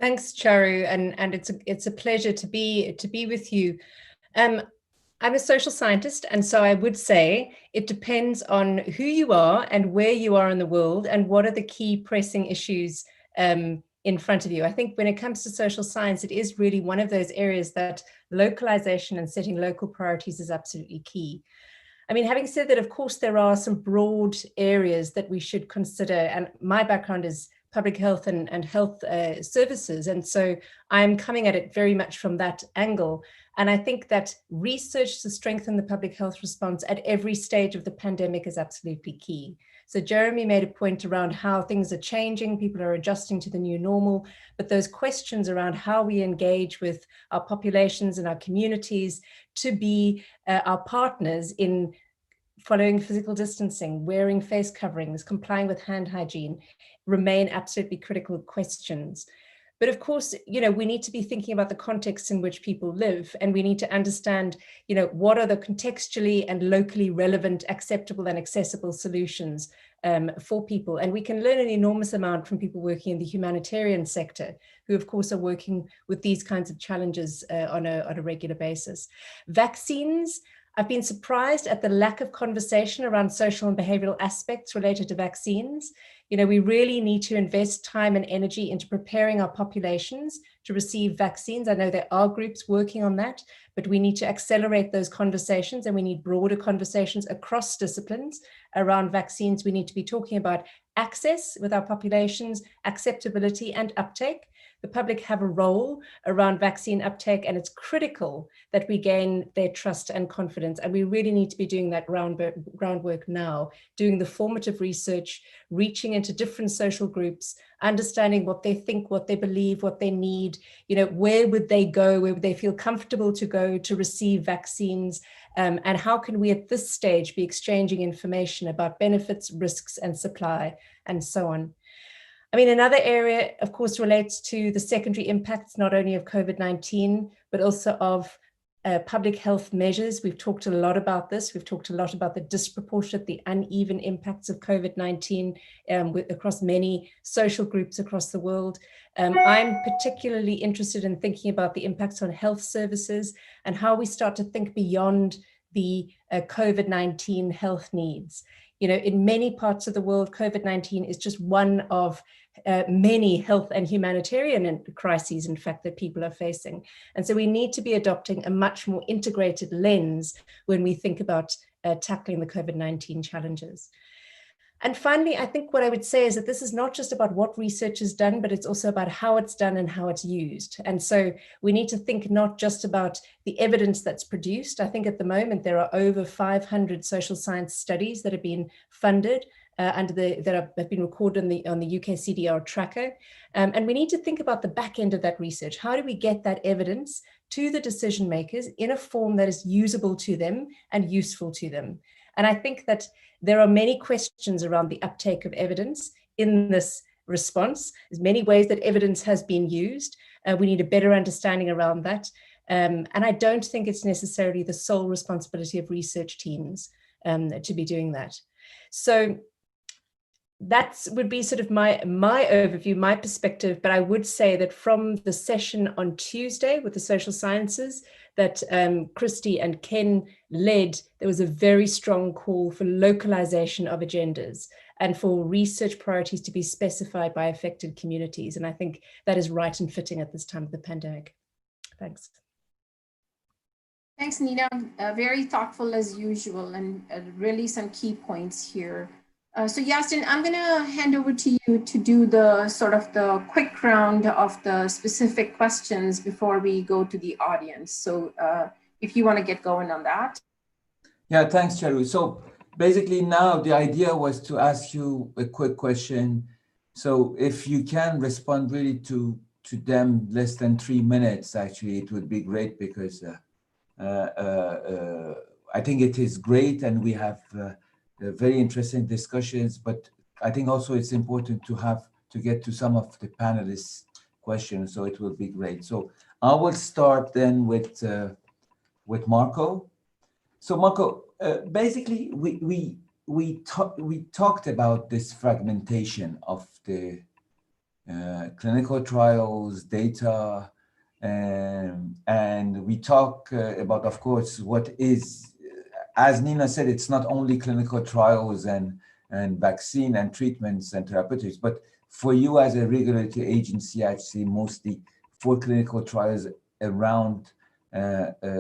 Thanks, Charu, and it's a pleasure to be with you. I'm a social scientist, and so I would say it depends on who you are and where you are in the world and what are the key pressing issues in front of you. I think when it comes to social science, it is really one of those areas that localization and setting local priorities is absolutely key. I mean, having said that, of course, there are some broad areas that we should consider, and my background is public health and health services. And so I'm coming at it very much from that angle. And I think that research to strengthen the public health response at every stage of the pandemic is absolutely key. So Jeremy made a point around how things are changing, people are adjusting to the new normal, but those questions around how we engage with our populations and our communities to be our partners in following physical distancing, wearing face coverings, complying with hand hygiene, remain absolutely critical questions. But of course, we need to be thinking about the context in which people live, and we need to understand, what are the contextually and locally relevant, acceptable and accessible solutions for people. And we can learn an enormous amount from people working in the humanitarian sector, who of course are working with these kinds of challenges on a regular basis. Vaccines, I've been surprised at the lack of conversation around social and behavioral aspects related to vaccines. We really need to invest time and energy into preparing our populations to receive vaccines. I know there are groups working on that, but we need to accelerate those conversations, and we need broader conversations across disciplines around vaccines. We need to be talking about access with our populations, acceptability and uptake. The public have a role around vaccine uptake, and it's critical that we gain their trust and confidence. And we really need to be doing that groundwork now, doing the formative research, reaching into different social groups, understanding what they think, what they believe, what they need, where would they go, where would they feel comfortable to go to receive vaccines, and how can we at this stage be exchanging information about benefits, risks, and supply, and so on. I mean, another area, of course, relates to the secondary impacts, not only of COVID-19, but also of public health measures. We've talked a lot about this. We've talked a lot about the disproportionate, the uneven impacts of COVID-19 across many social groups across the world. I'm particularly interested in thinking about the impacts on health services and how we start to think beyond the COVID-19 health needs. You know, in many parts of the world, COVID-19 is just one of many health and humanitarian crises, in fact, that people are facing. And so we need to be adopting a much more integrated lens when we think about tackling the COVID-19 challenges. And finally, I think what I would say is that this is not just about what research is done, but it's also about how it's done and how it's used. And so we need to think not just about the evidence that's produced. I think at the moment there are over 500 social science studies that have been funded that have been recorded on the UK CDR tracker. And we need to think about the back end of that research. How do we get that evidence to the decision makers in a form that is usable to them and useful to them? And I think that there are many questions around the uptake of evidence in this response. There's many ways that evidence has been used. We need a better understanding around that. And I don't think it's necessarily the sole responsibility of research teams to be doing that. So that would be sort of my overview, my perspective, but I would say that from the session on Tuesday with the social sciences that Christy and Ken led, there was a very strong call for localization of agendas and for research priorities to be specified by affected communities. And I think that is right and fitting at this time of the pandemic. Thanks. Thanks, Nina. Very thoughtful as usual, and really some key points here. So Yasin, I'm going to hand over to you to do the sort of the quick round of the specific questions before we go to the audience. So if you want to get going on that. Yeah, thanks, Charu. So basically now the idea was to ask you a quick question. So if you can respond really to them less than 3 minutes, actually, it would be great, because I think it is great and we have very interesting discussions, but I think also it's important to get to some of the panelists' questions, so it will be great. So I will start then with Marco. So Marco, basically we talked about this fragmentation of the clinical trials data, and we talk about, of course, what is, as Nina said, it's not only clinical trials and vaccine and treatments and therapeutics, but for you as a regulatory agency, actually mostly for clinical trials around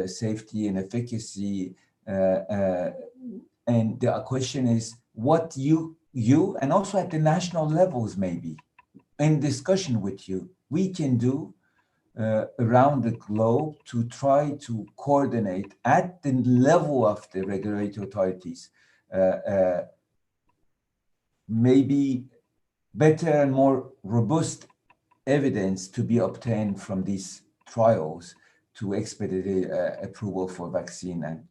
safety and efficacy. And the question is what you and also at the national levels, maybe in discussion with you, we can do around the globe to try to coordinate at the level of the regulatory authorities, maybe better and more robust evidence to be obtained from these trials to expedite approval for vaccine and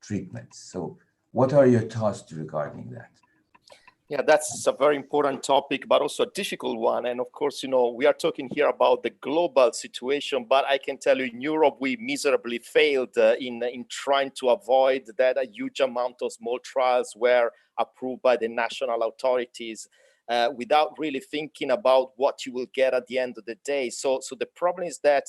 treatments. So what are your thoughts regarding that? Yeah, that's a very important topic, but also a difficult one. And of course, you know, we are talking here about the global situation, but I can tell you in Europe, we miserably failed in trying to avoid that a huge amount of small trials were approved by the national authorities without really thinking about what you will get at the end of the day. So the problem is that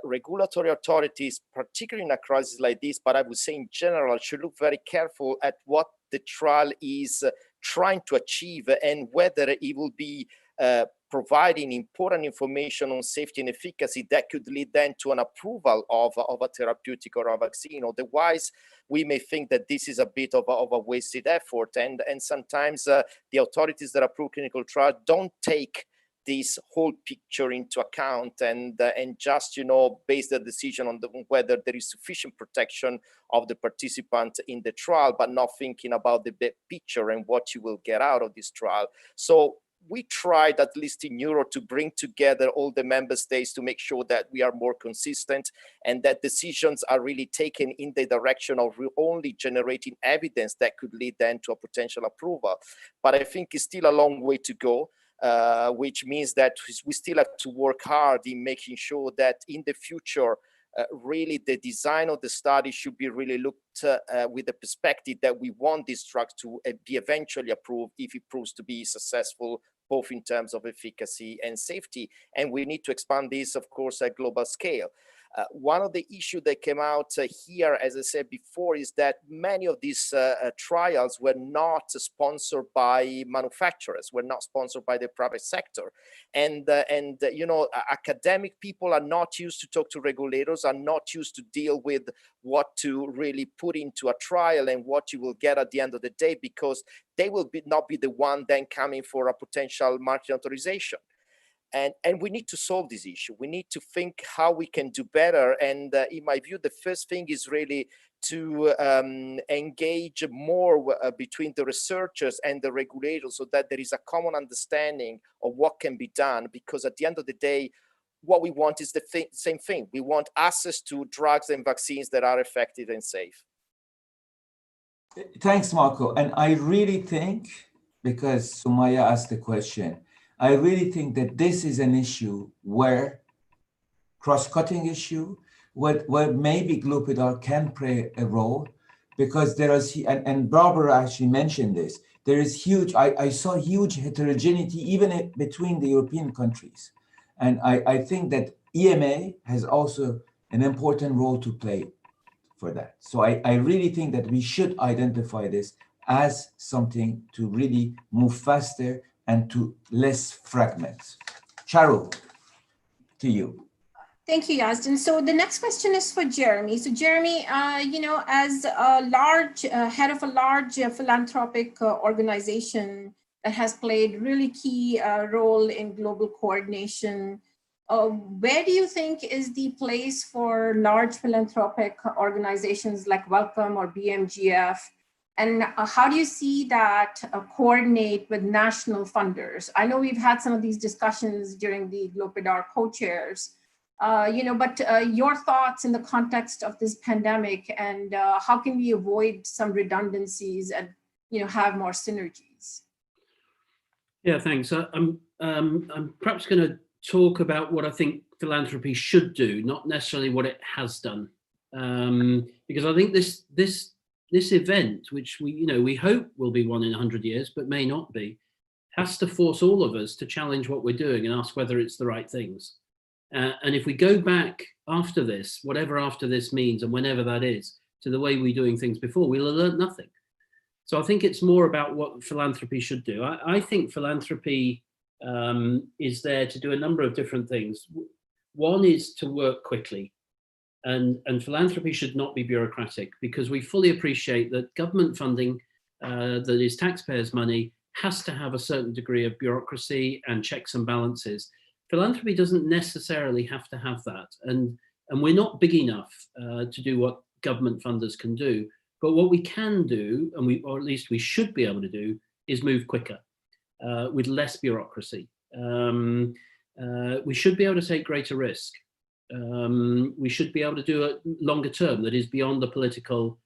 regulatory authorities, particularly in a crisis like this, but I would say in general, should look very careful at what the trial is trying to achieve and whether it will be providing important information on safety and efficacy that could lead then to an approval of a therapeutic or a vaccine. Otherwise, we may think that this is a bit of a wasted effort. And sometimes the authorities that approve clinical trials don't take this whole picture into account and just, you know, base the decision on whether there is sufficient protection of the participant in the trial, but not thinking about the big picture and what you will get out of this trial. So we tried, at least in Europe, to bring together all the member states to make sure that we are more consistent and that decisions are really taken in the direction of only generating evidence that could lead then to a potential approval. But I think it's still a long way to go. Which means that we still have to work hard in making sure that in the future really the design of the study should be really looked with the perspective that we want this drug to be eventually approved if it proves to be successful, both in terms of efficacy and safety. And we need to expand this, of course, at global scale. One of the issues that came out here, as I said before, is that many of these trials were not sponsored by manufacturers, were not sponsored by the private sector. And you know, academic people are not used to talk to regulators, are not used to deal with what to really put into a trial and what you will get at the end of the day, because they will not be the one then coming for a potential market authorization. And we need to solve this issue. We need to think how we can do better. And in my view, the first thing is really to engage more between the researchers and the regulators so that there is a common understanding of what can be done. Because at the end of the day, what we want is the same thing. We want access to drugs and vaccines that are effective and safe. Thanks, Marco. And I really think, because Sumaya asked the question, I really think that this is an issue where cross-cutting issue, where maybe GloPID-R can play a role, because there is, and Barbara actually mentioned this, there is huge, I saw huge heterogeneity even between the European countries. And I think that EMA has also an important role to play for that. So I really think that we should identify this as something to really move faster and to less fragments. Charu, to you. Thank you, Yazdan. So the next question is for Jeremy. So Jeremy, you know, as a large head of a large philanthropic organization that has played really key role in global coordination, where do you think is the place for large philanthropic organizations like Wellcome or BMGF? And how do you see that coordinate with national funders? I know we've had some of these discussions during the GloPID-R co-chairs, you know, but your thoughts in the context of this pandemic, and how can we avoid some redundancies and, you know, have more synergies? Yeah, thanks. I'm perhaps going to talk about what I think philanthropy should do, not necessarily what it has done, because I think this event, which we hope will be one in 100 years, but may not be, has to force all of us to challenge what we're doing and ask whether it's the right things. And if we go back after this, whatever after this means, and whenever that is, to the way we were doing things before, we'll have learned nothing. So I think it's more about what philanthropy should do. I think philanthropy is there to do a number of different things. One is to work quickly. And philanthropy should not be bureaucratic, because we fully appreciate that government funding that is taxpayers' money has to have a certain degree of bureaucracy and checks and balances. Philanthropy doesn't necessarily have to have that. And we're not big enough to do what government funders can do. But what we can do, or at least we should be able to do, is move quicker with less bureaucracy. We should be able to take greater risk. We should be able to do it longer term, that is beyond the political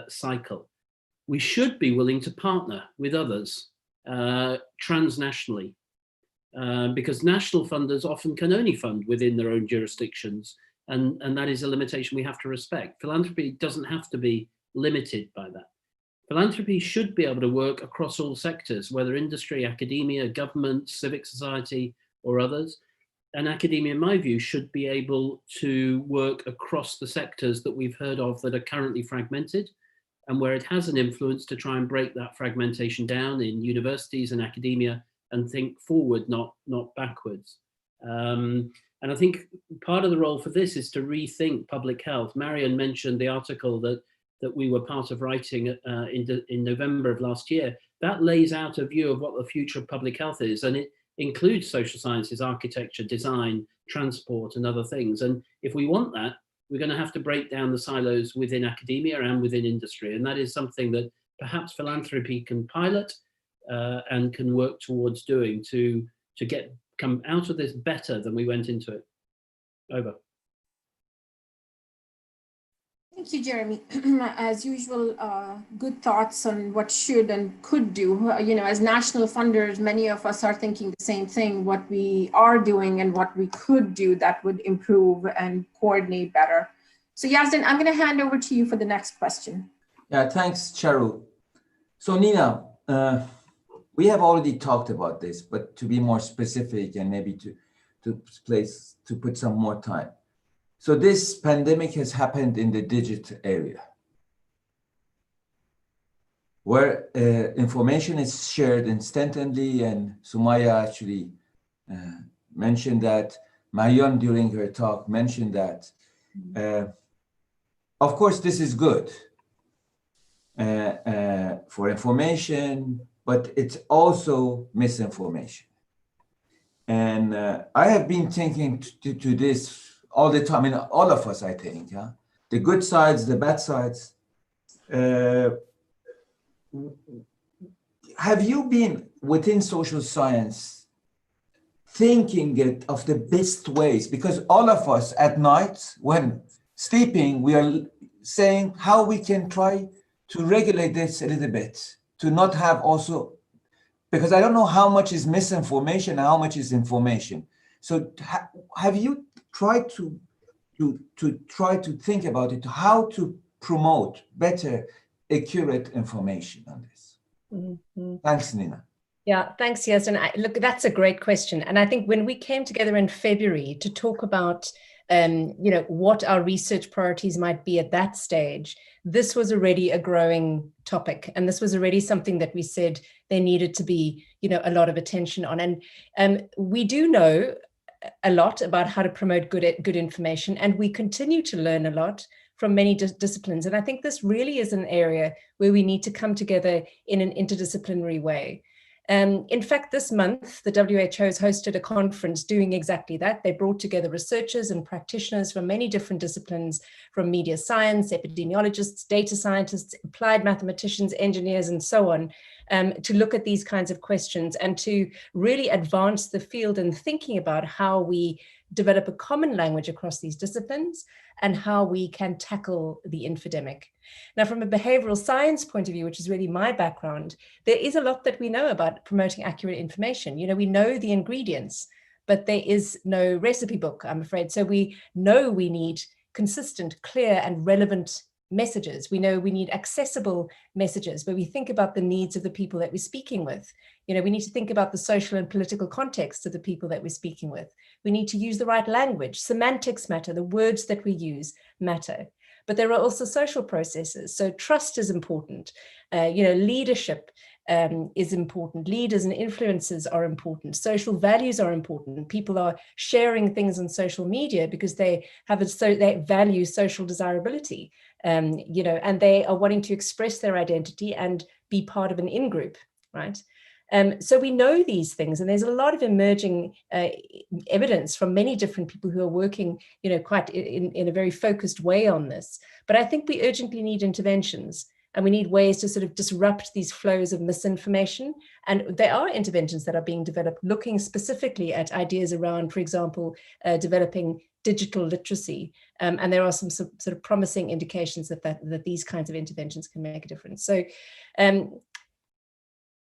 cycle. We should be willing to partner with others transnationally, because national funders often can only fund within their own jurisdictions, and that is a limitation we have to respect. Philanthropy doesn't have to be limited by that. Philanthropy should be able to work across all sectors, whether industry, academia, government, civic society, or others. And academia, in my view, should be able to work across the sectors that we've heard of that are currently fragmented, and where it has an influence to try and break that fragmentation down in universities and academia and think forward, not backwards. And I think part of the role for this is to rethink public health. Marion mentioned the article that we were part of writing in November of last year. That lays out a view of what the future of public health is, and it includes social sciences, architecture, design, transport, and other things. And if we want that, we're going to have to break down the silos within academia and within industry. And that is something that perhaps philanthropy can pilot and can work towards doing to come out of this better than we went into it. Over. Thank you, Jeremy. As usual, good thoughts on what should and could do. You know, as national funders, many of us are thinking the same thing, what we are doing and what we could do that would improve and coordinate better. So Yazdan, I'm going to hand over to you for the next question. Yeah, thanks, Charu. So Nina, we have already talked about this, but to be more specific and maybe to put some more time. So this pandemic has happened in the digital area, where information is shared instantly, and Sumaya actually mentioned that, Marion during her talk mentioned that. Of course, this is good for information, but it's also misinformation. And I have been thinking to this all the time, I mean, all of us, I think, yeah? The good sides, the bad sides. Have you been within social science thinking of the best ways? Because all of us at night, when sleeping, we are saying how we can try to regulate this a little bit, to not have also, because I don't know how much is misinformation and how much is information. So have you tried to try to think about it, how to promote better, accurate information on this? Mm-hmm. Thanks, Nina. Yeah, thanks, Yazdan. Look, that's a great question. And I think when we came together in February to talk about what our research priorities might be at that stage, this was already a growing topic. And this was already something that we said there needed to be, a lot of attention on. And we do know a lot about how to promote good information, and we continue to learn a lot from many disciplines. And I think this really is an area where we need to come together in an interdisciplinary way. In fact, this month, the WHO has hosted a conference doing exactly that. They brought together researchers and practitioners from many different disciplines, from media science, epidemiologists, data scientists, applied mathematicians, engineers, and so on, to look at these kinds of questions and to really advance the field in thinking about how we develop a common language across these disciplines and how we can tackle the infodemic. Now, from a behavioral science point of view, which is really my background, there is a lot that we know about promoting accurate information. We know the ingredients, but there is no recipe book, I'm afraid. So we know we need consistent, clear, and relevant messages. We know we need accessible messages where we think about the needs of the people that we're speaking with. We need to think about the social and political context of the people that we're speaking with. We need to use the right language. Semantics matter. The words that we use matter. But there are also social processes. So trust is important. Leadership is important. Leaders and influencers are important. Social values are important. People are sharing things on social media because they value social desirability, and they are wanting to express their identity and be part of an in-group, right? So we know these things, and there's a lot of emerging evidence from many different people who are working, quite in a very focused way on this. But I think we urgently need interventions, and we need ways to sort of disrupt these flows of misinformation. And there are interventions that are being developed looking specifically at ideas around, for example, developing digital literacy. And there are some sort of promising indications that these kinds of interventions can make a difference. So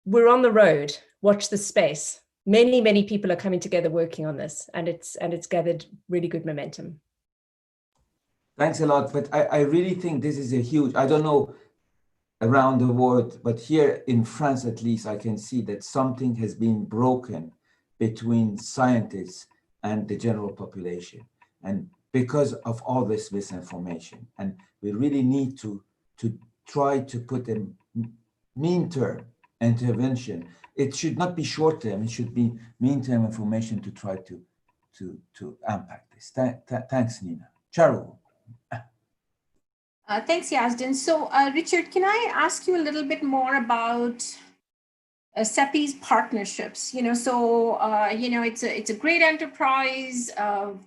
we're on the road. Watch the space. Many, many people are coming together working on this, and it's gathered really good momentum. Thanks a lot. But I really think this is a huge, I don't know around the world, but here in France, at least, I can see that something has been broken between scientists and the general population. And because of all this misinformation, and we really need to try to put a mean-term intervention. It should not be short-term, it should be mean-term information to try to impact this. Thanks, Nina. Charu. Thanks, Yazdan. So, Richard, can I ask you a little bit more about CEPI's partnerships? It's a great enterprise,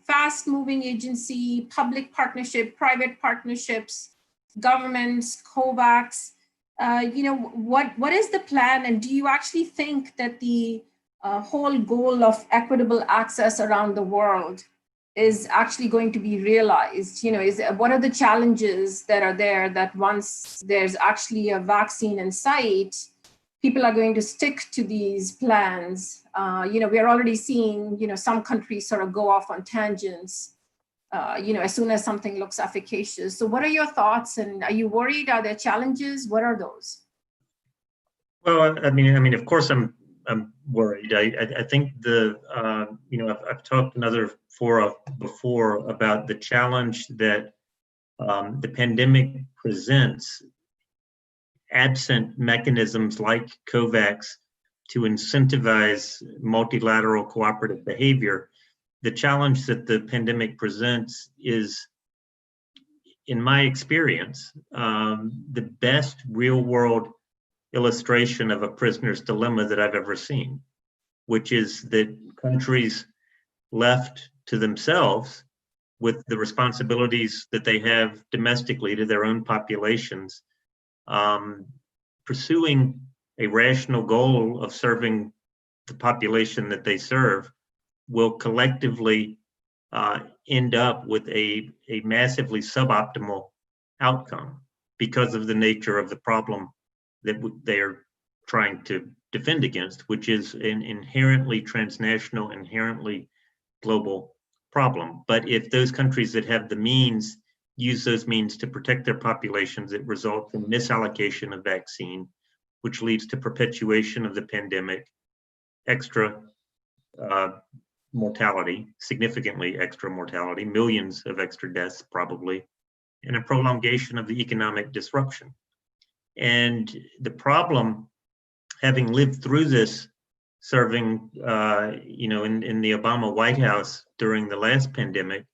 fast-moving agency, public partnership, private partnerships, governments, COVAX. What is the plan, and do you actually think that the whole goal of equitable access around the world is actually going to be realized? What are the challenges that are there that once there's actually a vaccine in sight, people are going to stick to these plans? We are already seeing, some countries sort of go off on tangents. as soon as something looks efficacious. So what are your thoughts, and are you worried? Are there challenges? What are those? Well, I mean, of course, I'm worried. I think I've talked in other fora before about the challenge that the pandemic presents, absent mechanisms like COVAX to incentivize multilateral cooperative behavior. The challenge that the pandemic presents is, in my experience, the best real-world illustration of a prisoner's dilemma that I've ever seen, which is that countries left to themselves with the responsibilities that they have domestically to their own populations, pursuing a rational goal of serving the population that they serve, will collectively end up with a massively suboptimal outcome because of the nature of the problem that they are trying to defend against, which is an inherently transnational, inherently global problem. But if those countries that have the means use those means to protect their populations, it results in misallocation of vaccine, which leads to perpetuation of the pandemic, extra mortality, significantly extra mortality, millions of extra deaths probably, and a prolongation of the economic disruption. And the problem, having lived through this, serving in the Obama White House during the last pandemic,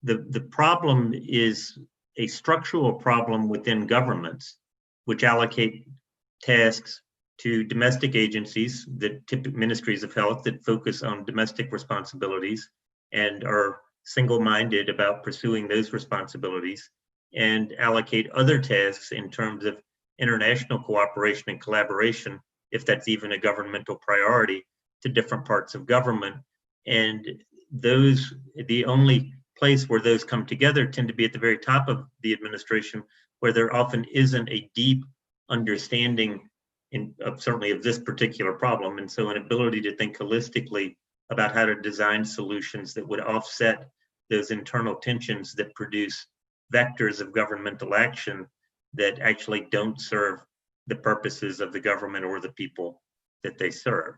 the problem is a structural problem within governments, which allocate tasks to domestic agencies, ministries of health that focus on domestic responsibilities and are single-minded about pursuing those responsibilities, and allocate other tasks in terms of international cooperation and collaboration, if that's even a governmental priority, to different parts of government. And those, the only place where those come together tend to be at the very top of the administration, where there often isn't a deep understanding certainly of this particular problem. And so an ability to think holistically about how to design solutions that would offset those internal tensions that produce vectors of governmental action that actually don't serve the purposes of the government or the people that they serve.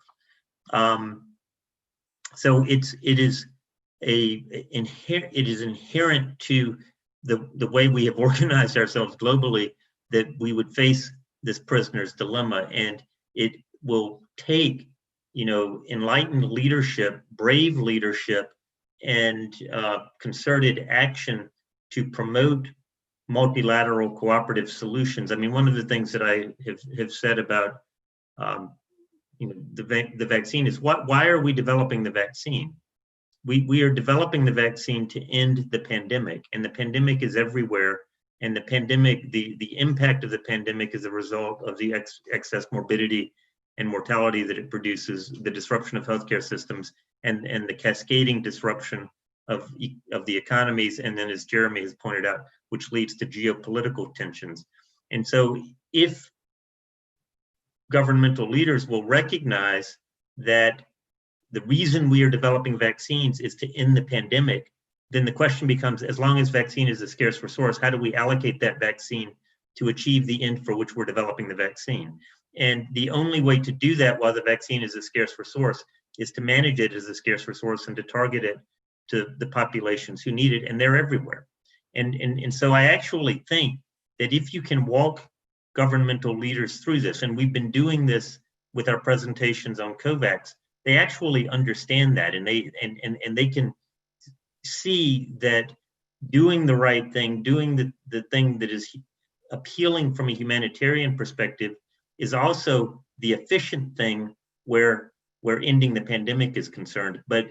So it is inherent to the way we have organized ourselves globally that we would face this prisoner's dilemma, and it will take, enlightened leadership, brave leadership, and concerted action to promote multilateral cooperative solutions. I mean, one of the things that I have said about the vaccine is why are we developing the vaccine? We are developing the vaccine to end the pandemic, and the pandemic is everywhere. And the pandemic, the impact of the pandemic is a result of the excess morbidity and mortality that it produces, the disruption of healthcare systems, and the cascading disruption of the economies, and then, as Jeremy has pointed out, which leads to geopolitical tensions. And so if governmental leaders will recognize that the reason we are developing vaccines is to end the pandemic, then the question becomes, as long as vaccine is a scarce resource, how do we allocate that vaccine to achieve the end for which we're developing the vaccine? And the only way to do that while the vaccine is a scarce resource is to manage it as a scarce resource and to target it to the populations who need it, and they're everywhere. And so I actually think that if you can walk governmental leaders through this, and we've been doing this with our presentations on COVAX, they actually understand that, and they can see that doing the right thing, doing the thing that is appealing from a humanitarian perspective, is also the efficient thing where ending the pandemic is concerned. But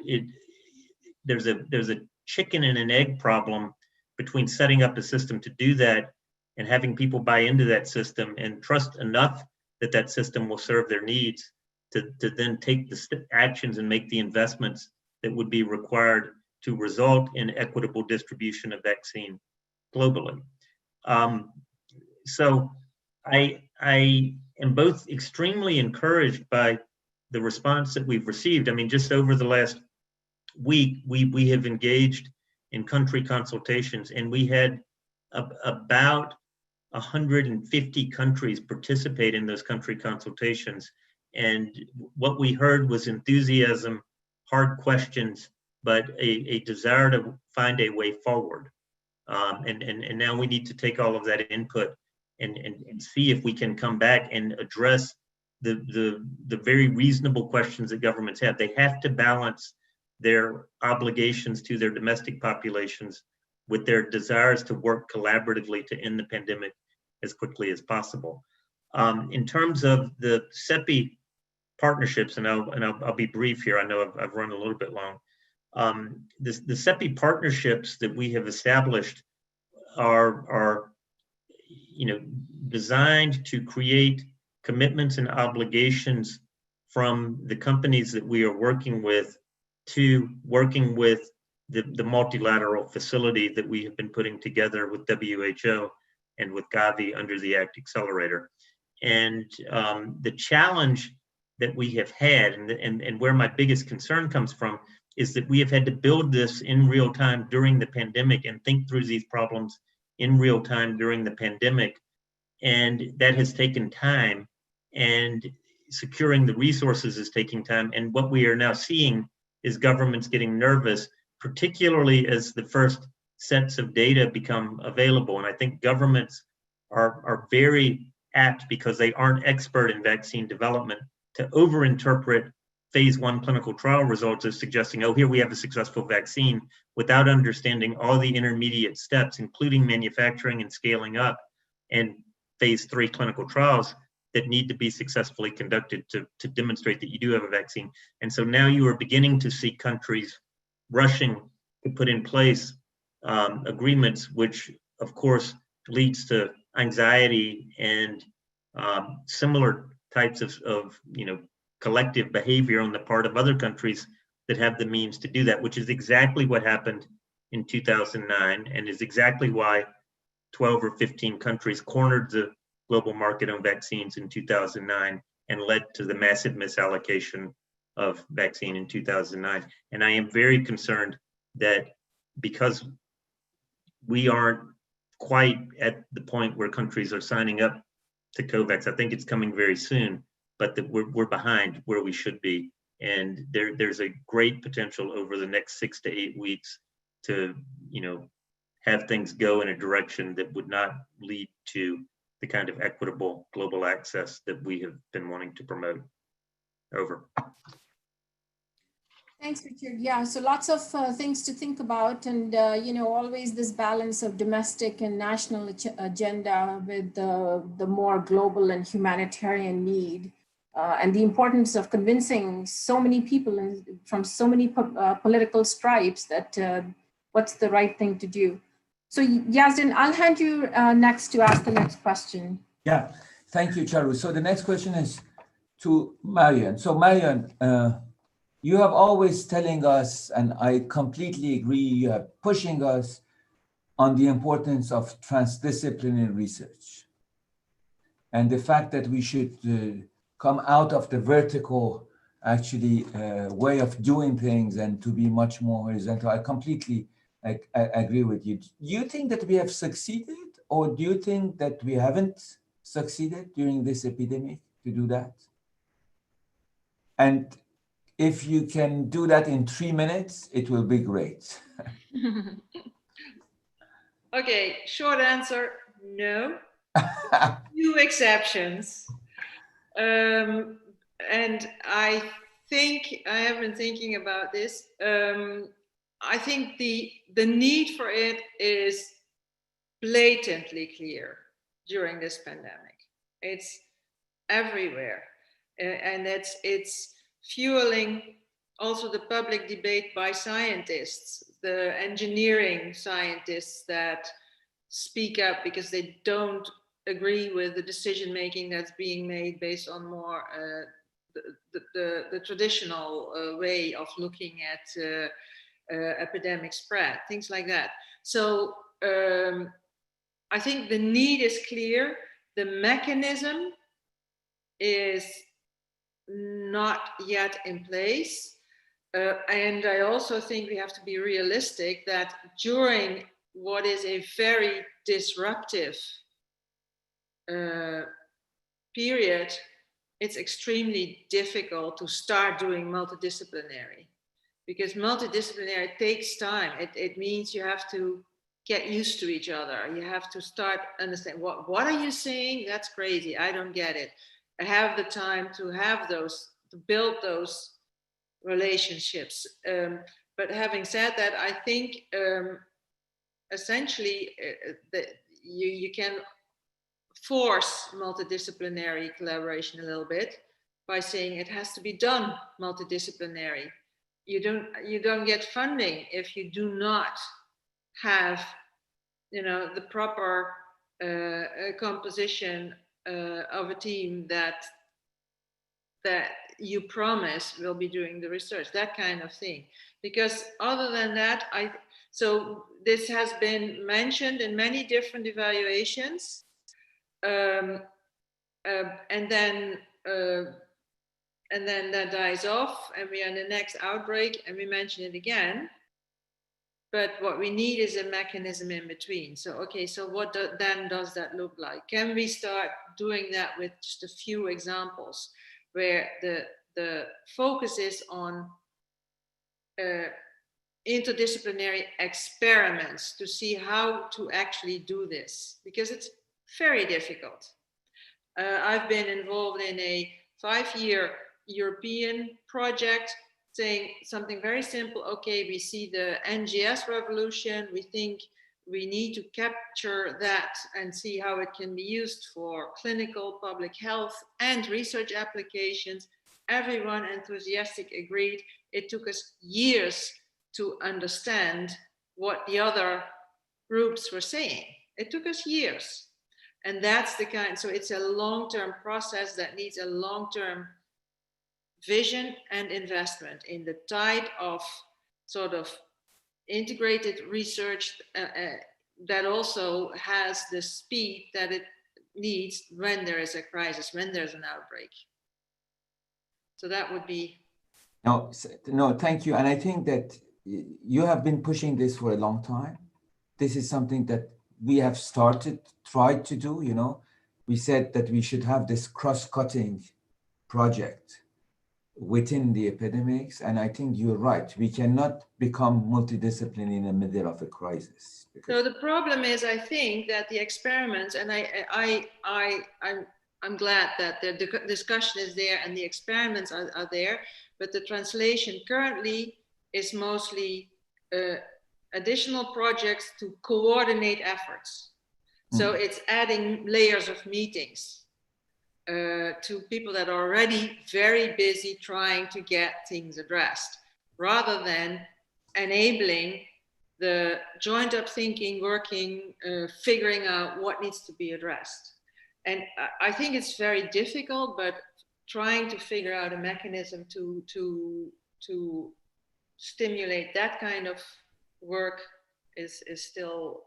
there's a chicken and an egg problem between setting up a system to do that and having people buy into that system and trust enough that that system will serve their needs to then take the actions and make the investments that would be required to result in equitable distribution of vaccine globally. So I am both extremely encouraged by the response that we've received. I mean, just over the last week, we have engaged in country consultations, and we had about 150 countries participate in those country consultations. And what we heard was enthusiasm, hard questions, but a desire to find a way forward. And now we need to take all of that input and see if we can come back and address the very reasonable questions that governments have. They have to balance their obligations to their domestic populations with their desires to work collaboratively to end the pandemic as quickly as possible. In terms of the CEPI partnerships, and I'll be brief here. I know I've run a little bit long. The CEPI partnerships that we have established are designed to create commitments and obligations from the companies that we are working with to working with the multilateral facility that we have been putting together with WHO and with Gavi under the ACT Accelerator. And the challenge that we have had, and where my biggest concern comes from, is that we have had to build this in real time during the pandemic and think through these problems in real time during the pandemic. And that has taken time, and securing the resources is taking time. And what we are now seeing is governments getting nervous, particularly as the first sets of data become available. And I think governments are very apt, because they aren't expert in vaccine development, to overinterpret phase 1 clinical trial results as suggesting, oh, here we have a successful vaccine, without understanding all the intermediate steps, including manufacturing and scaling up, and phase 3 clinical trials that need to be successfully conducted to demonstrate that you do have a vaccine. And so now you are beginning to see countries rushing to put in place agreements, which of course leads to anxiety and similar types of collective behavior on the part of other countries that have the means to do that, which is exactly what happened in 2009, and is exactly why 12 or 15 countries cornered the global market on vaccines in 2009 and led to the massive misallocation of vaccine in 2009. And I am very concerned that because we aren't quite at the point where countries are signing up to COVAX, I think it's coming very soon, but that we're behind where we should be. And there's a great potential over the next 6 to 8 weeks to, have things go in a direction that would not lead to the kind of equitable global access that we have been wanting to promote. Over. Thanks, Richard. Yeah, so lots of things to think about, and always this balance of domestic and national agenda with the more global and humanitarian need, and the importance of convincing so many people from so many political stripes that what's the right thing to do. So Yazdin, I'll hand you next to ask the next question. Yeah, thank you, Charu. So the next question is to Marian. So Marian, you have always telling us, and I completely agree, you are pushing us on the importance of transdisciplinary research and the fact that we should come out of the vertical way of doing things and to be much more horizontal. I completely I agree with you. Do you think that we have succeeded, or do you think that we haven't succeeded during this epidemic to do that? And if you can do that in 3 minutes, it will be great. Okay, short answer, no. Few exceptions. And I think, I have been thinking about this. I think the need for it is blatantly clear during this pandemic. It's everywhere. And it's fueling also the public debate by scientists, the engineering scientists that speak up because they don't agree with the decision making that's being made based on more the traditional way of looking at epidemic spread, things like that. So I think the need is clear. The mechanism is not yet in place. And I also think we have to be realistic that during what is a very disruptive period, it's extremely difficult to start doing multidisciplinary, because multidisciplinary takes time. It means you have to get used to each other. You have to start understand what are you saying? That's crazy. I don't get it. I have the time to have those, to build those relationships. But having said that, I think essentially that you can force multidisciplinary collaboration a little bit by saying it has to be done multidisciplinary. You don't get funding if you do not have, you know, the proper composition of a team that you promise will be doing the research, that kind of thing. Because other than that, so this has been mentioned in many different evaluations, and then that dies off, and we are in the next outbreak, and we mention it again. But what we need is a mechanism in between. So, okay, so what then does that look like? Can we start doing that with just a few examples where the focus is on interdisciplinary experiments to see how to actually do this? Because it's very difficult. I've been involved in a 5-year European project saying something very simple. Okay, we see the NGS revolution. We think we need to capture that and see how it can be used for clinical, public health, and research applications. Everyone enthusiastic agreed. It took us years to understand what the other groups were saying. It took us years. And that's the kind, so it's a long-term process that needs a long-term vision and investment in the type of sort of integrated research that also has the speed that it needs when there is a crisis, when there's an outbreak. So that would be. No, thank you. And I think that you have been pushing this for a long time. This is something that we have tried to do, you know. We said that we should have this cross-cutting project within the epidemics, and I think you're right. We cannot become multidisciplinary in the middle of a crisis. So the problem is, I think that the experiments, and I'm glad that the discussion is there and the experiments are there, but the translation currently is mostly additional projects to coordinate efforts. So it's adding layers of meetings to people that are already very busy trying to get things addressed, rather than enabling the joined up thinking, working, figuring out what needs to be addressed. And I think it's very difficult, but trying to figure out a mechanism to stimulate that kind of work is still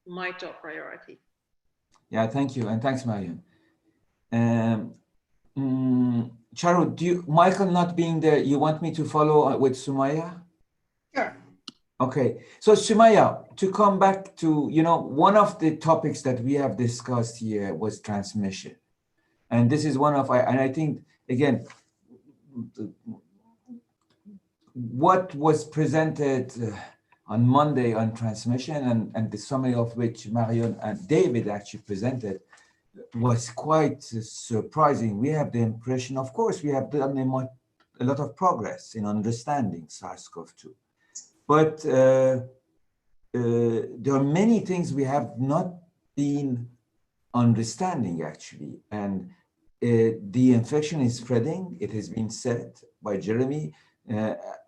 my top priority. Yeah, thank you, and thanks, Marion. Charu, Michael not being there, you want me to follow with Sumaya? Sure. Okay, so Sumaya, to come back to, you know, one of the topics that we have discussed here was transmission. And this is one of, and I think, again, what was presented on Monday on transmission, and the summary of which Marion and David actually presented, was quite surprising. We have the impression, of course, we have done a lot of progress in understanding SARS-CoV-2, but there are many things we have not been understanding, actually. And the infection is spreading, it has been said by Jeremy,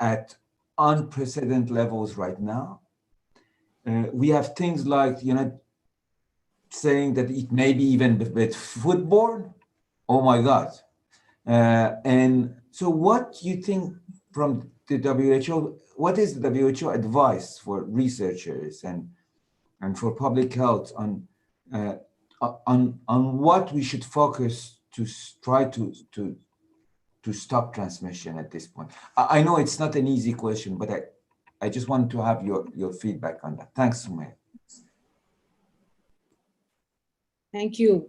at unprecedented levels right now. We have things like, you know, saying that it may be even with foodborne. Oh my God. And so what do you think from the WHO, what is the WHO advice for researchers and for public health on what we should focus to try to to stop transmission at this point? I know it's not an easy question, but I just want to have your feedback on that. Thanks, Sumaya. Thank you,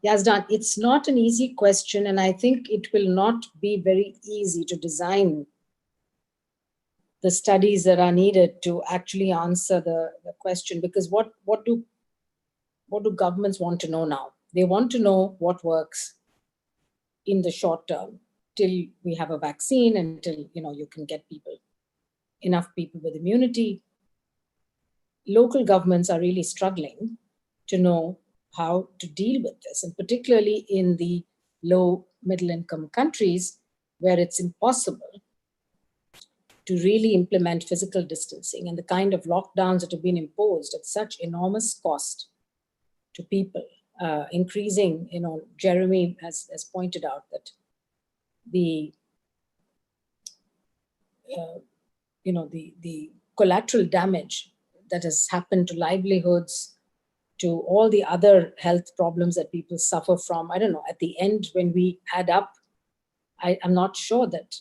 Yazdan. It's not an easy question, and I think it will not be very easy to design the studies that are needed to actually answer the question, because what do governments want to know now? They want to know what works in the short term till we have a vaccine, until you can get enough people with immunity. Local governments are really struggling to know how to deal with this, and particularly in the low middle income countries where it's impossible to really implement physical distancing, and the kind of lockdowns that have been imposed at such enormous cost to people, increasing, Jeremy has pointed out that the collateral damage that has happened to livelihoods, to all the other health problems that people suffer from. I don't know, at the end, when we add up, I'm not sure that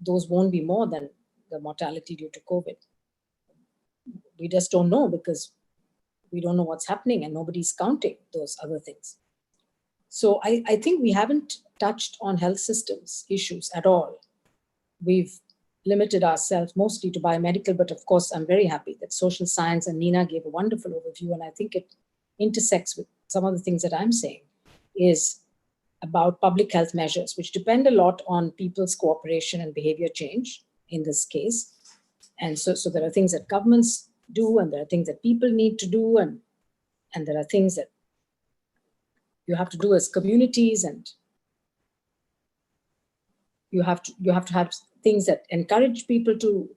those won't be more than the mortality due to COVID. We just don't know, because we don't know what's happening and nobody's counting those other things. So I think we haven't touched on health systems issues at all. We've limited ourselves mostly to biomedical, but of course, I'm very happy that social science, and Nina gave a wonderful overview, and I think it intersects with some of the things that I'm saying, is about public health measures, which depend a lot on people's cooperation and behavior change in this case. And so there are things that governments do, and there are things that people need to do, and there are things that you have to do as communities, and you have to have things that encourage people to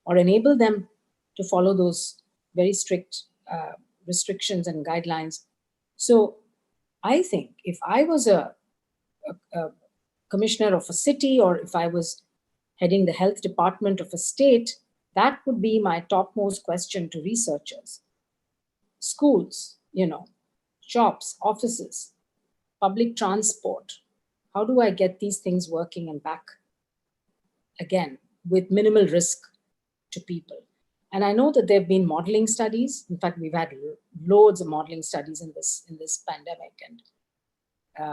or enable them to follow those very strict restrictions and guidelines. So I think if I was a commissioner of a city, or if I was heading the health department of a state, that would be my topmost question to researchers. Schools, shops, offices, public transport. How do I get these things working and back again with minimal risk to people? And I know that there have been modeling studies. In fact, we've had loads of modeling studies in this pandemic. And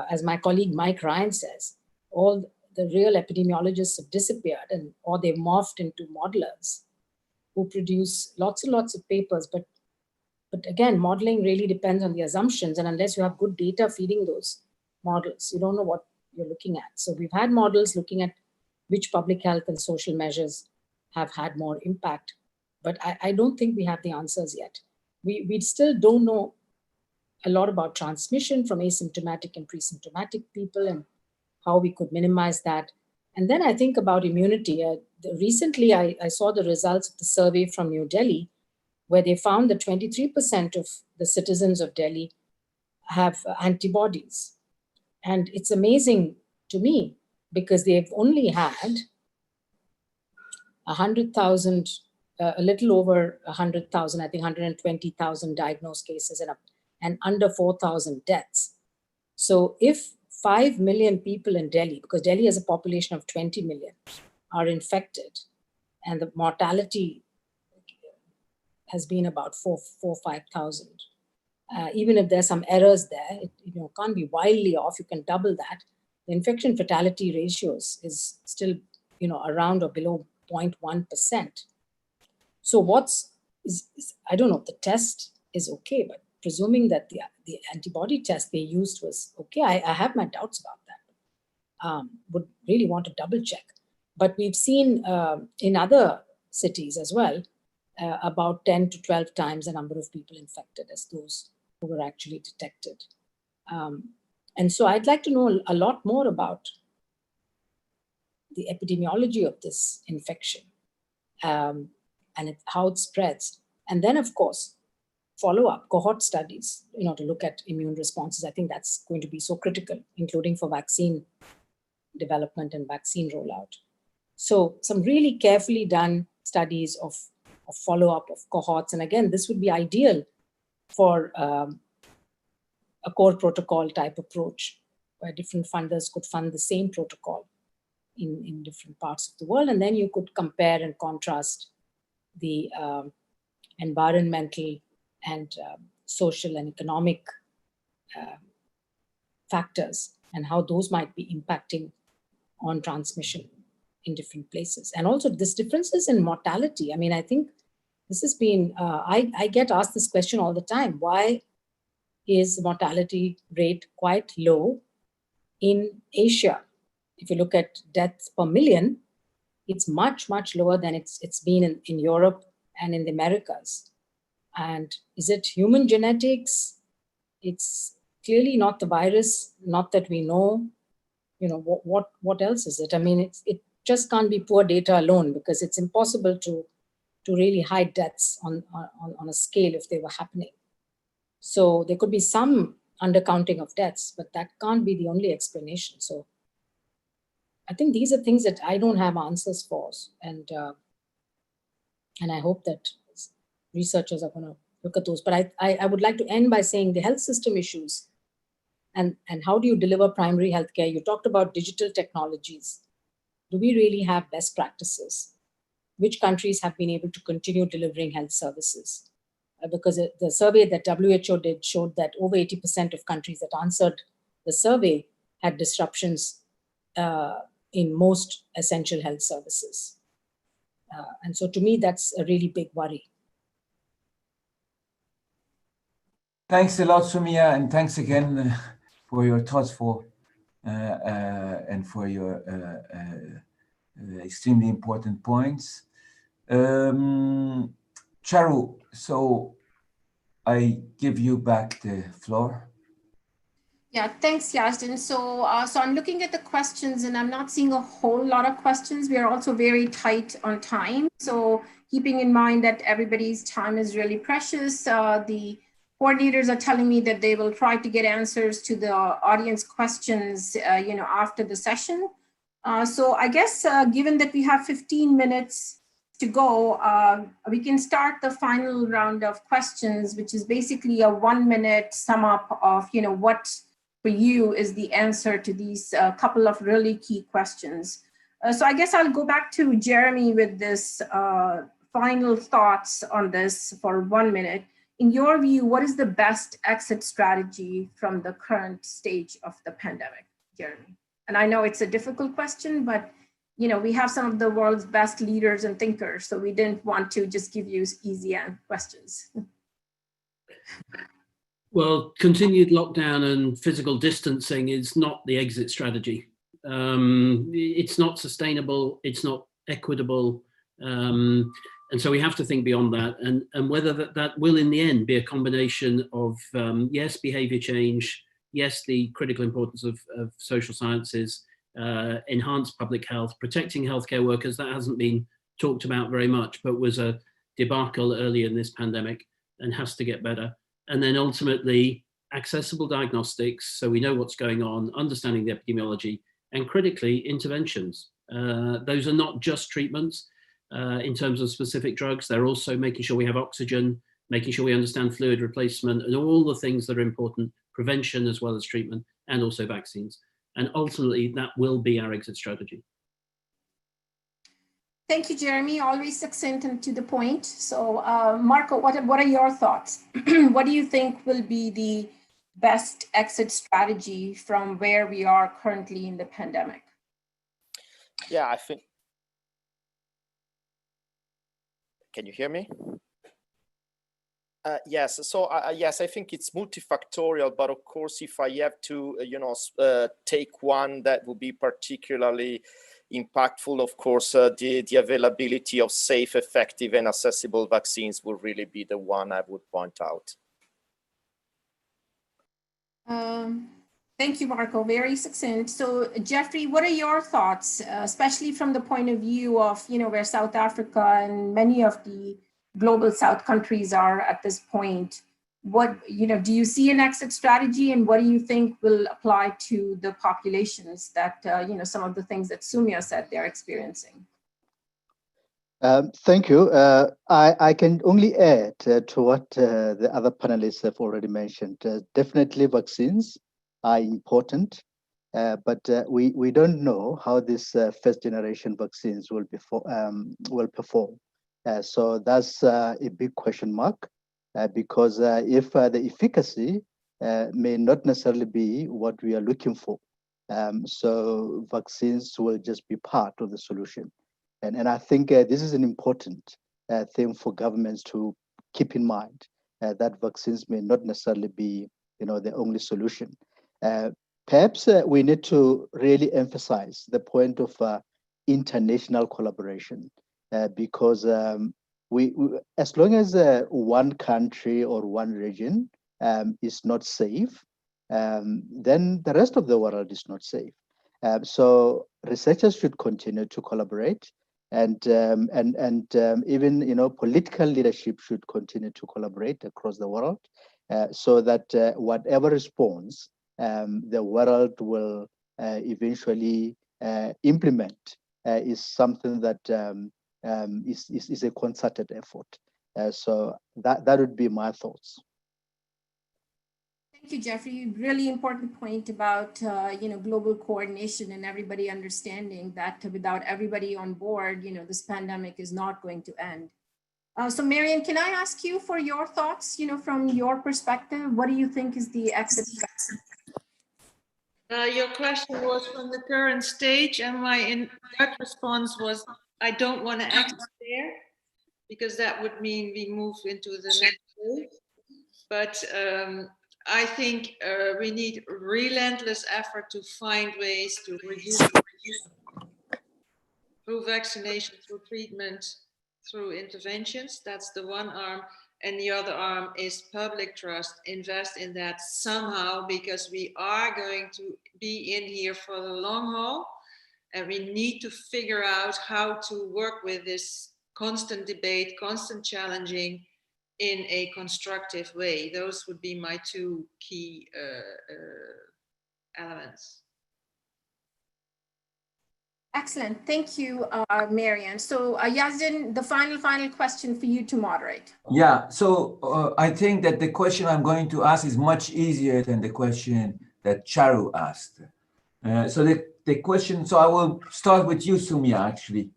as my colleague Mike Ryan says, all the real epidemiologists have disappeared, or they've morphed into modelers who produce lots and lots of papers. But again, modeling really depends on the assumptions. And unless you have good data feeding those models, you don't know what you're looking at. So we've had models looking at which public health and social measures have had more impact. But I don't think we have the answers yet. We still don't know a lot about transmission from asymptomatic and pre-symptomatic people, and how we could minimize that. And then I think about immunity. Recently, I saw the results of the survey from New Delhi, where they found that 23% of the citizens of Delhi have antibodies. And it's amazing to me, because they've only had 100,000, a little over 100,000, I think 120,000 diagnosed cases and under 4,000 deaths. So if 5 million people in Delhi, because Delhi has a population of 20 million, are infected, and the mortality has been about 5,000. Even if there's some errors there, it can't be wildly off. You can double that. The infection fatality ratios is still around or below 0.1%. So I don't know, the test is okay, but presuming that the antibody test they used was okay, I have my doubts about that. Would really want to double check. But we've seen in other cities as well, about 10 to 12 times the number of people infected as those who were actually detected. And so I'd like to know a lot more about the epidemiology of this infection, and how it spreads. And then, of course, follow-up cohort studies, to look at immune responses. I think that's going to be so critical, including for vaccine development and vaccine rollout. So some really carefully done studies of follow-up of cohorts. And again, this would be ideal for a core protocol type approach, where different funders could fund the same protocol in different parts of the world. And then you could compare and contrast the environmental and social and economic factors and how those might be impacting on transmission in different places. And also this differences in mortality. I mean, I think this has been, I get asked this question all the time. Why is the mortality rate quite low in Asia? If you look at deaths per million, it's much, much lower than it's been in Europe and in the Americas. And is it human genetics? It's clearly not the virus, not that we know. You know, what else is it? I mean, it just can't be poor data alone, because it's impossible to really hide deaths on a scale if they were happening. So there could be some undercounting of deaths, but that can't be the only explanation. So I think these are things that I don't have answers for. And I hope that researchers are going to look at those. But I would like to end by saying the health system issues and how do you deliver primary healthcare? You talked about digital technologies. Do we really have best practices? Which countries have been able to continue delivering health services? Because the survey that WHO did showed that over 80% of countries that answered the survey had disruptions in most essential health services. And so to me, that's a really big worry. Thanks a lot, Sumia, and thanks again for your thoughtful and for your extremely important points. Charu, so I give you back the floor. Yeah, thanks, Yazdin. So I'm looking at the questions and I'm not seeing a whole lot of questions. We are also very tight on time. So keeping in mind that everybody's time is really precious, the coordinators are telling me that they will try to get answers to the audience questions, after the session. So I guess given that we have 15 minutes to go, we can start the final round of questions, which is basically a 1-minute sum up of, what for you is the answer to these couple of really key questions. So I guess I'll go back to Jeremy with this final thoughts on this for 1 minute. In your view, what is the best exit strategy from the current stage of the pandemic, Jeremy? And I know it's a difficult question, but we have some of the world's best leaders and thinkers, so we didn't want to just give you easy questions. Well, continued lockdown and physical distancing is not the exit strategy. It's not sustainable, it's not equitable. And so we have to think beyond that, and whether that will in the end be a combination of, yes, behavior change, yes, the critical importance of social sciences, enhanced public health, protecting healthcare workers. That hasn't been talked about very much, but was a debacle early in this pandemic and has to get better. And then ultimately accessible diagnostics, so we know what's going on, understanding the epidemiology, and critically interventions. Those are not just treatments in terms of specific drugs. They're also making sure we have oxygen, making sure we understand fluid replacement and all the things that are important, prevention as well as treatment, and also vaccines. And ultimately that will be our exit strategy. Thank you, Jeremy. Always succinct and to the point. So Marco, what are your thoughts? What do you think will be the best exit strategy from where we are currently in the pandemic? Yeah, I think. Can you hear me? Yes, so yes, I think it's multifactorial, but of course, if I have to, take one that would be particularly impactful, of course, the availability of safe, effective, and accessible vaccines will really be the one I would point out. Thank you, Marco. Very succinct. So, Jeffrey, what are your thoughts, especially from the point of view of, where South Africa and many of the global South countries are at this point? What, do you see an exit strategy, and what do you think will apply to the populations that, some of the things that Sumia said they're experiencing? Thank you. I can only add to what the other panelists have already mentioned. Definitely vaccines are important. but we don't know how this first generation vaccines will perform. So that's a big question mark, because if the efficacy may not necessarily be what we are looking for, so vaccines will just be part of the solution. And I think this is an important thing for governments to keep in mind, that vaccines may not necessarily be, the only solution. Perhaps we need to really emphasize the point of international collaboration, because we, as long as one country or one region is not safe, then the rest of the world is not safe. So researchers should continue to collaborate, and even political leadership should continue to collaborate across the world, so that whatever response the world will eventually implement is something that is a concerted effort. So that would be my thoughts. Thank you, Jeffrey. Really important point about global coordination and everybody understanding that without everybody on board, this pandemic is not going to end. So Marian, can I ask you for your thoughts, from your perspective? What do you think is the exit strategy? Your question was from the current stage, and my gut response was, I don't want to exit there, because that would mean we move into the next wave. But I think we need relentless effort to find ways to reduce through vaccination, through treatment, through interventions. That's the one arm. And the other arm is public trust. Invest in that somehow, because we are going to be in here for the long haul. And we need to figure out how to work with this constant debate, constant challenging in a constructive way. Those would be my two key elements. Excellent. Thank you, Marian. So Yazdin, the final question for you to moderate. Yeah, so I think that the question I'm going to ask is much easier than the question that Charu asked. So the question, so I will start with you, Soumya, actually.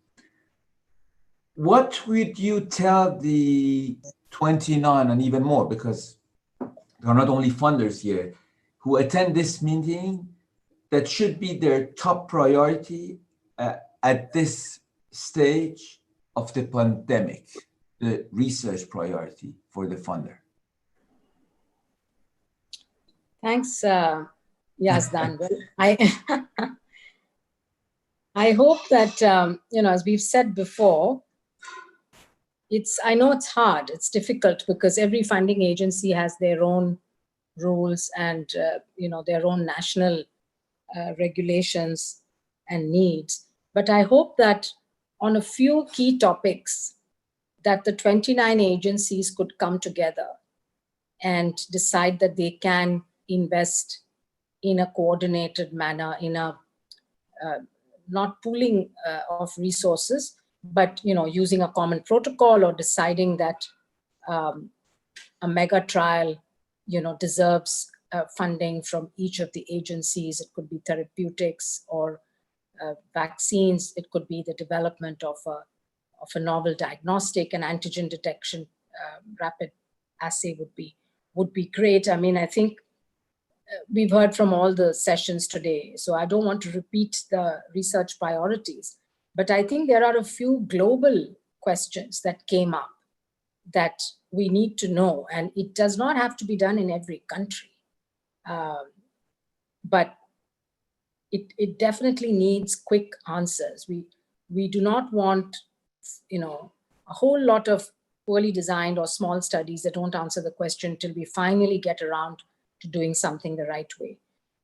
What would you tell the 29 and even more, because there are not only funders here, who attend this meeting, that should be their top priority at this stage of the pandemic, the research priority for the funder? Thanks, Yazdan. Well, I hope that, as we've said before, I know it's hard, it's difficult, because every funding agency has their own rules and, their own national regulations and needs. But I hope that on a few key topics that the 29 agencies could come together and decide that they can invest in a coordinated manner, in a not pooling of resources, but using a common protocol, or deciding that a mega trial deserves funding from each of the agencies. It could be therapeutics or vaccines. It could be the development of a novel diagnostic and antigen detection. Rapid assay would be great. I mean, I think we've heard from all the sessions today, so I don't want to repeat the research priorities, but I think there are a few global questions that came up that we need to know, and it does not have to be done in every country, but it definitely needs quick answers. We do not want, a whole lot of poorly designed or small studies that don't answer the question till we finally get around to doing something the right way.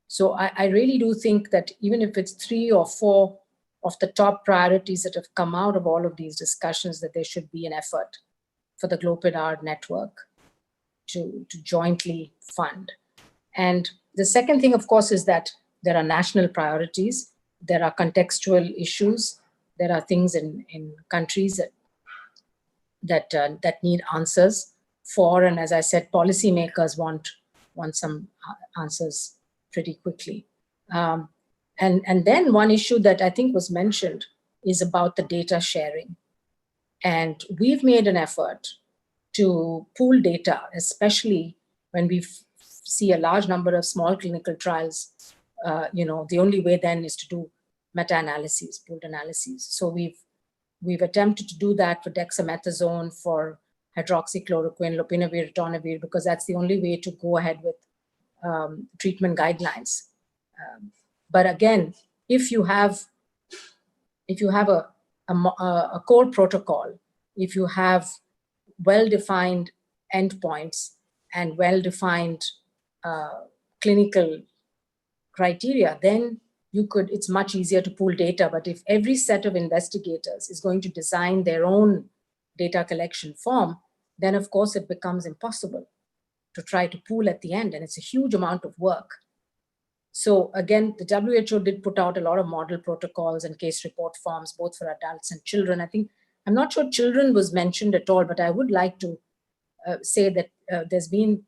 So I really do think that even if it's 3 or 4 of the top priorities that have come out of all of these discussions, that there should be an effort for the GloPID-R network to jointly fund. And the second thing, of course, is that there are national priorities, there are contextual issues, there are things in countries that need answers for, and as I said, policymakers want some answers pretty quickly. And then one issue that I think was mentioned is about the data sharing. And we've made an effort to pool data, especially when we see a large number of small clinical trials. The only way then is to do meta-analyses, pooled analyses. So we've attempted to do that for dexamethasone, for hydroxychloroquine, lopinavir, ritonavir, because that's the only way to go ahead with treatment guidelines. But again, if you have a core protocol, if you have well-defined endpoints and well-defined clinical criteria, then it's much easier to pool data. But if every set of investigators is going to design their own data collection form, then of course it becomes impossible to try to pool at the end, and it's a huge amount of work. So again, the WHO did put out a lot of model protocols and case report forms, both for adults and children. I'm not sure children was mentioned at all, but I would like to say that there's been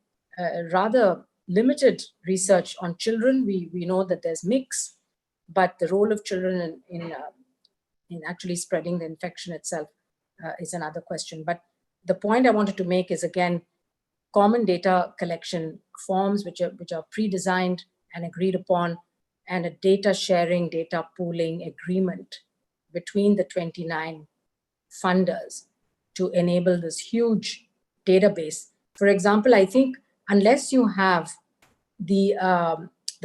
rather limited research on children. We know that there's mix, but the role of children in actually spreading the infection itself is another question. But the point I wanted to make is, again, common data collection forms which are pre-designed and agreed upon, and a data sharing, data pooling agreement between the 29 funders to enable this huge database. For example, I think unless you have the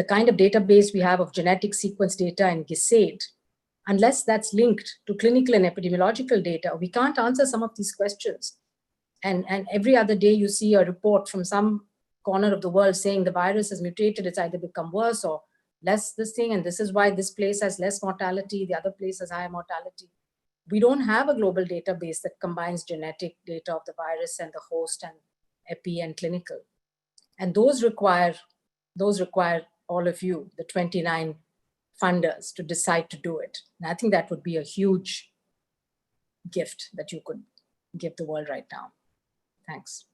kind of database we have of genetic sequence data and GISAID, unless that's linked to clinical and epidemiological data, we can't answer some of these questions. And every other day you see a report from some corner of the world saying the virus has mutated, it's either become worse or less this thing, and this is why this place has less mortality, the other place has higher mortality. We don't have a global database that combines genetic data of the virus and the host and epi and clinical. And those require all of you, the 29 funders, to decide to do it. And I think that would be a huge gift that you could give the world right now. Thanks.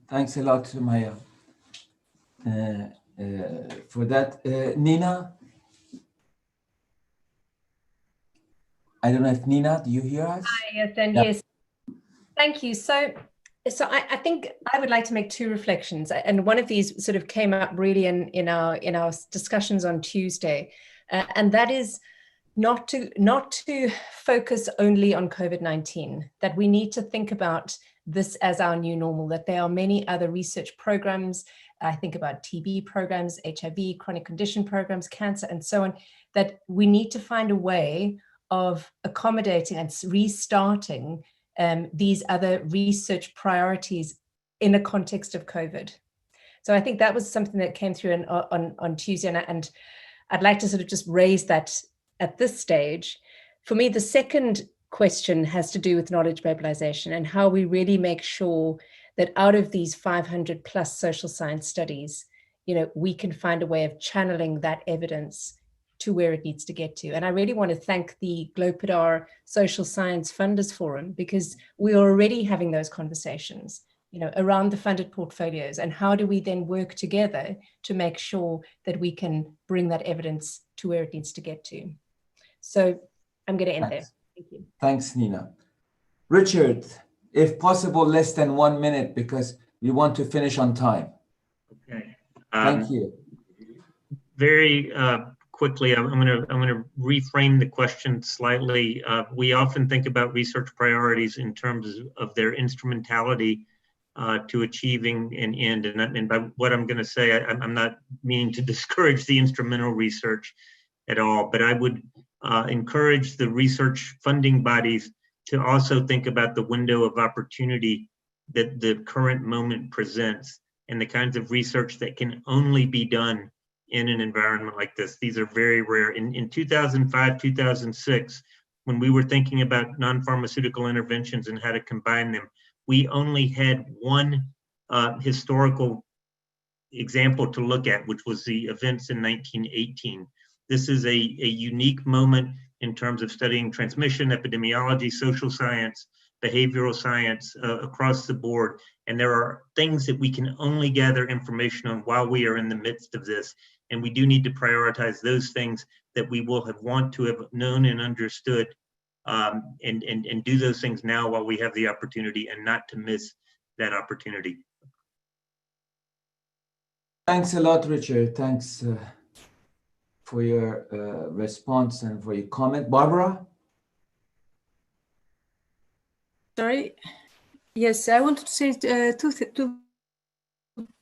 Thanks a lot, Maya, for that. Nina? I don't know if Nina, do you hear us? Hi, yes, and Yeah. yes. Thank you. So I think I would like to make two reflections, and one of these sort of came up really in our discussions on Tuesday, and that is not to focus only on COVID-19, that we need to think about this as our new normal, that there are many other research programs. I think about TB programs, HIV, chronic condition programs, cancer, and so on, that we need to find a way of accommodating and restarting these other research priorities in a context of COVID. So I think that was something that came through on Tuesday, and I'd like to sort of just raise that at this stage. For me, the second question has to do with knowledge mobilization and how we really make sure that out of these 500 plus social science studies, we can find a way of channeling that evidence to where it needs to get to. And I really want to thank the GloPID-R Social Science Funders Forum, because we are already having those conversations, around the funded portfolios, and how do we then work together to make sure that we can bring that evidence to where it needs to get to. So I'm going to end there. Thank you. Thanks, Nina. Richard, if possible, less than 1 minute, because we want to finish on time. Okay. Thank you. Very quickly, I'm going to reframe the question slightly. We often think about research priorities in terms of their instrumentality to achieving an end. And by what I'm going to say, I'm not meaning to discourage the instrumental research at all, but I would encourage the research funding bodies to also think about the window of opportunity that the current moment presents and the kinds of research that can only be done in an environment like this. These are very rare. In 2005, 2006, when we were thinking about non-pharmaceutical interventions and how to combine them, we only had one historical example to look at, which was the events in 1918. This is a unique moment in terms of studying transmission, epidemiology, social science, behavioral science across the board. And there are things that we can only gather information on while we are in the midst of this. And we do need to prioritize those things that we will have known and understood, and do those things now while we have the opportunity, and not to miss that opportunity. Thanks a lot, Richard. Thanks for your response and for your comment. Barbara? Sorry. Yes, I wanted to say to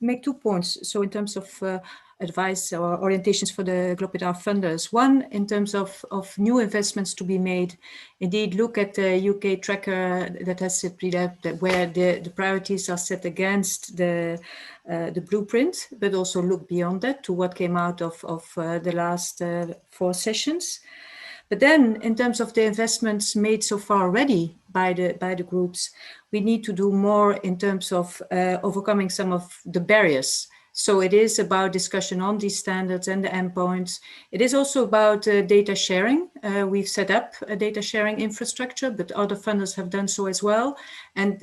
make 2 points. So in terms of advice or orientations for the GloPID-R funders. One, in terms of new investments to be made, indeed look at the UK tracker that has set up where the priorities are set against the blueprint, but also look beyond that to what came out of the last 4 sessions. But then in terms of the investments made so far already by the groups, we need to do more in terms of overcoming some of the barriers. So it is about discussion on these standards and the endpoints. It is also about data sharing. We've set up a data sharing infrastructure, but other funders have done so as well. And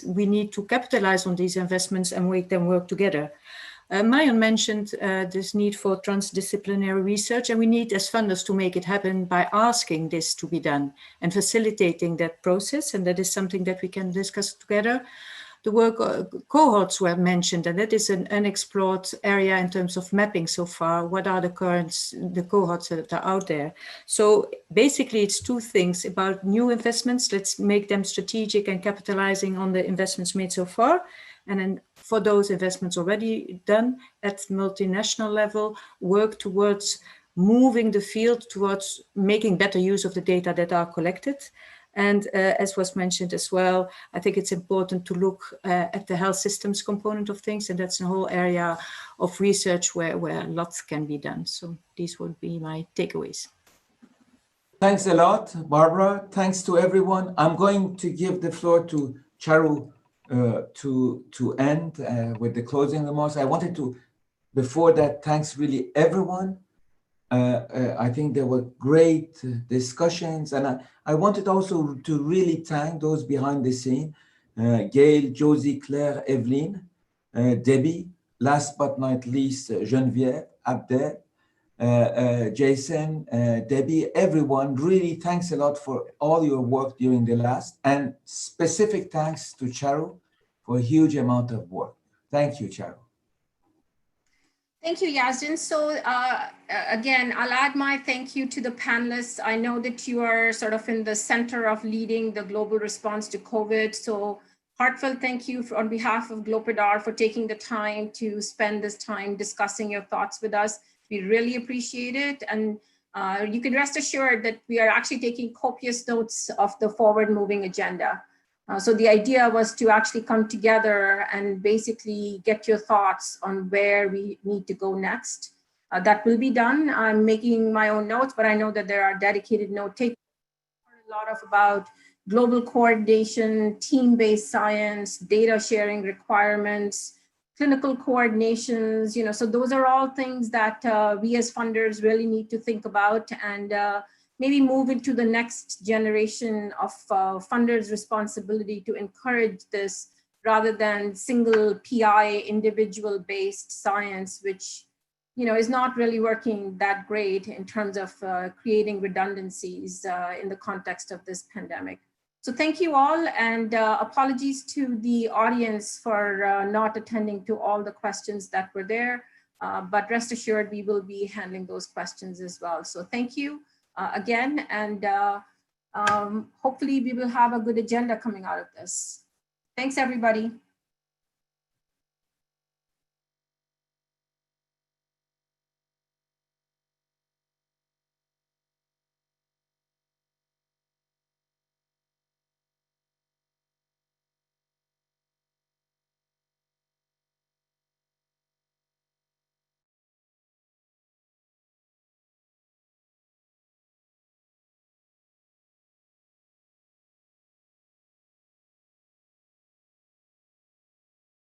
we need to capitalize on these investments and make them work together. Mayan mentioned this need for transdisciplinary research, and we need as funders to make it happen by asking this to be done and facilitating that process, and that is something that we can discuss together. The work cohorts were mentioned, and that is an unexplored area in terms of mapping so far. What are the cohorts that are out there? So basically it's 2 things about new investments. Let's make them strategic and capitalizing on the investments made so far. And then for those investments already done at multinational level, work towards moving the field towards making better use of the data that are collected. And as was mentioned as well, I think it's important to look at the health systems component of things, and that's a whole area of research where lots can be done. So these would be my takeaways. Thanks a lot, Barbara. Thanks to everyone. I'm going to give the floor to Charu to end with the closing remarks. I wanted to, before that, thanks really everyone. I think there were great discussions, and I wanted also to really thank those behind the scene, Gail, Josie, Claire, Evelyn, Debbie, last but not least, Geneviève, Abdel, Jason, Debbie, everyone. Really thanks a lot for all your work during the last, and specific thanks to Charu for a huge amount of work. Thank you, Charu. Thank you, Yasin. So again, I'll add my thank you to the panelists. I know that you are sort of in the center of leading the global response to COVID. So heartfelt thank you on behalf of GloPID-R for taking the time to spend this time discussing your thoughts with us. We really appreciate it. And you can rest assured that we are actually taking copious notes of the forward moving agenda. So the idea was to actually come together and basically get your thoughts on where we need to go next. That will be done. I'm making my own notes, but I know that there are dedicated note takers. A lot about global coordination, team-based science, data sharing requirements, clinical coordinations, so those are all things that we as funders really need to think about, and maybe move into the next generation of funders' responsibility to encourage this rather than single PI individual-based science, which is not really working that great in terms of creating redundancies in the context of this pandemic. So thank you all, and apologies to the audience for not attending to all the questions that were there, but rest assured we will be handling those questions as well. So thank you again, and hopefully we will have a good agenda coming out of this. Thanks, everybody.